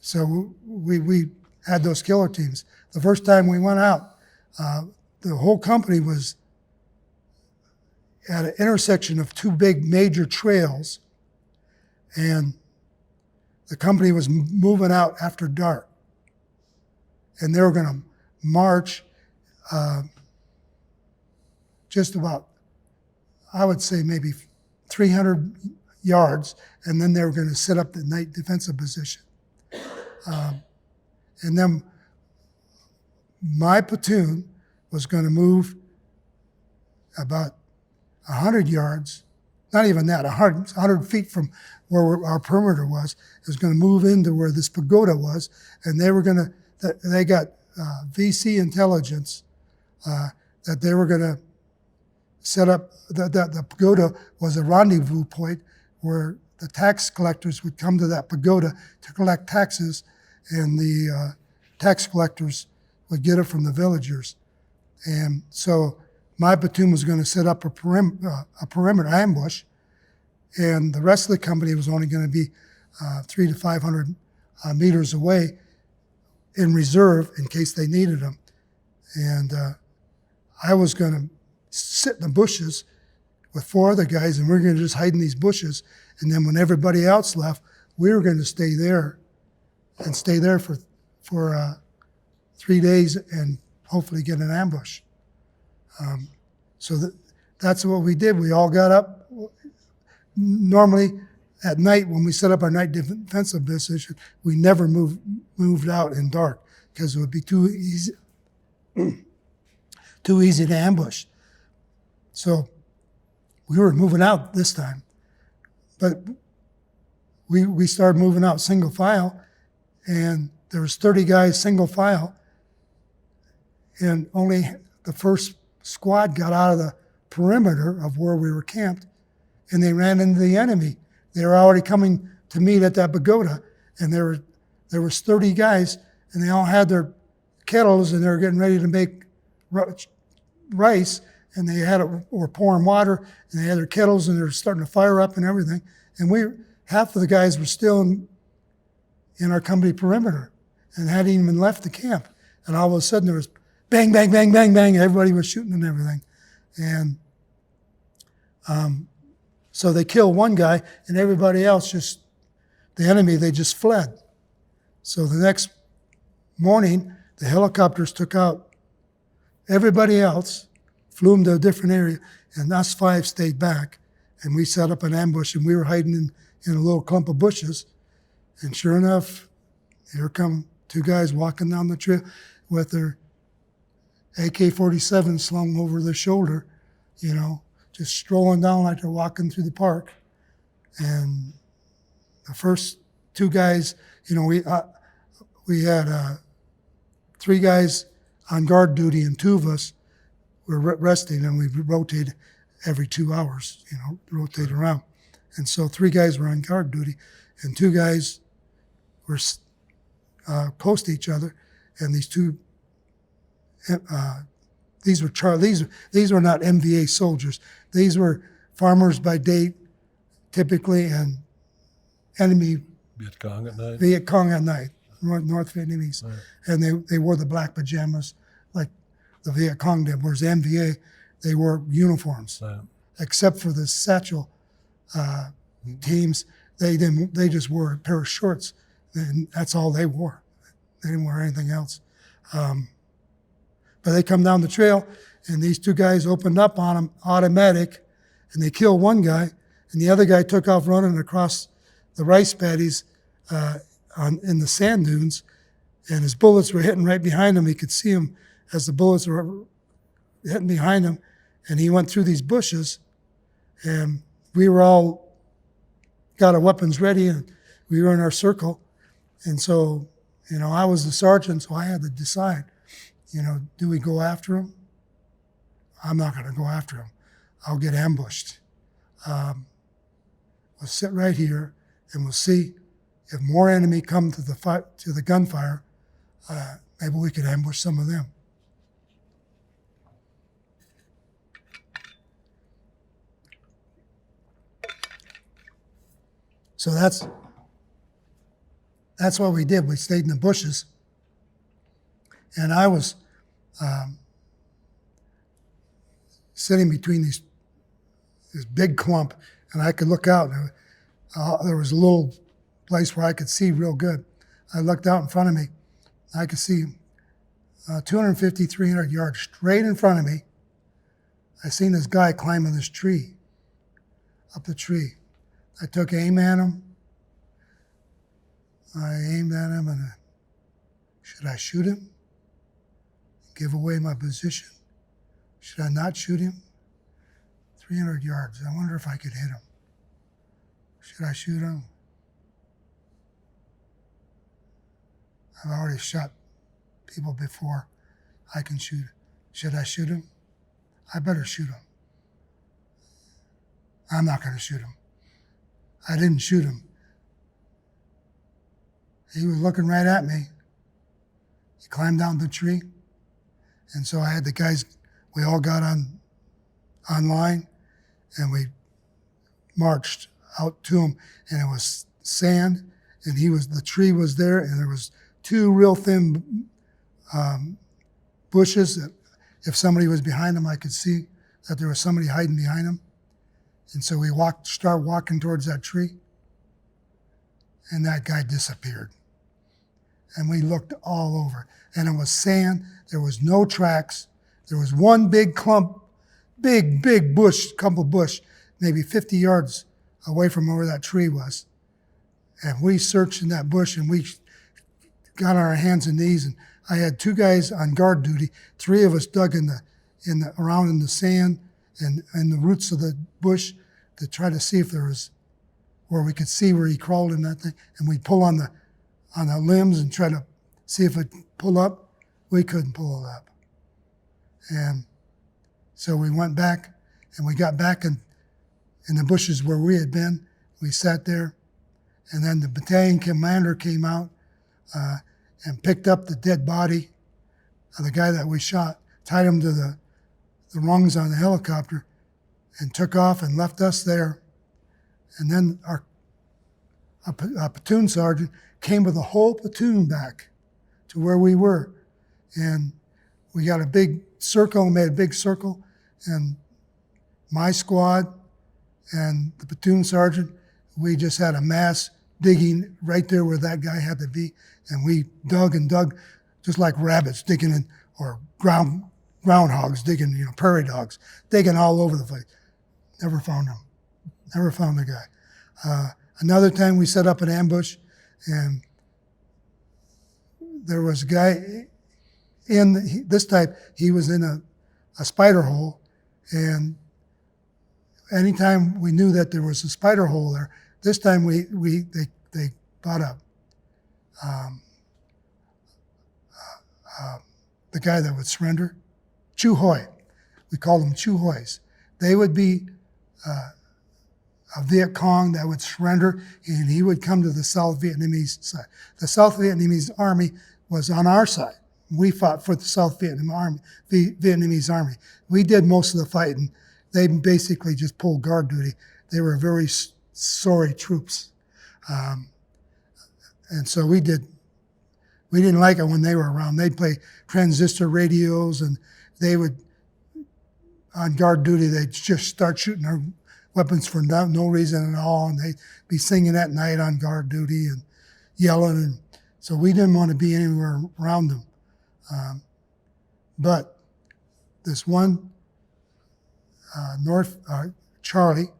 So we had those killer teams. The first time we went out, the whole company was at an intersection of 2 big major trails, and the company was moving out after dark. And they were going to march just about, I would say maybe 300 yards, and then they were going to set up the night defensive position. And then my platoon was going to move about 100 yards, not even that, 100 feet from where our perimeter was. It was going to move into where this pagoda was, and they were going to, they got VC intelligence that they were going to set up, that the pagoda was a rendezvous point where the tax collectors would come to that pagoda to collect taxes, and the tax collectors would get it from the villagers. And so my platoon was going to set up a perimeter ambush, and the rest of the company was only going to be 300 to 500 meters away in reserve in case they needed them. And I was going to sit in the bushes with 4 other guys, and we were going to just hide in these bushes. And then when everybody else left, we were going to stay there and stay there for 3 days and hopefully get an ambush. So that's what we did. We all got up. Normally at night when we set up our night defensive position, we never moved out in dark because it would be too easy to ambush. So we were moving out this time, but we started moving out single file, and there was 30 guys single file, and only the first squad got out of the perimeter of where we were camped, and they ran into the enemy. They were already coming to meet at that pagoda, and there was 30 guys, and they all had their kettles, and they were getting ready to make rice, and they were pouring water, and they had their kettles, and they were starting to fire up and everything. And half of the guys were still in our company perimeter and hadn't even left the camp. And all of a sudden there was bang, bang, bang, bang, bang. Everybody was shooting and everything. And so they killed one guy, and everybody else the enemy, they just fled. So the next morning, the helicopters took out everybody else, flew them to a different area, and us 5 stayed back. And we set up an ambush, and we were hiding in a little clump of bushes. And sure enough, here come 2 guys walking down the trail with their AK-47 slung over their shoulder, just strolling down like they're walking through the park. And the first 2 guys, we had 3 guys on guard duty, and 2 of us were resting, and we rotated every 2 hours, rotate around. And so 3 guys were on guard duty, and 2 guys were close to each other, and these were not MVA soldiers. These were farmers by day, typically, and enemy Viet Cong at night. Viet Cong at night, North Vietnamese. Right. And they wore the black pajamas like the Viet Cong did, whereas the MVA, they wore uniforms. Right. Except for the satchel teams, they didn't. They just wore a pair of shorts, and that's all they wore. They didn't wear anything else. But they come down the trail, and these 2 guys opened up on them, automatic, and they killed 1 guy, and the other guy took off running across the rice paddies in the sand dunes, and his bullets were hitting right behind him. He could see him as the bullets were hitting behind him, and he went through these bushes, and we were all got our weapons ready, and we were in our circle. And so, I was the sergeant, so I had to decide, do we go after him? I'm not going to go after him. I'll get ambushed. We'll sit right here, and we'll see if more enemy come to the gunfire. Maybe we could ambush some of them. So that's what we did. We stayed in the bushes, and I was sitting between this big clump, and I could look out, and there was a little place where I could see real good. I looked out in front of me. I could see 250, 300 yards straight in front of me. I seen this guy climbing this tree, up the tree. I took aim at him. I aimed at him, and should I shoot him? Give away my position? Should I not shoot him? 300 yards. I wonder if I could hit him. Should I shoot him? I've already shot people before. I can shoot. Should I shoot him? I better shoot him. I'm not going to shoot him. I didn't shoot him. He was looking right at me. He climbed down the tree. And so I had the guys, we all got on line, and we marched out to him, and it was sand, and the tree was there, and there was 2 real thin bushes that if somebody was behind them, I could see that there was somebody hiding behind them. And so we started walking towards that tree, and that guy disappeared. And we looked all over, and it was sand. There was no tracks. There was 1 big clump, big bush, clump of bush, maybe 50 yards away from where that tree was. And we searched in that bush, and we got on our hands and knees, and I had 2 guys on guard duty. 3 of us dug around in the sand and the roots of the bush to try to see if there was where we could see where he crawled in that thing, and we'd pull on the limbs and try to see if it pull up. We couldn't pull it up. And so we went back, and we got back in the bushes where we had been. We sat there, and then the battalion commander came out and picked up the dead body of the guy that we shot, tied him to the rungs on the helicopter, and took off and left us there. And then our platoon sergeant came with the whole platoon back to where we were. And we got a big circle, made a big circle, and my squad and the platoon sergeant, we just had a mass digging right there where that guy had to be, and we dug and dug, just like rabbits digging in, or groundhogs digging, prairie dogs digging all over the place. Never found him. Never found the guy. Another time we set up an ambush, and there was a guy this type. He was in a spider hole, and anytime we knew that there was a spider hole there, this time they bought the guy that would surrender, Chu Hoi. We called them Chu Hois. They would be a Viet Cong that would surrender, and he would come to the South Vietnamese side. The South Vietnamese army was on our side. We fought for the South Vietnamese army. We did most of the fighting. They basically just pulled guard duty. They were very sorry troops. And so we didn't like it when they were around. They'd play transistor radios, and they would, on guard duty, they'd just start shooting their weapons for no reason at all, and they'd be singing at night on guard duty and yelling. And so we didn't want to be anywhere around them. But this one Charlie,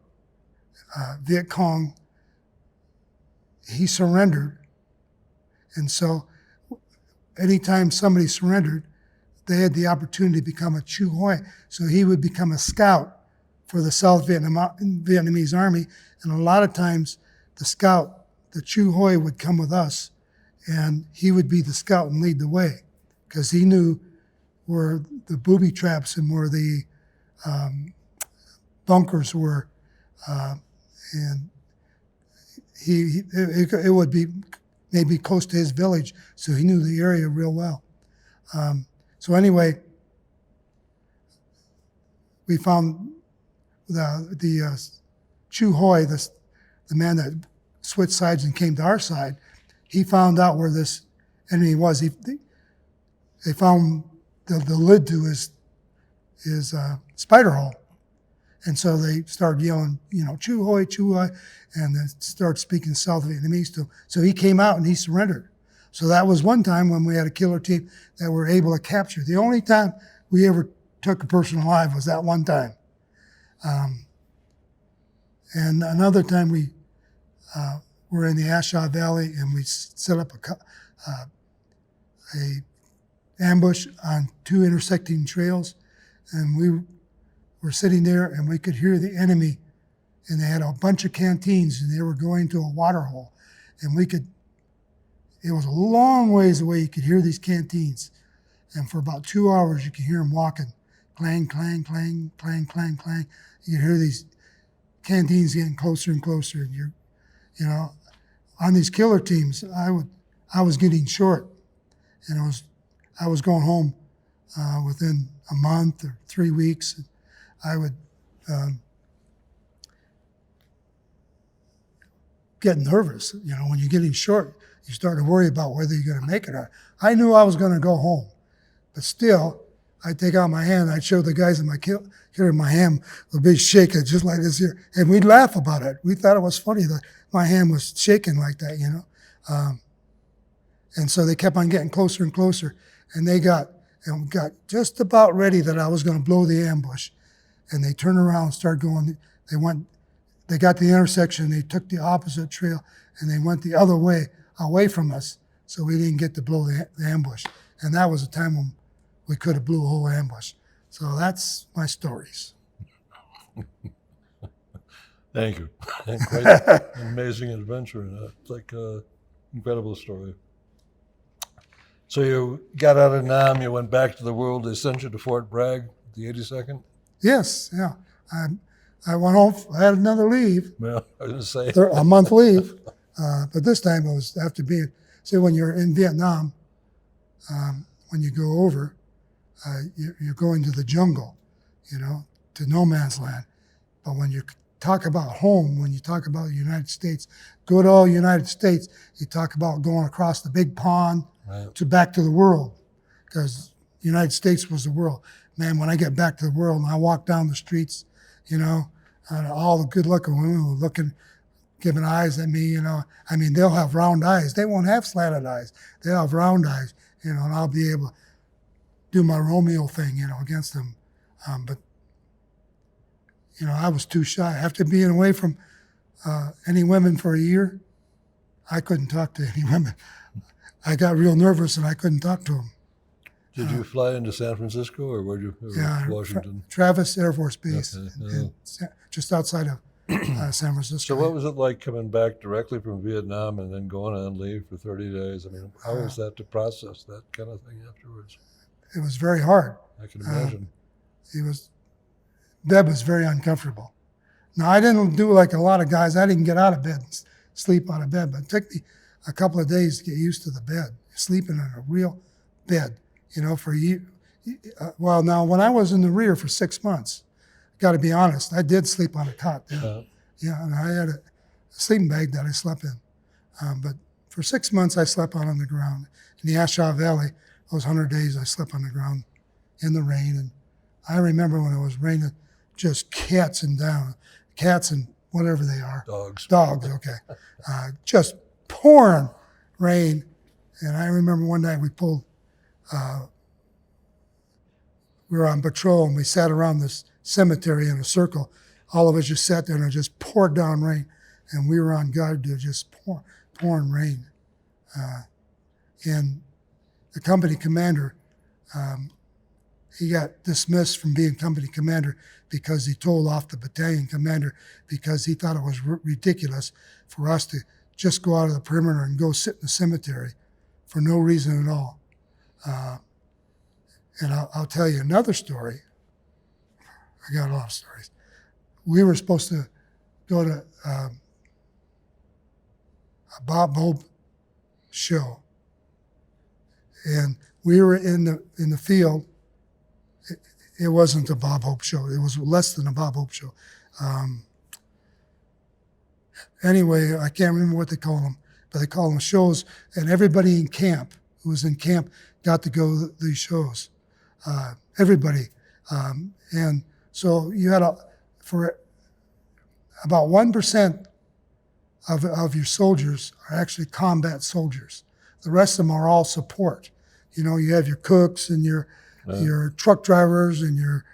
Viet Cong, he surrendered. And so anytime somebody surrendered, they had the opportunity to become a Chu Hoi. So he would become a scout for the South Vietnamese army. And a lot of times the Chu Hoi would come with us, and he would be the scout and lead the way, because he knew where the booby traps and where the bunkers were. And it would be maybe close to his village, so he knew the area real well. So anyway, we found the Chu Hoi, the man that switched sides and came to our side. He found out where this enemy was. They found the lid to his spider hole. And so they started yelling, Chu Hoi, and then start speaking South Vietnamese to him. So he came out and he surrendered. So that was one time when we had a killer team that were able to capture. The only time we ever took a person alive was that one time. And another time we were in the A Shau Valley, and we set up a ambush on two intersecting trails, and we were sitting there, and we could hear the enemy, and they had a bunch of canteens, and they were going to a water hole, and it was a long ways away. You could hear these canteens, and for about 2 hours you could hear them walking, clang, clang, clang, clang, clang, clang. You could hear these canteens getting closer and closer, and on these killer teams, I was getting short, and I was going home within a month or 3 weeks. I would get nervous. When you're getting short, you start to worry about whether you're going to make it or not. I knew I was going to go home, but still, I'd take out my hand, I'd show the guys in my here in my hand a big shake, just like this here, and we'd laugh about it. We thought it was funny that my hand was shaking like that, And so they kept on getting closer and closer, and we got just about ready that I was going to blow the ambush. And they turned around and started going. They got the intersection, they took the opposite trail, and they went the other way, away from us, so we didn't get to blow the ambush. And that was a time when we could have blew a whole ambush. So that's my stories. Thank you. Quite an amazing adventure. It's like an incredible story. So you got out of Nam, you went back to the world, they sent you to Fort Bragg, the 82nd? Yes, yeah. I went home, I had another leave. Well, I was going to say. A month leave, but this time it was after being, when you're in Vietnam, when you go over, you're going to the jungle, to no man's land. But when you talk about home, when you talk about the United States, good old United States, you talk about going across the big pond, right, to back to the world, because the United States was the world. Man, when I get back to the world and I walk down the streets, all the good-looking women were giving eyes at me, you know. I mean, they'll have round eyes. They won't have slanted eyes. They'll have round eyes, you know, and I'll be able to do my Romeo thing, you know, against them. But, you know, I was too shy. After being away from any women for a year, I couldn't talk to any women. I got real nervous and I couldn't talk to them. Did you fly into San Francisco or where'd you? Yeah, Washington. Travis Air Force Base, Okay, just outside of San Francisco. So what was it like coming back directly from Vietnam and then going on leave for 30 days? I mean, how was that to process that kind of thing afterwards? It was very hard. I can imagine. Bed was very uncomfortable. Now, I didn't do like a lot of guys. I didn't get out of bed and sleep out of bed, but it took me a couple of days to get used to the bed, sleeping in a real bed, you know, for you. Well, now, when I was in the rear for 6 months, got to be honest, I did sleep on a cot then. Yeah, and I had a sleeping bag that I slept in. But for 6 months, I slept out on the ground. In the A Shau Valley, those 100 days, I slept on the ground in the rain. And I remember when it was raining, just cats and whatever they are. Dogs, okay. Just pouring rain. And I remember one night we were on patrol and we sat around this cemetery in a circle. All of us just sat there and it just poured down rain. And we were on guard to just pouring rain. And the company commander, he got dismissed from being company commander because he told off the battalion commander because he thought it was ridiculous for us to just go out of the perimeter and go sit in the cemetery for no reason at all. And I'll tell you another story. I got a lot of stories. We were supposed to go to a Bob Hope show, and we were in the field. It wasn't a Bob Hope show. It was less than a Bob Hope show. Anyway, I can't remember what they call them, but they call them shows. And everybody in camp, who was in camp, got to go to these shows. Everybody. And so you had for about 1% of your soldiers are actually combat soldiers. The rest of them are all support. You know, you have your cooks and your truck drivers and your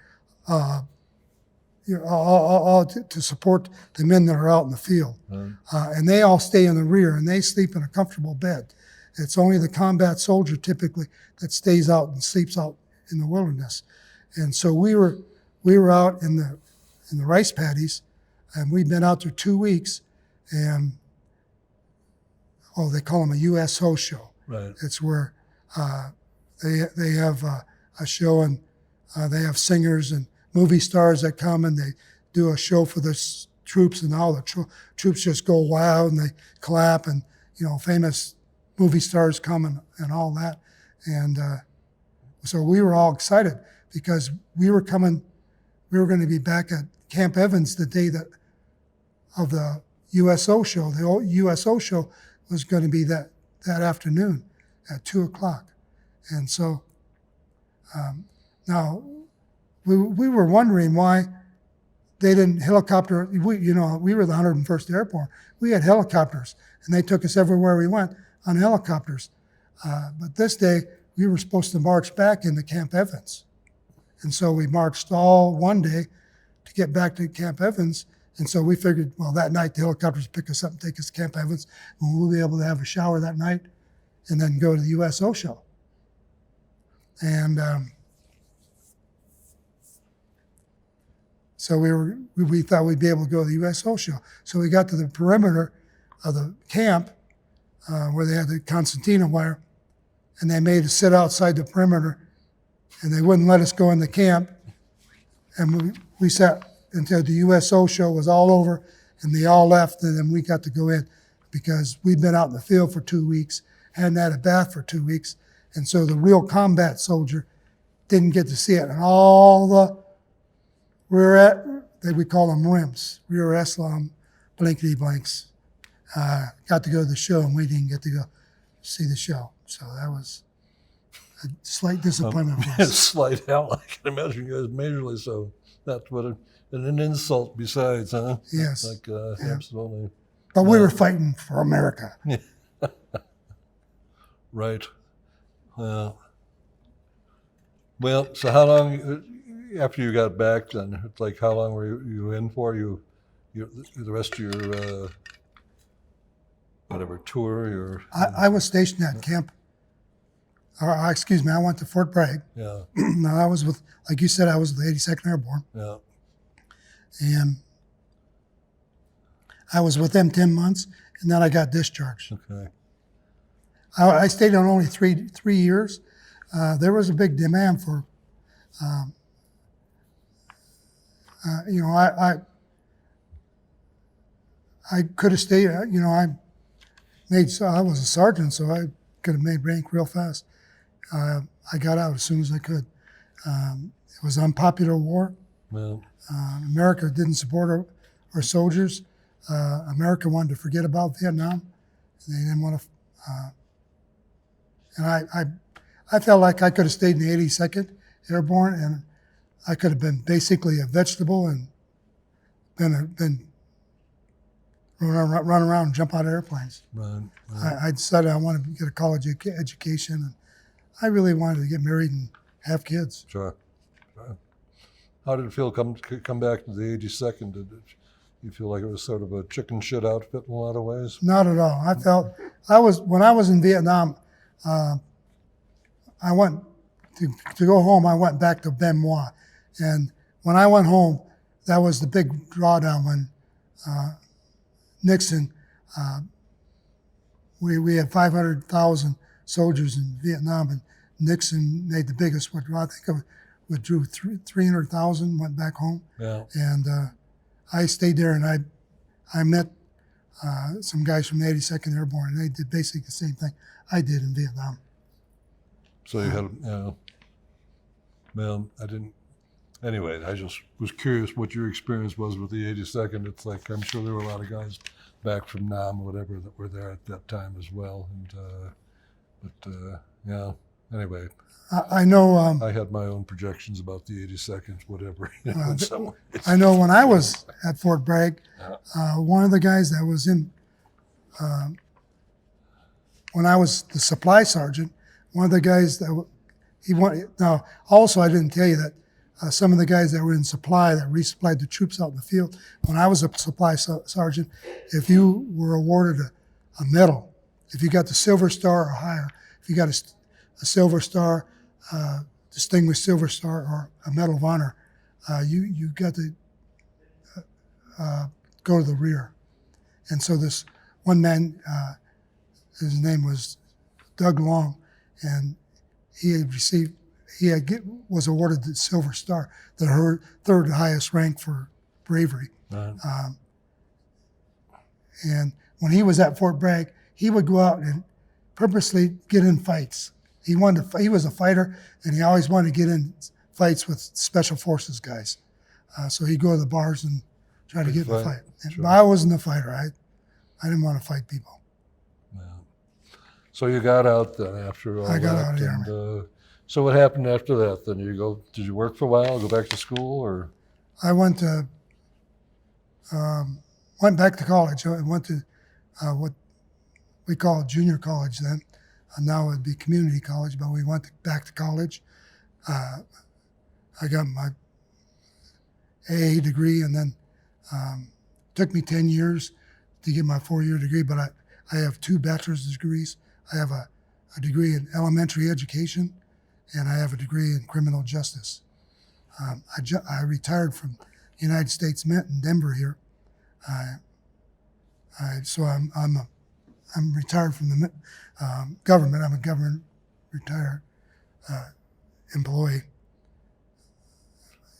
all to support the men that are out in the field. And they all stay in the rear and they sleep in a comfortable bed. It's only the combat soldier typically that stays out and sleeps out in the wilderness. And so we were out in the rice paddies, and we'd been out there 2 weeks, and they call them a USO show. Right. It's where they have a show, and they have singers and movie stars that come and they do a show for the troops, and all the troops just go wild and they clap, and you know, famous movie stars come and all that. And so we were all excited because we were going to be back at Camp Evans the day of the USO show. The old USO show was going to be that afternoon at 2:00. And so now we were wondering why they didn't helicopter. We were the 101st Airborne. We had helicopters, and they took us everywhere we went on helicopters. But this day, we were supposed to march back into Camp Evans. And so we marched all one day to get back to Camp Evans. And so we figured, well, that night the helicopters pick us up and take us to Camp Evans, and we'll be able to have a shower that night and then go to the USO show. And so we thought we'd be able to go to the USO show. So we got to the perimeter of the camp where they had the concertina wire, and they made us sit outside the perimeter, and they wouldn't let us go in the camp. And we sat until the USO show was all over, and they all left, and then we got to go in because we'd been out in the field for 2 weeks, hadn't had a bath for 2 weeks, and so the real combat soldier didn't get to see it. And all the we call them RIMs, rear Islam blankety blanks, got to go to the show, and we didn't get to go see the show. So that was a slight disappointment for us. Slight hell, I can imagine you guys majorly so. That's what an insult besides, huh? Yes. Absolutely. But we were fighting for America. Right. Well, so how long after you got back then? It's like how long were you in for? You the rest of your whatever tour? Your I was stationed at camp. Excuse me, I went to Fort Bragg. yeah, Now I was with, like you said, I was with the 82nd Airborne, yeah, and I was with them 10 months, and then I got discharged. okay, I stayed on only three years. There was a big demand for, you know, I could have stayed. You know, I was a sergeant, so I could have made rank real fast. I got out as soon as I could. It was an unpopular war. well, America didn't support our soldiers. America wanted to forget about Vietnam. They didn't want to. And I felt like I could have stayed in the 82nd Airborne, and I could have been basically a vegetable and been run around and jump out of airplanes. right, I decided I wanted to get a college education, and I really wanted to get married and have kids. sure. How did it feel come back to the 82nd? Did you feel like it was sort of a chicken shit outfit in a lot of ways? Not at all. I felt when I was in Vietnam, I went to go home. I went back to memoir, and when I went home, that was the big drawdown when Nixon. We had 500,000 soldiers in Vietnam, and Nixon made the biggest withdrawal. I think it withdrew 300,000, went back home, Yeah, and I stayed there, and I met some guys from the 82nd Airborne, and they did basically the same thing I did in Vietnam. so you had, well, I didn't. Anyway, I just was curious what your experience was with the 82nd. It's like I'm sure there were a lot of guys back from Nam or whatever that were there at that time as well. And yeah. Anyway, I know. I had my own projections about the 82nd, whatever. You know, in some ways. I know when I was at Fort Bragg, one of the guys that was in, when I was the supply sergeant, one of the guys that he wanted. Now, also I didn't tell you that some of the guys that were in supply that resupplied the troops out in the field. When I was a supply sergeant, if you were awarded a medal, if you got the Silver Star or higher, if you got a Silver Star, Distinguished Silver Star, or a Medal of Honor, you got to go to the rear. And so this one man, his name was Doug Long, and was awarded the Silver Star, the third highest rank for bravery. Right. And when he was at Fort Bragg, he would go out and purposely get in fights. He was a fighter, and he always wanted to get in fights with special forces guys. So he'd go to the bars and try to get in a fight. Sure. But I wasn't a fighter. I didn't want to fight people. Yeah. So you got out then after all that. I got out of the and, so what happened after that? Then did you work for a while, go back to school, or? I went back to college. I went to what we call junior college then. Now it would be community college, but we went back to college. I got my AA degree, and then took me 10 years to get my 4-year degree, but I have 2 bachelor's degrees. I have a degree in elementary education, and I have a degree in criminal justice. I retired from the United States Mint in Denver here. So I'm retired from the government. I'm a government retired employee.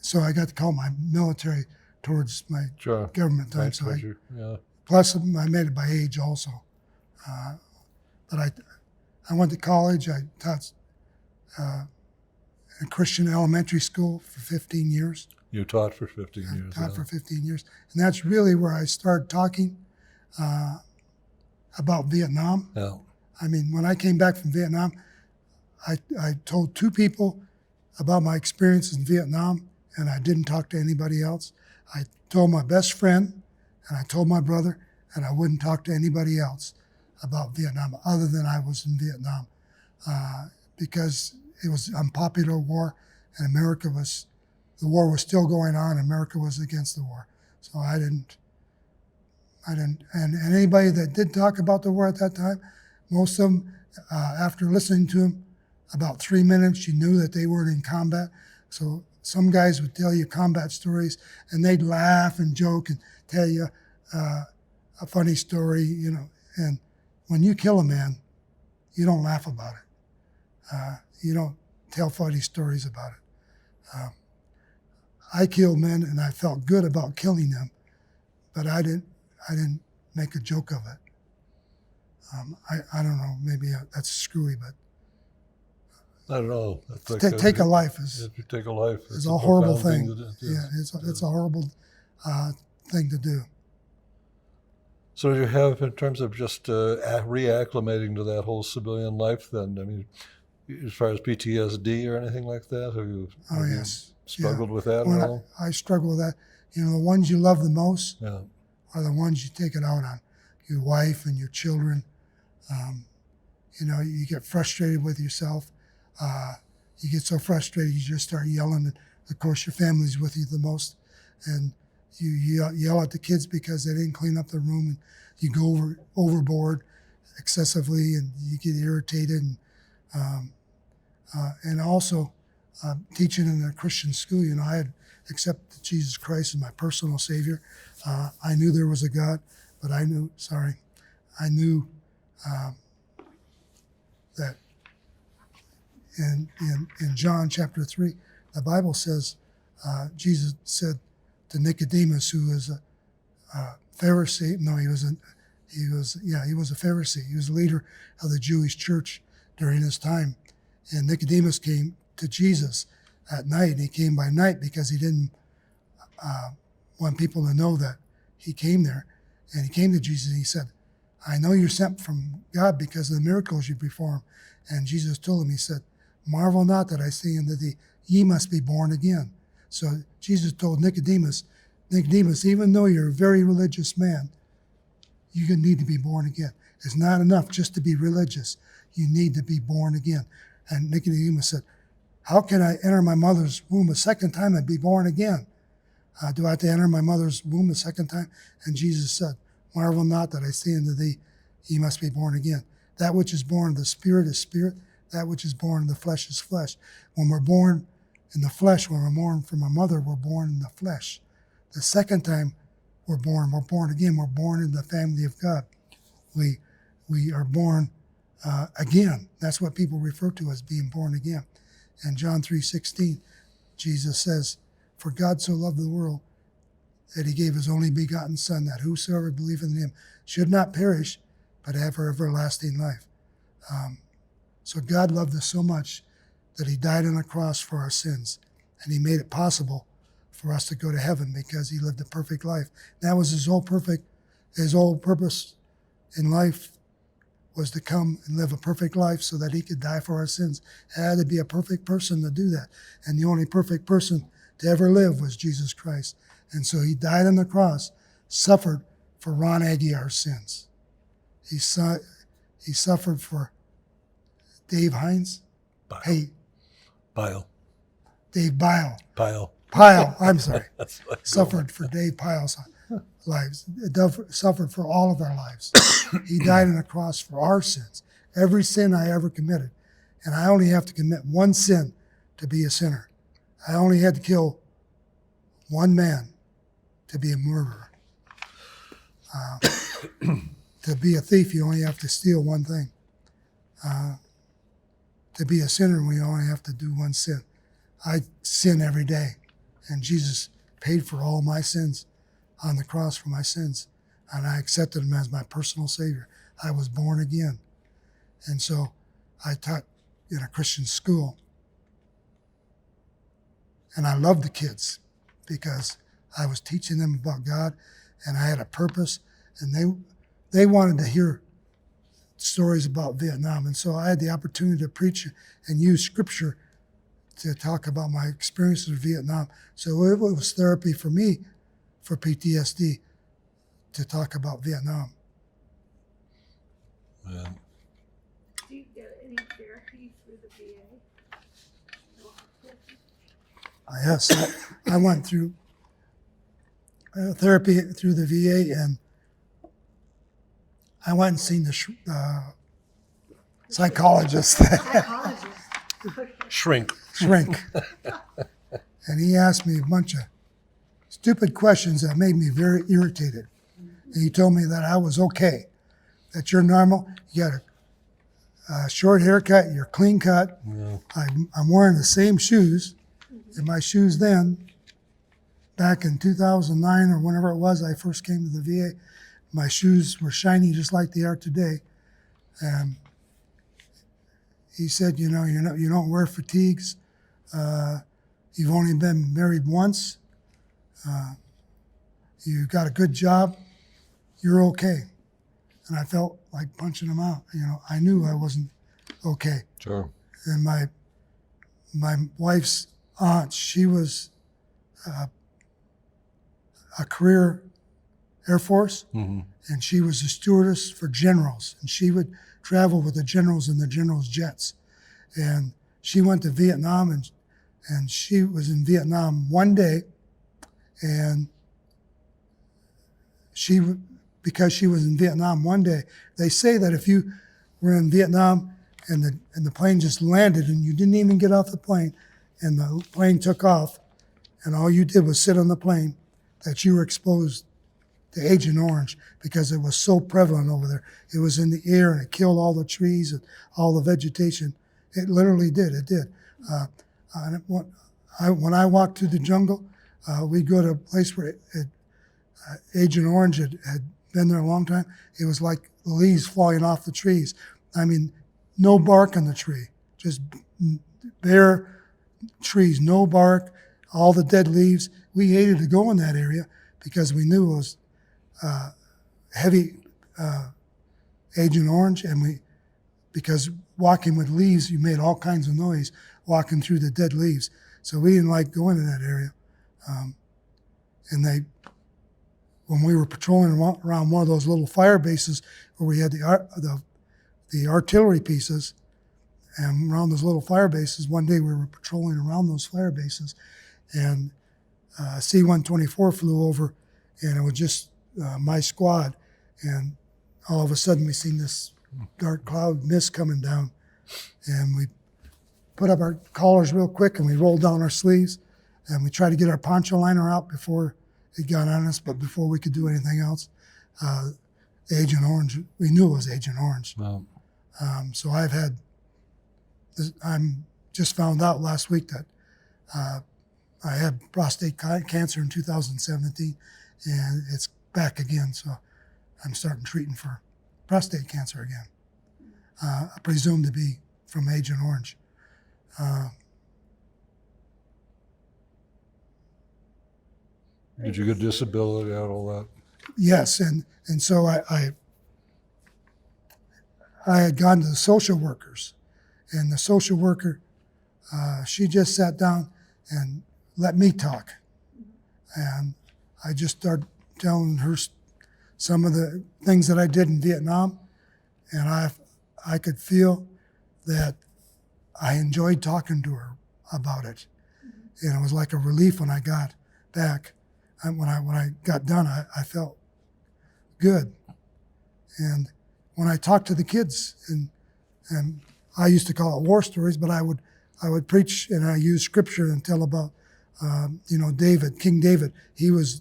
So I got to call my military towards my government time. Right, So yeah. plus I made it by age also. But I went to college. I taught a Christian elementary school for 15 years. You taught for 15 years. Taught for 15 years. And that's really where I started talking about Vietnam. Yeah. I mean, when I came back from Vietnam, I told 2 people about my experience in Vietnam, and I didn't talk to anybody else. I told my best friend, and I told my brother, and I wouldn't talk to anybody else about Vietnam other than I was in Vietnam, because it was an unpopular war, and the war was still going on. America was against the war, so I didn't. And anybody that did talk about the war at that time, most of them, after listening to them about 3 minutes, you knew that they weren't in combat. So some guys would tell you combat stories, and they'd laugh and joke and tell you a funny story, And when you kill a man, you don't laugh about it. You don't tell funny stories about it. I killed men, and I felt good about killing them, but I didn't make a joke of it. I don't know, maybe that's screwy, but I don't know. That's like take a life if you take a life, is a horrible profound thing. to do. Yeah, it's a horrible thing to do. So you have, in terms of just reacclimating to that whole civilian life, then, I mean, as far as PTSD or anything like that, have you Yes. struggled with that When at all? I struggle with that. The ones you love the most Yeah. are the ones you take it out on. Your wife and your children. You get frustrated with yourself. You get so frustrated, you just start yelling. And of course, your family's with you the most. And you yell at the kids because they didn't clean up the room. And you go overboard excessively, and you get irritated. And also, teaching in a Christian school, I had accepted Jesus Christ as my personal Savior. I knew there was a God, but I knew that in John chapter 3, the Bible says, Jesus said to Nicodemus, who was a Pharisee. No, he was a Pharisee. He was a leader of the Jewish church during his time. And Nicodemus came to Jesus at night. He came by night because he didn't want people to know that he came there. And he came to Jesus and he said, I know you're sent from God because of the miracles you perform. And Jesus told him, he said, marvel not that I say unto thee, ye must be born again. So Jesus told Nicodemus, even though you're a very religious man, you need to be born again. It's not enough just to be religious. You need to be born again. And Nicodemus said, how can I enter my mother's womb a second time and be born again? Do I have to enter my mother's womb a second time? And Jesus said, marvel not that I say unto thee, ye must be born again. That which is born of the Spirit is spirit. That which is born of the flesh is flesh. When we're born in the flesh, when we're born from our mother, we're born in the flesh. The second time we're born again. We're born in the family of God. We are born again. That's what people refer to as being born again. And John 3:16, Jesus says, for God so loved the world that he gave his only begotten Son, that whosoever believeth in him should not perish, but have everlasting life. So God loved us so much that he died on the cross for our sins, and he made it possible for us to go to heaven because he lived a perfect life. That was his whole purpose in life, was to come and live a perfect life so that he could die for our sins. It had to be a perfect person to do that. And the only perfect person to ever live was Jesus Christ. And so he died on the cross, suffered for Ron Aguiar's sins. He suffered for Dave Hines? Pyle. Hey. Pyle. Dave Pyle. Pyle. I'm sorry. That's what Suffered for Dave Pyle's lives. Suffered for all of our lives. He died on the cross for our sins. Every sin I ever committed. And I only have to commit one sin to be a sinner. I only had to kill one man to be a murderer. To be a thief, you only have to steal one thing. To be a sinner, we only have to do one sin. I sin every day, and Jesus paid for all my sins on the cross for my sins, and I accepted him as my personal Savior. I was born again. And so I taught in a Christian school, and I loved the kids because I was teaching them about God, and I had a purpose, and they wanted to hear stories about Vietnam. And so I had the opportunity to preach and use scripture to talk about my experiences with Vietnam. So it was therapy for me for PTSD to talk about Vietnam. And Do you get any therapy through the VA? Yes, I went through therapy through the VA, and I went and seen the psychologist. Psychologist. shrink. Shrink. And he asked me a bunch of stupid questions that made me very irritated. And he told me that I was okay, that you're normal, you got a short haircut, you're clean cut. Yeah. I'm wearing the same shoes, and my shoes then, back in 2009 or whenever it was I first came to the VA, my shoes were shiny just like they are today. And he said, you don't wear fatigues. You've only been married once. You got a good job. You're okay. And I felt like punching him out. I knew I wasn't okay. Sure. And my wife's aunt, she was a career Air Force, Mm-hmm. and she was a stewardess for generals, and she would travel with the generals in the generals' jets. And she went to Vietnam, and she was in Vietnam one day, and because she was in Vietnam one day, they say that if you were in Vietnam and the plane just landed and you didn't even get off the plane and the plane took off and all you did was sit on the plane, that you were exposed to Agent Orange because it was so prevalent over there. It was in the air and it killed all the trees and all the vegetation. It literally did. It did. When I walked through the jungle, we'd go to a place where Agent Orange had been there a long time. It was like the leaves falling off the trees. I mean, no bark on the tree, just bare trees, no bark, all the dead leaves. We hated to go in that area because we knew it was heavy Agent Orange, and because walking with leaves, you made all kinds of noise walking through the dead leaves. So we didn't like going in that area. And when we were patrolling around one of those little fire bases where we had the artillery pieces, and around those little fire bases, one day we were patrolling around those fire bases, and C-124 flew over, and it was just my squad, and all of a sudden we seen this dark cloud mist coming down, and we put up our collars real quick, and we rolled down our sleeves, and we tried to get our poncho liner out before it got on us, but before we could do anything else, Agent Orange, we knew it was Agent Orange. Wow. So I'm just found out last week that I had prostate cancer in 2017, and it's back again. So I'm starting treating for prostate cancer again. I presume to be from Agent Orange. Did you get disability out of all that? Yes, and so I had gone to the social workers, and the social worker, she just sat down and let me talk. And I just started telling her some of the things that I did in Vietnam, and I could feel that I enjoyed talking to her about it. And it was like a relief when I got back. And when I got done, I felt good. And when I talked to the kids, and I used to call it war stories, but I would preach and I use scripture and tell about David, King David. He was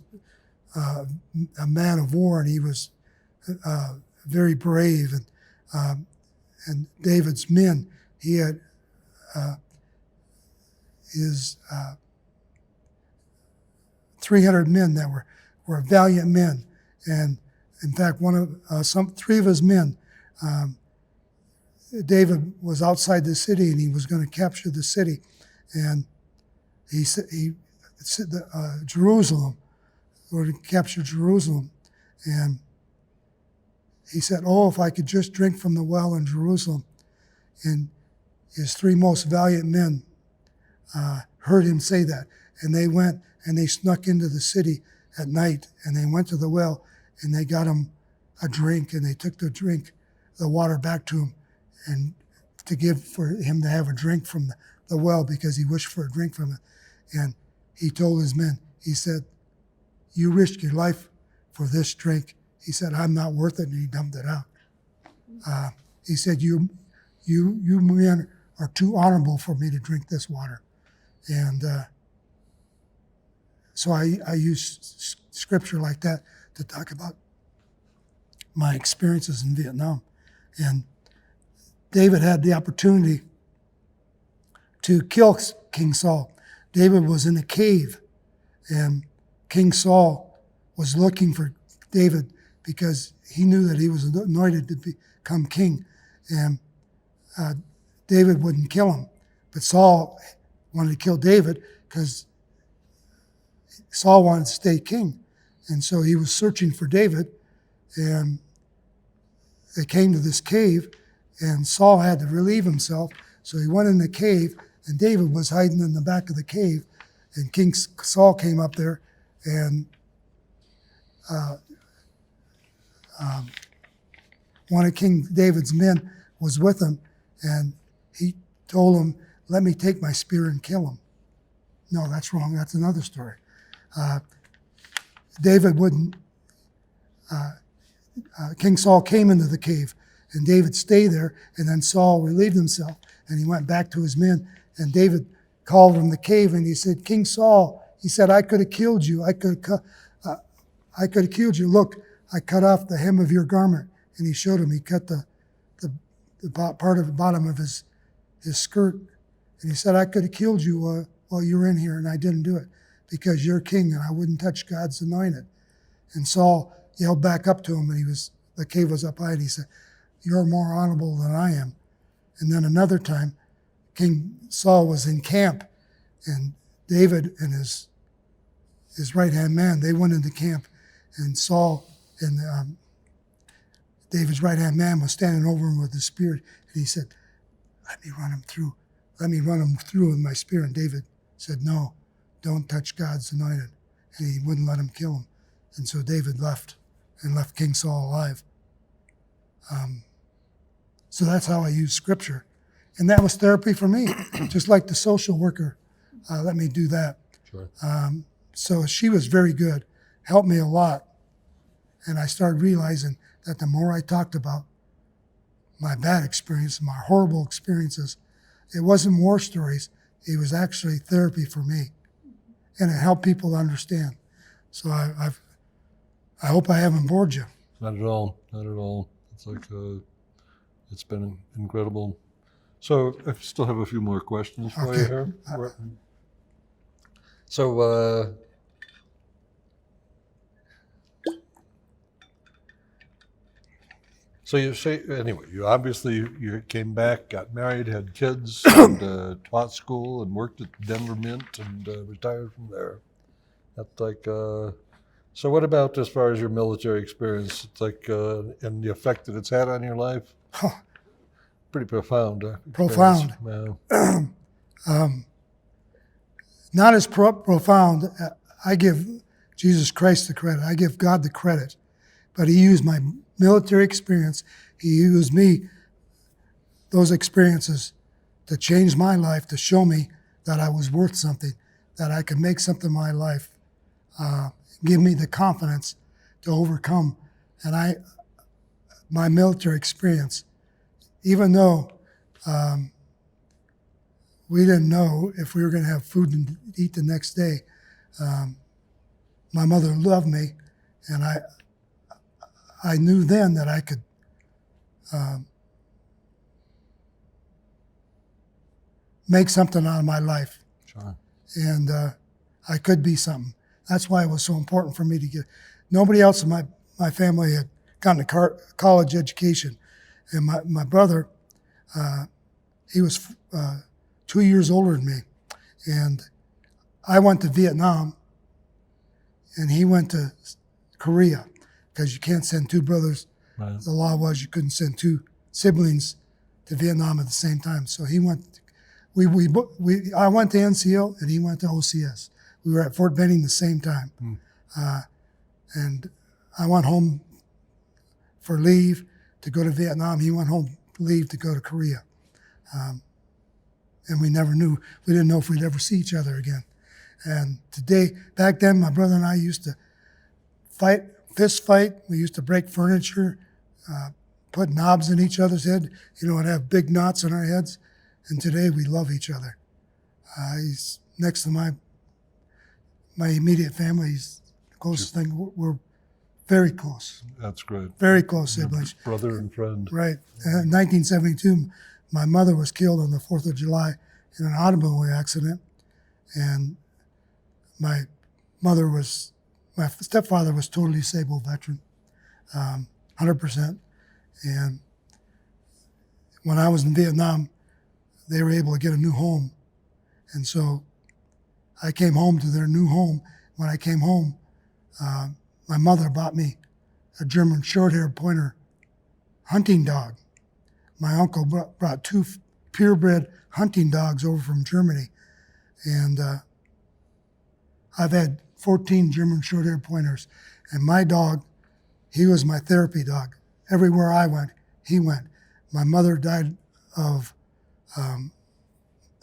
a man of war, and he was very brave. And David's men, he had his 300 men that were valiant men, and in fact, three of his men, David was outside the city and he was going to capture the city, and he said Jerusalem, or to capture Jerusalem, and he said, "Oh, if I could just drink from the well in Jerusalem." And his three most valiant men heard him say that, and they went and they snuck into the city at night, and they went to the well, and they got him a drink, and they took the water back to him, and to give for him to have a drink from the well because he wished for a drink from it. And he told his men, he said, "You risked your life for this drink." He said, "I'm not worth it," and he dumped it out. He said, "You men are too honorable for me to drink this water." And so I use scripture like that to talk about my experiences in Vietnam. And David had the opportunity to kill King Saul. David was in a cave, and King Saul was looking for David because he knew that he was anointed to become king. And David wouldn't kill him. But Saul wanted to kill David because Saul wanted to stay king. And so he was searching for David, and they came to this cave, and Saul had to relieve himself. So he went in the cave, and David was hiding in the back of the cave. And King Saul came up there, and one of King David's men was with him, and he told him, "Let me take my spear and kill him." No, that's wrong. That's another story. David wouldn't. King Saul came into the cave, and David stayed there, and then Saul relieved himself, and he went back to his men, and David called from the cave, and he said, "King Saul," he said, "I could have killed you. I could have killed you. Look, I cut off the hem of your garment." And he showed him. He cut the part of the bottom of his skirt, and he said, "I could have killed you while you were in here, and I didn't do it because you're king, and I wouldn't touch God's anointed." And Saul yelled back up to him, and the cave was up high, and he said, "You're more honorable than I am." And then another time, King Saul was in camp, and David and his right-hand man, they went into camp, and Saul and David's right-hand man was standing over him with his spear, and he said, "Let me run him through. Let me run him through with my spear." And David said, "No, don't touch God's anointed." And he wouldn't let him kill him. And so David left King Saul alive. So that's how I use scripture. And that was therapy for me, just like the social worker let me do that. Sure. So she was very good, helped me a lot. And I started realizing that the more I talked about my bad experience, my horrible experiences, it wasn't war stories, it was actually therapy for me. And it helped people understand. So I hope I haven't bored you. Not at all. Not at all. It's like it's been incredible. So I still have a few more questions for you Okay. here. So you say anyway. You obviously you came back, got married, had kids, and taught school, and worked at Denver Mint, and retired from there. That's like. So what about as far as your military experience? It's like and the effect that it's had on your life. Huh. Pretty profound. Profound. Yeah. Not as profound. I give Jesus Christ the credit. I give God the credit. But he used my military experience. He used me, those experiences, to change my life, to show me that I was worth something, that I could make something of my life, give me the confidence to overcome. And my military experience, even though we didn't know if we were going to have food to eat the next day, my mother loved me, and I knew then that I could make something out of my life. Sure. And I could be something. That's why it was so important for me to get. Nobody else in my family had gotten a college education. And my brother, he was 2 years older than me. And I went to Vietnam, and he went to Korea, because you can't send two brothers. Right. The law was you couldn't send two siblings to Vietnam at the same time. So he went. I went to NCO, and he went to OCS. We were at Fort Benning the same time. And I went home for leave to go to Vietnam. He went home leave to go to Korea. And we didn't know if we'd ever see each other again. And today, back then, my brother and I used to fist fight. We used to break furniture, put knobs in each other's head, and have big knots on our heads. And today we love each other. He's next to my immediate family. He's the closest thing. We're very close. That's great. Very close siblings. Brother and friend. Right. In 1972, my mother was killed on the 4th of July in an automobile accident. And my stepfather was totally disabled veteran, 100%. And when I was in Vietnam, they were able to get a new home. And so I came home to their new home. When I came home, my mother bought me a German short-haired pointer hunting dog. My uncle brought 2 purebred hunting dogs over from Germany. And I've had 14 German short-haired pointers. And my dog, he was my therapy dog. Everywhere I went, he went. My mother died in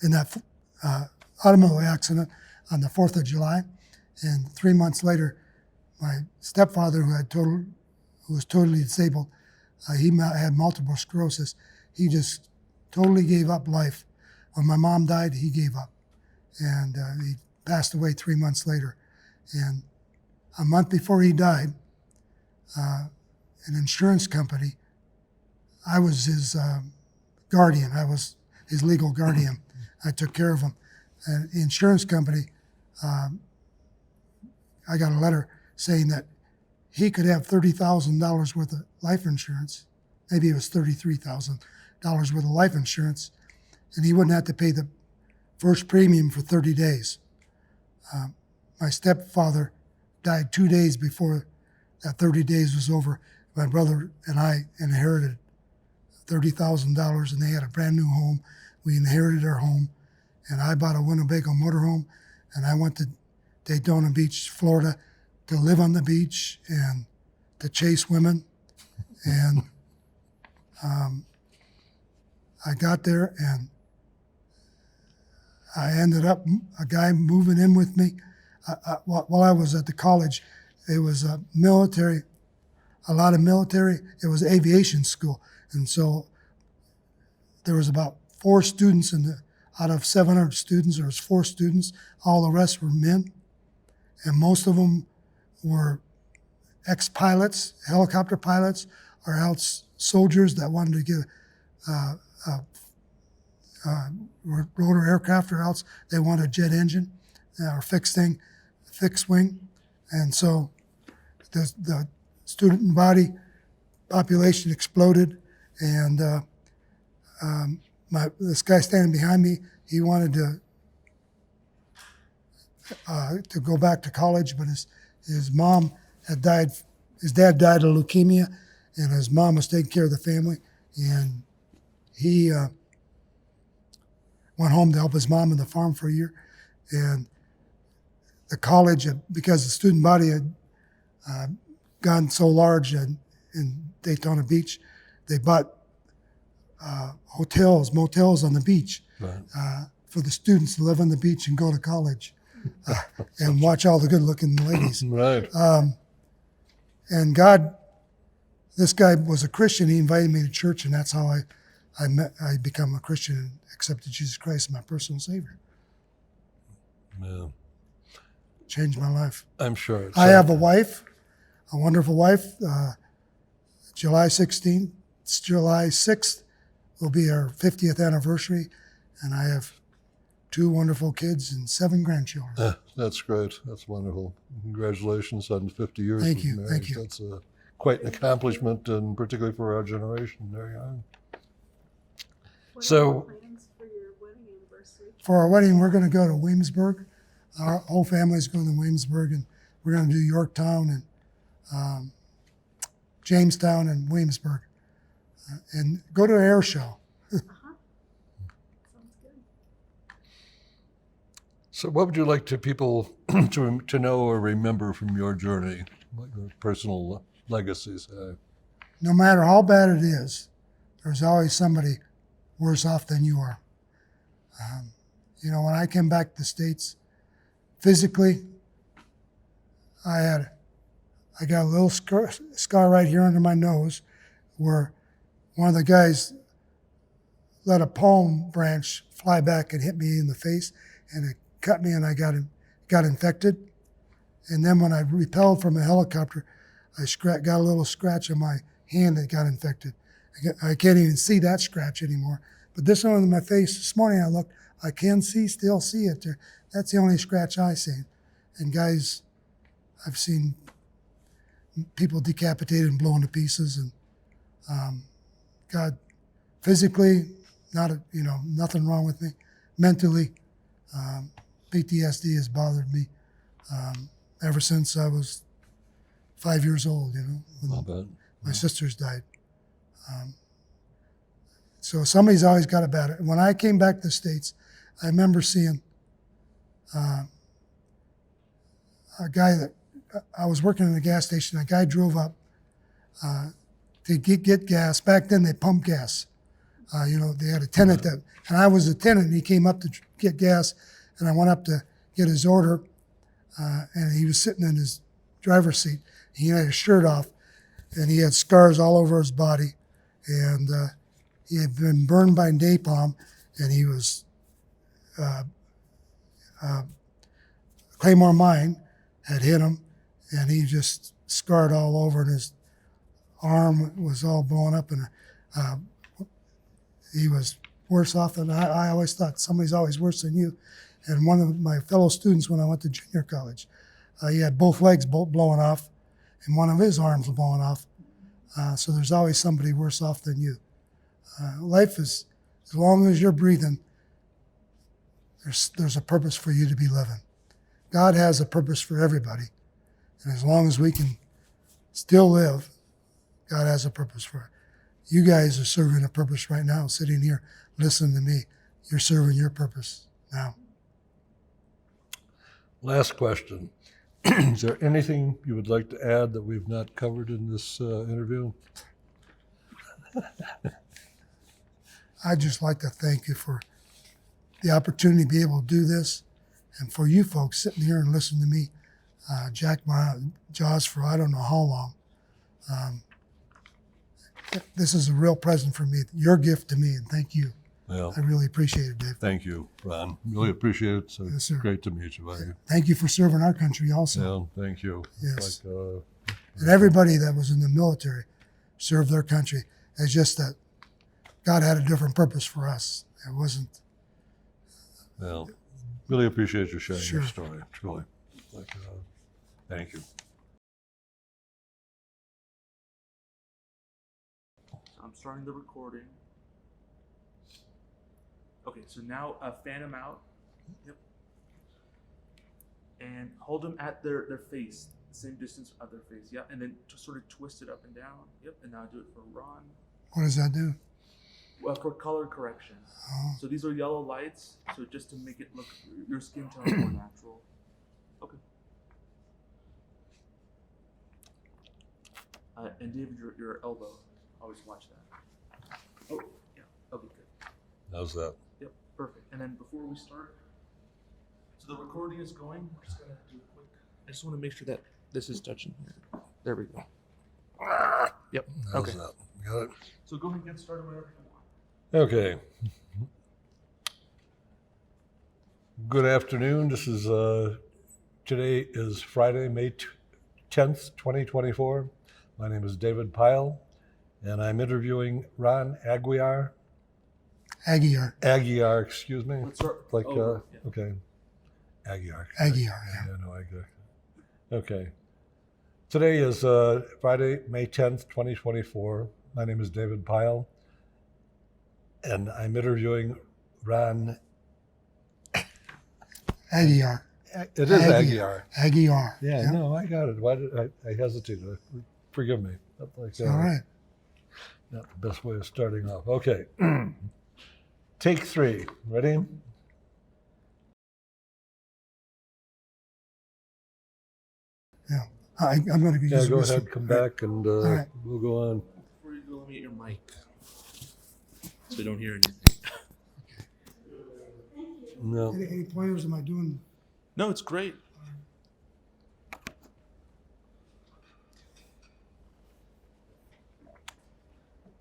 that automobile accident on the 4th of July. And 3 months later, my stepfather, who was totally disabled, he had multiple sclerosis. He just totally gave up life. When my mom died, he gave up. And he passed away 3 months later. And a month before he died, an insurance company, I was his guardian. I was his legal guardian. I took care of him. And the insurance company, I got a letter saying that he could have $30,000 worth of life insurance. Maybe it was $33,000 worth of life insurance, and he wouldn't have to pay the first premium for 30 days. My stepfather died 2 days before that 30 days was over. My brother and I inherited $30,000, and they had a brand new home. We inherited our home, and I bought a Winnebago motorhome, and I went to Daytona Beach, Florida, to live on the beach and to chase women. And I got there, and I ended up a guy moving in with me. While I was at the college, it was a lot of military. It was aviation school. And so there was about 4 students out of 700 students, there was 4 students. All the rest were men. And most of them were ex-pilots, helicopter pilots, or else soldiers that wanted to get rotor aircraft, or else they wanted a jet engine or fixed wing. And so the student body population exploded, and this guy standing behind me, he wanted to go back to college, but his mom had died. His dad died of leukemia, and his mom was taking care of the family. And he went home to help his mom in the farm for a year. And the college, because the student body had gotten so large in Daytona Beach, they bought motels on the beach, Right. For the students to live on the beach and go to college and watch all the good-looking ladies. Right. And God, this guy was a Christian. He invited me to church, and that's how I become a Christian and accepted Jesus Christ as my personal Savior. Yeah. Changed my life. I'm sure. I have a wife, a wonderful wife. July 6th will be our 50th anniversary, and I have 2 wonderful kids and 7 grandchildren. That's great. That's wonderful. Congratulations on 50 years Thank of you. marriage. Thank you. That's quite an accomplishment, and particularly for our generation. Very young. What So- are your plans for your wedding anniversary? For our wedding, we're going to go to Williamsburg. Our whole family's going to Williamsburg, and we're going to do Yorktown and Jamestown and Williamsburg, and go to an air show. Sounds good. So what would you like to people to know or remember from your journey personal legacies. No matter how bad it is, there's always somebody worse off than you are. You know, when I came back to the States, physically, I got a little scar right here under my nose where one of the guys let a palm branch fly back and hit me in the face, and it cut me, and I got infected. And then when I repelled from a helicopter, I got a little scratch on my hand that got infected. I can't even see that scratch anymore. But this one on my face, this morning I looked, I can still see it there. That's the only scratch I see. And guys, I've seen people decapitated and blown to pieces. And God, physically, nothing wrong with me. Mentally, PTSD has bothered me ever since I was 5 years old, when my sisters died. So somebody's always got about it. When I came back to the States, I remember seeing a guy that I was working in a gas station. A guy drove up to get gas. Back then they pumped gas. They had a tenant and I was a tenant, and he came up to get gas, and I went up to get his order, and he was sitting in his driver's seat. He had his shirt off, and he had scars all over his body, and he had been burned by napalm, and he was Claymore mine had hit him, and he just scarred all over, and his arm was all blown up, and he was worse off than I always thought. Somebody's always worse than you. And one of my fellow students, when I went to junior college, he had both legs blown off, and one of his arms blown off. So there's always somebody worse off than you. Life is, as long as you're breathing, there's a purpose for you to be living. God has a purpose for everybody. And as long as we can still live, God has a purpose for it. You guys are serving a purpose right now, sitting here listening to me. You're serving your purpose now. Last question. Is there anything you would like to add that we've not covered in this interview? I'd just like to thank you for the opportunity to be able to do this, and for you folks sitting here and listening to me jack my jaws for I don't know how long. This is a real present for me, your gift to me, and thank you. Well, I really appreciate it, Dave. thank you, Ron. Really appreciate it. So Yes, sir. great to meet you, buddy. Thank you for serving our country also. Yeah, thank you. Yes. Like, And everybody that was in the military served their country. It's just that God had a different purpose for us. It wasn't. well, really appreciate you sharing Sure. your story. Truly. Like, thank you. I'm starting the recording. Okay, so now fan them out. Yep. And hold them at their face, the same distance of their face. Yep. And then just sort of twist it up and down. Yep. And now do it for Ron. What does that do? For color correction. Oh. So these are yellow lights. So just to make it look your skin tone more natural. Okay. And David, your elbow. Always watch that. Oh, yeah. Okay, good. How's that? Yep, perfect. And then before we start, so the recording is going. We're just gonna do a quick. I just want to make sure that this is touching here. There we go. Yep. How's Okay. that? Got it? So go ahead and get started whenever you want. Okay. Good afternoon. This is today is Friday, May 10th, 2024. My name is David Pyle, and I'm interviewing Ron Aguiar. Aguiar, Excuse me. Let's start Like, over. Yeah. okay. Aguiar. yeah. No, okay. Today is Friday, May 10th, 2024. My name is David Pyle, and I'm interviewing Ron. Aguiar. It is Aguiar. Aguiar. Yeah, no, I got it. Why did I hesitated? Forgive me. It's all right. Not the best way of starting off. Okay. Take 3. Ready? Yeah. I'm going to Yeah, use go this ahead, one. come back, and right. we'll go on. Before you go, let me get your mic. So you don't hear anything. No. Any pointers? Am I doing? No, it's great.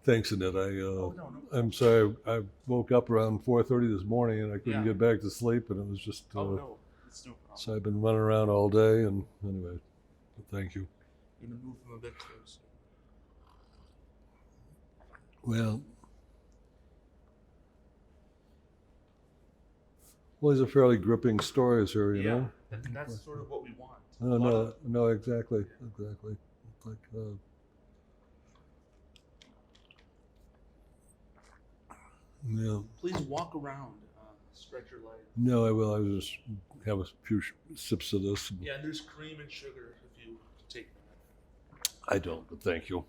Thanks, Anit. I'm sorry. I woke up around 4:30 this morning, and I couldn't get back to sleep, and it was just. No, it's no problem. So I've been running around all day, and anyway, thank you. I'm gonna move them a bit closer. Well, these are fairly gripping stories here, you know. And that's sort of what we want. No, exactly. It's like. Yeah. Please walk around, stretch your legs. No, I will. I will just have a few sips of this. Yeah, and there's cream and sugar if you take that. I don't, but thank you.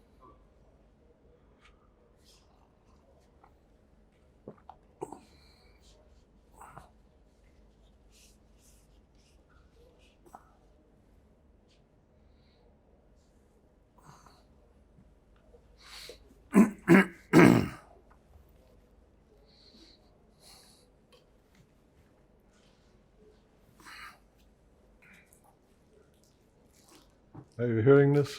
Are you hearing this?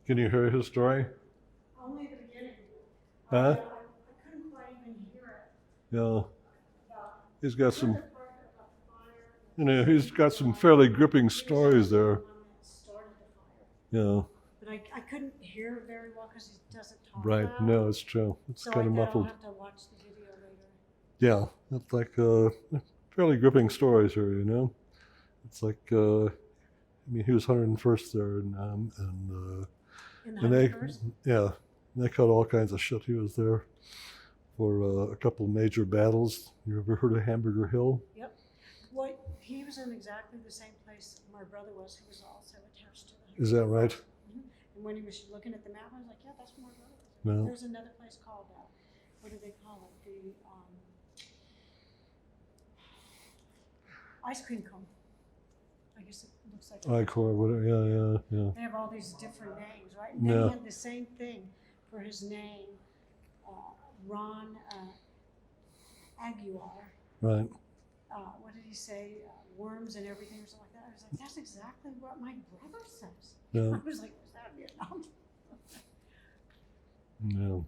Can you hear his story? Only the beginning. Huh? I couldn't quite even hear it. Yeah. He's got some, he's got some fairly gripping stories there. Yeah. But I couldn't hear it very well because he doesn't talk Right. loud. No, it's true. It's So kind of I'll muffled. have to watch the video later. Yeah. It's like fairly gripping stories here, you know. It's like, he was 101st there, and In the and they, 101st? yeah, they cut all kinds of shit. He was there for a couple major battles. You ever heard of Hamburger Hill? Yep. Well, he was in exactly the same place my brother was, who was also attached to the. Is that right? Mm-hmm. And when he was looking at the map, I was like, yeah, that's where my brother was. No. There's another place called, what do they call it? The ice cream cone. I guess it looks like. Aguiar, whatever. Yeah. They have all these different names, right? And then Yeah. he had the same thing for his name, Ron Aguiar. Right. What did he say? Worms and everything or something like that. I was like, that's exactly what my brother says. Yeah. I was like, was that Vietnam? Yeah.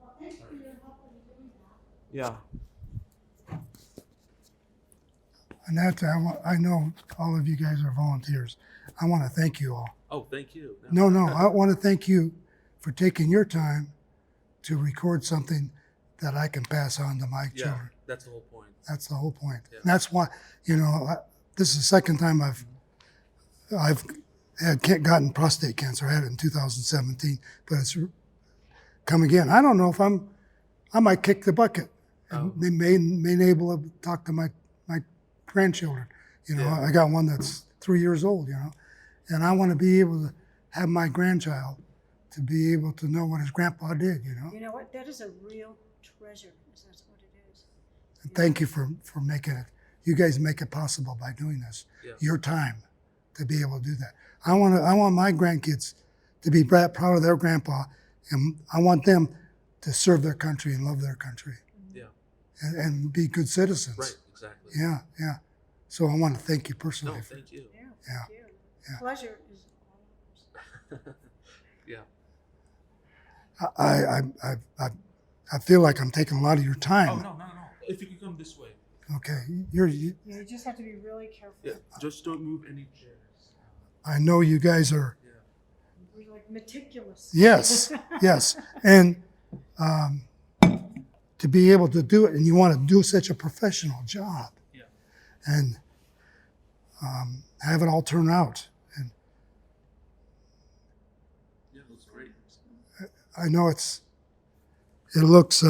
Well, thanks for your help in doing that. Yeah. And that I know all of you guys are volunteers. I want to thank you all. Oh, thank you. No, I want to thank you for taking your time to record something that I can pass on to my Yeah, children. that's the whole point. That's the whole point. Yeah. And that's why, this is the second time I've gotten prostate cancer. I had it in 2017, but it's come again. I don't know if I might kick the bucket. And they may able to talk to my grandchildren. Yeah. I got one that's 3 years old, and I want to be able to have my grandchild to be able to know what his grandpa did, You know what? That is a real treasure. That's what it is. And thank you for making it. You guys make it possible by doing this. Yeah. Your time to be able to do that. I want my grandkids to be proud of their grandpa, and I want them to serve their country and love their country. Yeah. And be good citizens. Right, exactly. Yeah. So I want to thank you No, personally. thank you. Yeah. Yeah. Thank you. Yeah. Pleasure is all ours. Yeah. I feel like I'm taking a lot of your Oh, time. no. If you could come this way. Okay, Yeah, you just have to be really careful. Yeah. Just don't move any chairs. I know you guys are. Yeah. We're like meticulous. Yes, and to be able to do it, and you want to do such a professional job, Yeah. and have it all turn out. And Yeah, that's great. I know it looks.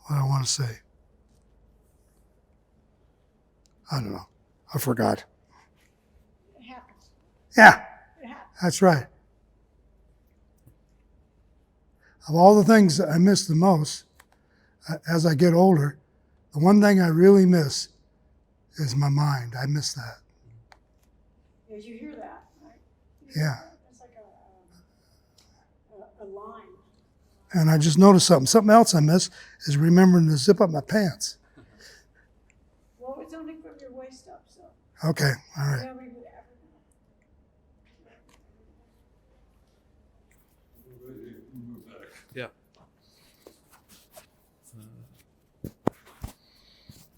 What I want to say. I don't know. I forgot. It happens. Yeah, It happens. that's right. Of all the things that I miss the most, as I get older, The one thing I really miss is my mind. I miss that. As you hear that, right? Yeah. It's like a line. And I just noticed something. Something else I miss is remembering to zip up my pants. Well, it's only from your waist up, so. Okay, all right. Yeah, we would have. Yeah.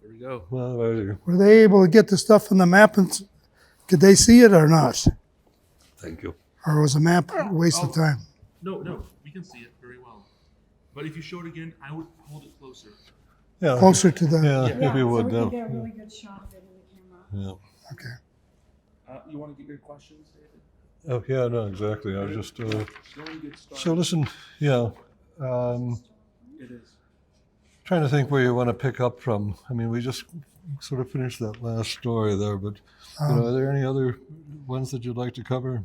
There we go. Well, there you Were they able to get the stuff on the map and could they see it or not? Thank you. Or was the map a waste of time? No, we can see it very well. But if you show it again, I would hold it closer. Yeah. Closer to the, Yeah, Yeah. if you would. So we Yeah. can get a really good shot of it in the camera. Yeah. okay. You want to get your questions, David? Oh, yeah, no, exactly. I was just, Go and get started. so listen, yeah, It is. trying to think where you want to pick up from. I mean, we just sort of finished that last story there, but, are there any other ones that you'd like to cover?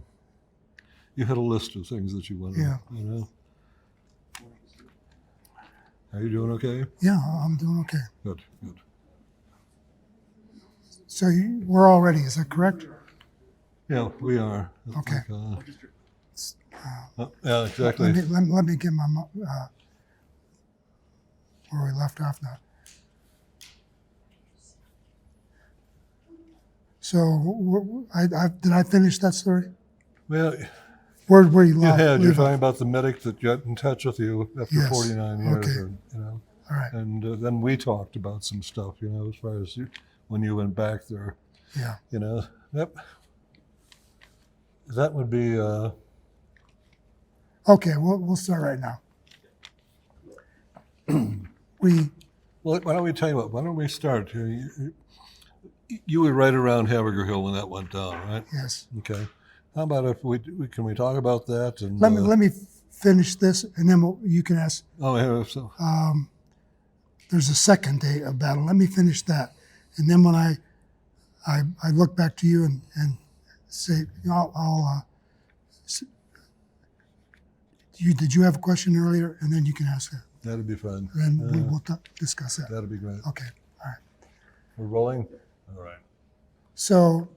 You had a list of things that you wanted, Yeah. Are you doing okay? Yeah, I'm doing okay. Good. So we're all ready, is that correct? Yeah, we are. Okay. Yeah, exactly. Let me get my, where we left off now. So, did I finish that story? Well, Where you you left? had. You're leave talking it? about the medic that got in touch with you after Yes. 49 years. Okay. Or, All right, And then we talked about some stuff, as far as when you went back there, yeah. Yep. That would be, Okay, we'll start right now. well, why don't we tell you what, why don't we start? You were right around Haverger Hill when that went down, right? Yes. Okay. How about if can we talk about that? And Let me finish this, and then you can ask. Oh, yeah, so. There's a second day of battle. Let me finish that, and then when I look back to you and say, did you have a question earlier, and then you can ask it. That'd be fun. Then we'll discuss that. That'd be great. Okay. All right. We're rolling? All right. So